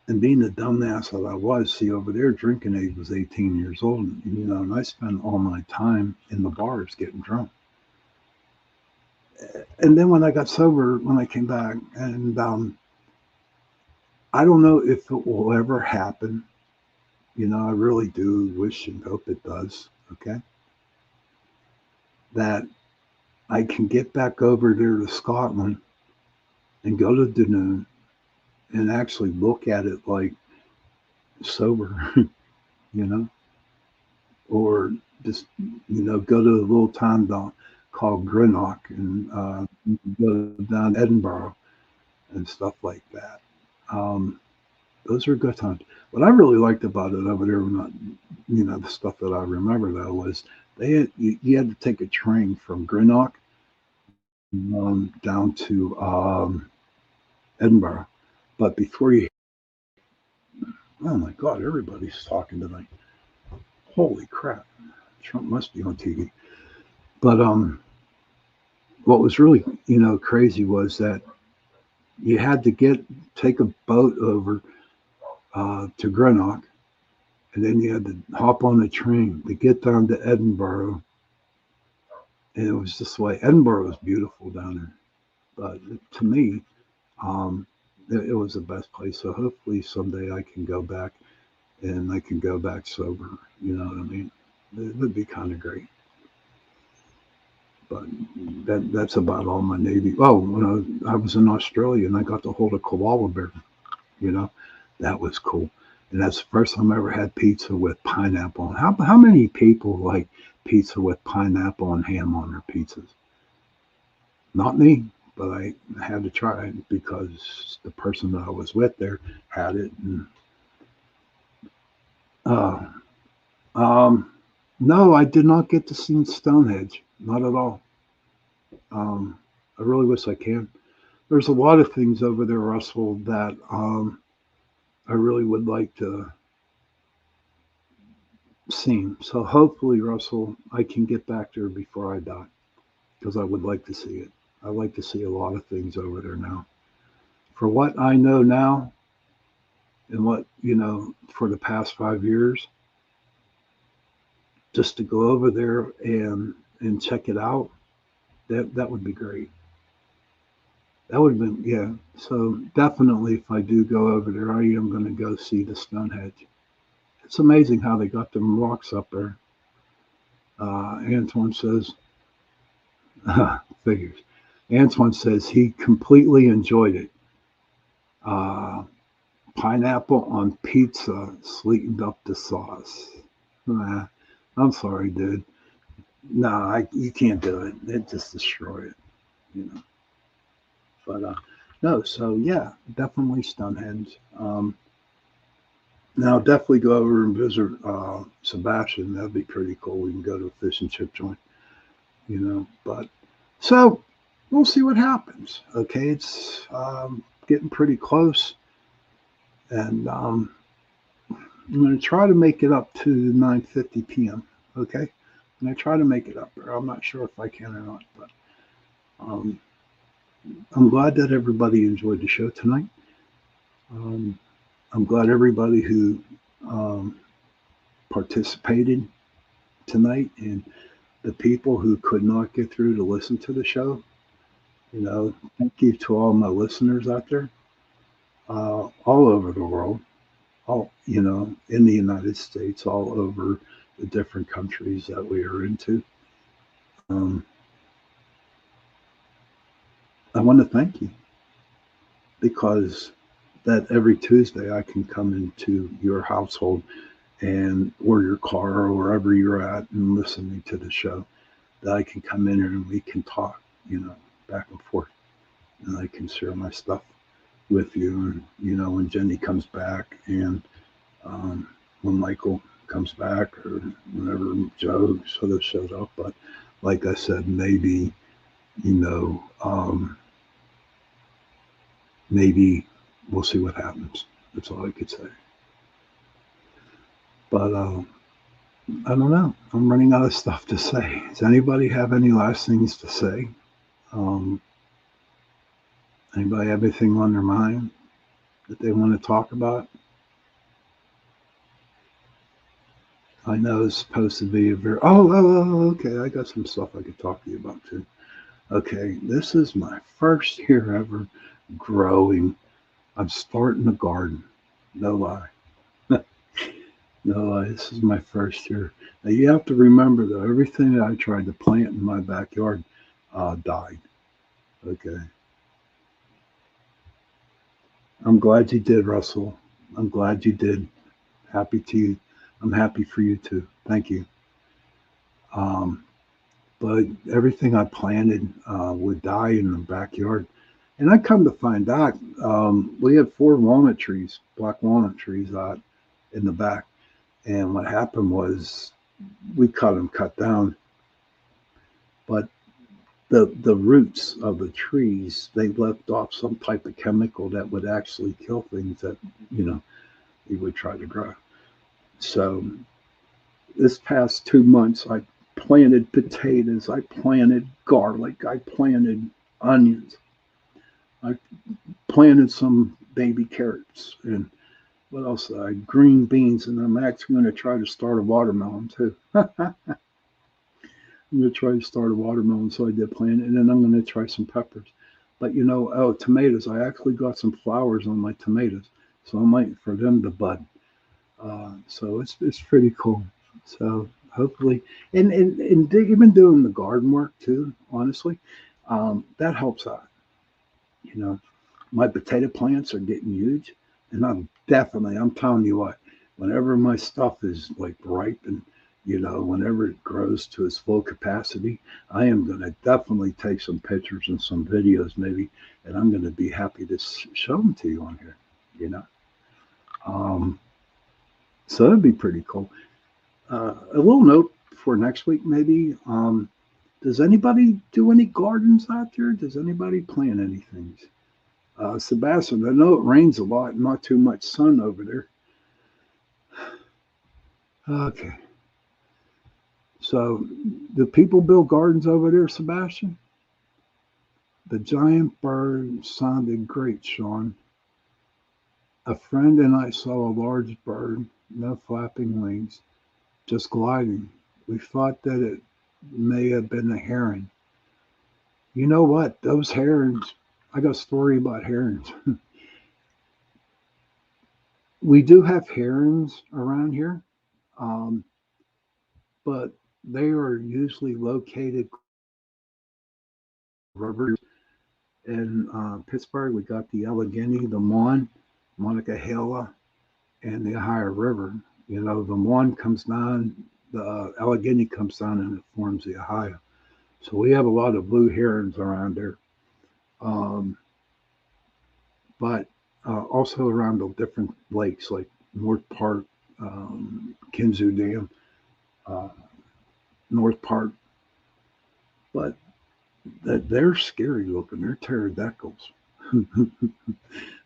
And being the dumbass that I was, see over there, drinking age was 18 years old, and I spent all my time in the bars getting drunk. And then when I got sober, when I came back, and I don't know if it will ever happen. I really do wish and hope it does. Okay, that I can get back over there to Scotland and go to Dunoon and actually look at it like sober, you know, or just go to a little town down called Greenock and go down to Edinburgh and stuff like that. Um, those are good times. What I really liked about it over there, not the stuff that I remember though, was you had to take a train from Greenock down to Edinburgh. But before you, oh my God, everybody's talking tonight. Holy crap, Trump must be on TV. But what was really crazy was that you had to take a boat over to Greenock, and then you had to hop on a train to get down to Edinburgh. And it was just like Edinburgh was beautiful down there, but to me, um, it was the best place. So hopefully someday I can go back and I can go back sober. You know what I mean? It would be kind of great. But that's about all my Navy. Oh, when I was in Australia and I got to hold a koala bear, you know, that was cool. And that's the first time I ever had pizza with pineapple. How many people like pizza with pineapple and ham on their pizzas? Not me, but I had to try it because the person that I was with there had it. And uh, um, no, I did not get to see Stonehenge. Not at all. Um, I really wish I can. There's a lot of things over there, Russell, that I really would like to see. So hopefully, Russell, I can get back there before I die because I would like to see it. I like to see a lot of things over there now. For what I know now, and what for the past 5 years, just to go over there and check it out, that would be great. That would have been, yeah. So definitely, if I do go over there, I am going to go see the Stonehenge. It's amazing how they got them rocks up there. Antoine says, figures. Antoine says he completely enjoyed it. Uh, Pineapple on pizza sweetened up the sauce. Nah, I'm sorry, dude. No, you can't do it. It just destroy it, you know. But no, so yeah, definitely Stonehenge. Now definitely go over and visit Sebastian. That'd be pretty cool. We can go to a fish and chip joint, you know. But so we'll see what happens. Okay, it's getting pretty close, and I'm going to try to make it up to 9:50 p.m. Okay, I'm going to try to make it up there. I'm not sure if I can or not, but um, I'm glad that everybody enjoyed the show tonight. Um, I'm glad everybody who um, participated tonight and the people who could not get through to listen to the show. Thank you to all my listeners out there, all over the world, all in the United States, all over the different countries that we are into. Um, I want to thank you because that every Tuesday I can come into your household and or your car or wherever you're at and listening to the show. That I can come in here and we can talk, back and forth, and I can share my stuff with you. And when Jenny comes back, and when Michael comes back, or whenever Joe sort of shows up. But like I said, maybe you know, um, maybe we'll see what happens. That's all I could say. But I don't know. I'm running out of stuff to say. Does anybody have any last things to say? Um, Anybody have anything on their mind that they want to talk about? I know it's supposed to be a very okay. I got some stuff I could talk to you about too. Okay, this is my first year ever growing. I'm starting a garden. No lie. No lie. This is my first year. Now you have to remember though, everything that I tried to plant in my backyard died. Okay. I'm glad you did, Russell. I'm glad you did. Happy to you. I'm happy for you too. Thank you. Um, but everything I planted would die in the backyard. And I come to find out we had four walnut trees, black walnut trees out in the back. And what happened was we cut down, but the roots of the trees they left off some type of chemical that would actually kill things that you know we would try to grow. So this past 2 months, I planted potatoes, I planted garlic, I planted onions, I planted some baby carrots, and what else? Green beans, and I'm actually going to try to start a watermelon too. I'm going to try to start a watermelon, so I did plant it, and then I'm going to try some peppers. But tomatoes. I actually got some flowers on my tomatoes, so I'm waiting for them to bud. So it's pretty cool. So hopefully, and even doing the garden work too, honestly, that helps out. You know, my potato plants are getting huge, and I'm telling you what, whenever my stuff is like ripe and whenever it grows to its full capacity, I am going to definitely take some pictures and some videos maybe, and I'm going to be happy to show them to you on here. You know, um, so that'd be pretty cool. A little note for next week, maybe. Does anybody do any gardens out there? Does anybody plant anything? Sebastian, I know it rains a lot, not too much sun over there. Okay, so do people build gardens over there, Sebastian? The giant bird sounded great, Sean. A friend and I saw a large bird, no flapping wings, just gliding. We thought that it may have been a heron. You know what? Those herons, I got a story about herons. We do have herons around here, um, but they are usually located rivers. In Pittsburgh, we got the Allegheny, the Mon, Monongahela, and the Ohio River. The Mon comes down, the Allegheny comes down, and it forms the Ohio. So we have a lot of blue herons around there, um, but also around the different lakes like North Park, Kinzu Dam, uh, North Park. But they're scary looking. They're pterodactyls.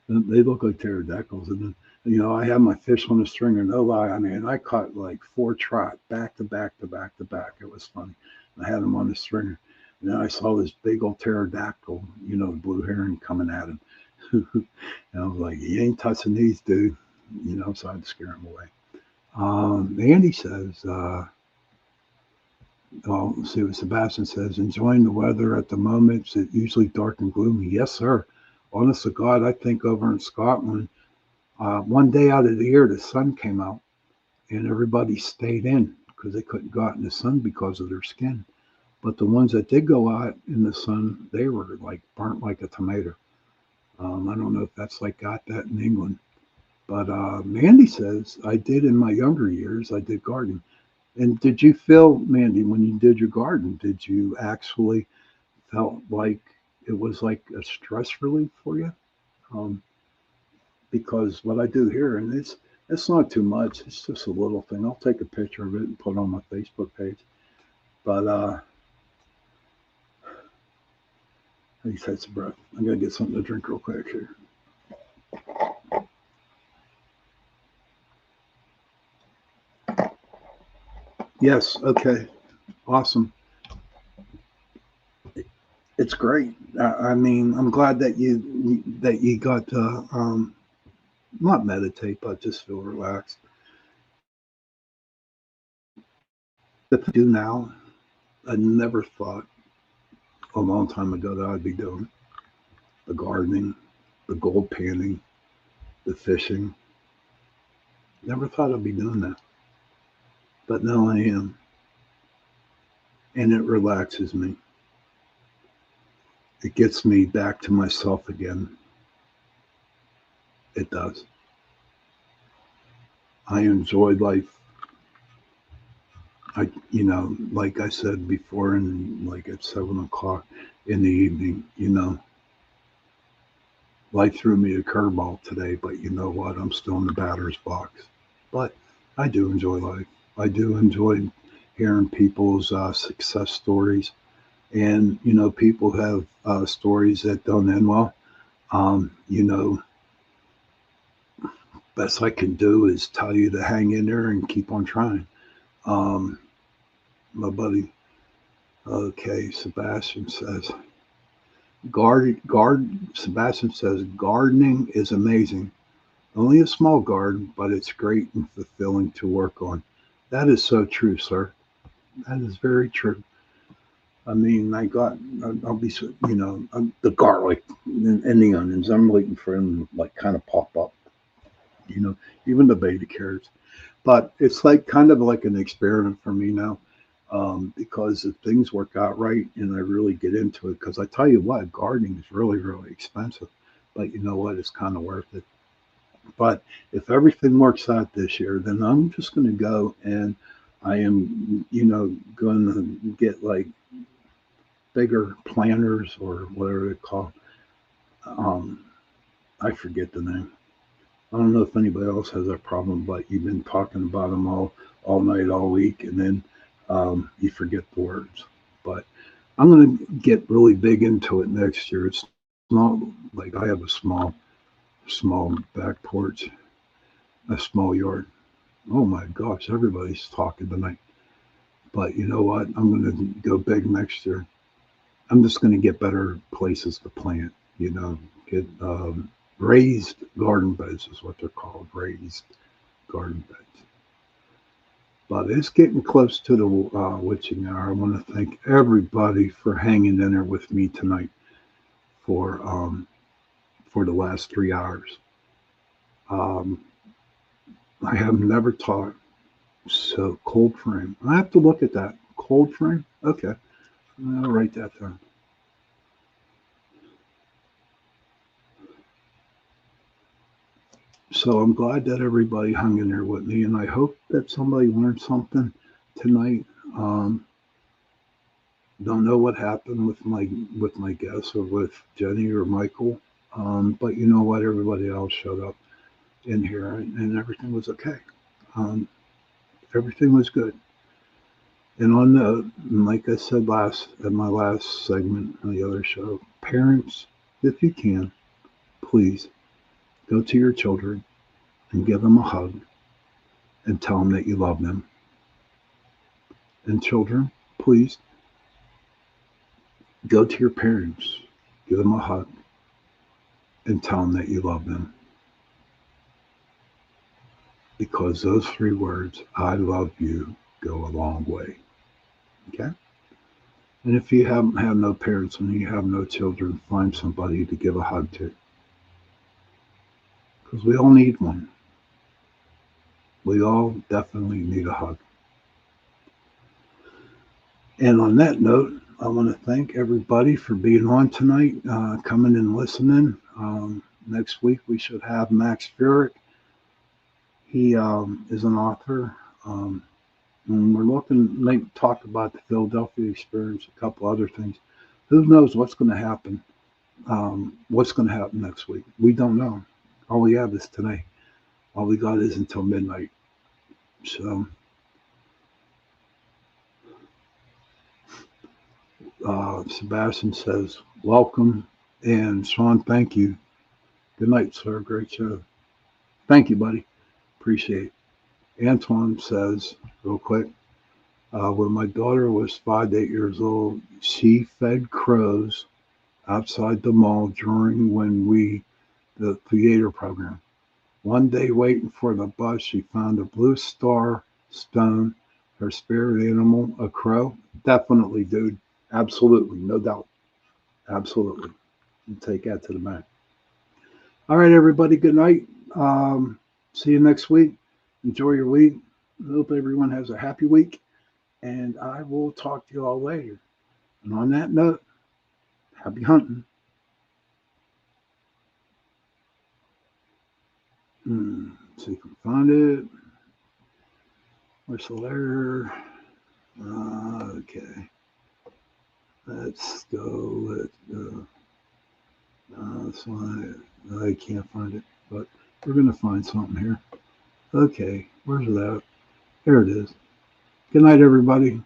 They look like pterodactyls. And then, I have my fish on a stringer. No lie. I mean, I caught like four trout back to back to back to back. It was funny. I had them on the stringer. And then I saw this big old pterodactyl, blue heron coming at him. And I was like, you ain't touching these, dude. So I had to scare him away. Andy says, well, let's see what Sebastian says. Enjoying the weather at the moment. It's usually dark and gloomy. Yes, sir. Honest to God, I think over in Scotland, one day out of the year, the sun came out and everybody stayed in because they couldn't go out in the sun because of their skin. But the ones that did go out in the sun, they were like burnt like a tomato. I don't know if that's like got that in England. But Mandy says, I did in my younger years, I did gardening. And did you feel, Mandy, when you did your garden, did you actually felt like it was like a stress relief for you? Um, because what I do here, and it's not too much. It's just a little thing. I'll take a picture of it and put it on my Facebook page. But he takes a breath. I gotta get something to drink real quick here. Yes. Okay. Awesome. It's great. I mean, I'm glad that you got to not meditate, but just feel relaxed. The thing I do now, I never thought a long time ago that I'd be doing the gardening, the gold panning, the fishing. Never thought I'd be doing that, but now I am, and it relaxes me. It gets me back to myself again. It does. I enjoy life. Like I said before, and like at 7 o'clock in the evening, life threw me a curveball today, but you know what? I'm still in the batter's box. But I do enjoy life. I do enjoy hearing people's success stories, and people have stories that don't end well. Um, you know, Best I can do is tell you to hang in there and keep on trying. Um, my buddy, okay, Sebastian says, Sebastian says, gardening is amazing. Only a small garden, but it's great and fulfilling to work on. That is so true, sir. That is very true. I mean, I'll be, the garlic and the onions. I'm waiting for them to like kind of pop up, you know, even the beta carrots. But it's like kind of like an experiment for me now, because if things work out right and I really get into it, because I tell you what, gardening is really, really expensive. But you know what? It's kind of worth it. But if everything works out this year, then I'm just going to go and I am, going to get like bigger planters or whatever they call. Um, I forget the name. I don't know if anybody else has that problem, but you've been talking about them all night, all week, and then you forget the words. But I'm going to get really big into it next year. It's not like I have a small back porch, a small yard. Oh my gosh, everybody's talking tonight. But you know what? I'm going to go big next year. I'm just going to get better places to plant. Get raised garden beds is what they're called, raised garden beds. But it's getting close to the witching hour. I want to thank everybody for hanging in there with me tonight for um, for the last 3 hours. Um, I have never taught so cold frame. I have to look at that cold frame. Okay, I'll write that down. So I'm glad that everybody hung in there with me, and I hope that somebody learned something tonight. Um, don't know what happened with my guests or with Jenny or Michael, but you know what? Everybody else showed up in here, and everything was okay. Um, everything was good. And on the, like I said last at my last segment on the other show, parents, if you can, please go to your children and give them a hug and tell them that you love them. And children, please go to your parents, give them a hug, and tell them that you love them. Because those 3 words, I love you, go a long way. Okay? And if you have no parents and you have no children, find somebody to give a hug to. Because we all need one. We all definitely need a hug. And on that note, I want to thank everybody for being on tonight, coming and listening. Next week we should have Max Furick. He is an author. And we're looking, like, talk about the Philadelphia experience, a couple other things. Who knows what's going to happen? What's going to happen next week? We don't know. All we have is today. All we got is until midnight. So, Sebastian says, welcome. And Sean, thank you. Good night, sir. Great show. Thank you, buddy. Appreciate it. Antoine says, real quick, when my daughter was 5 to 8 years old, she fed crows outside the mall during the theater program. One day, waiting for the bus, she found a blue star stone, her spirit animal, a crow. Definitely, dude. Absolutely. No doubt. Absolutely. You take that to the bank. All right, everybody. Good night. See you next week. Enjoy your week. I hope everyone has a happy week. And I will talk to you all later. And on that note, happy hunting. See if I can find it. Where's the letter? Okay. Let's go. Let's go. That's why I can't find it, but we're going to find something here. Okay. Where's that? There it is. Good night, everybody.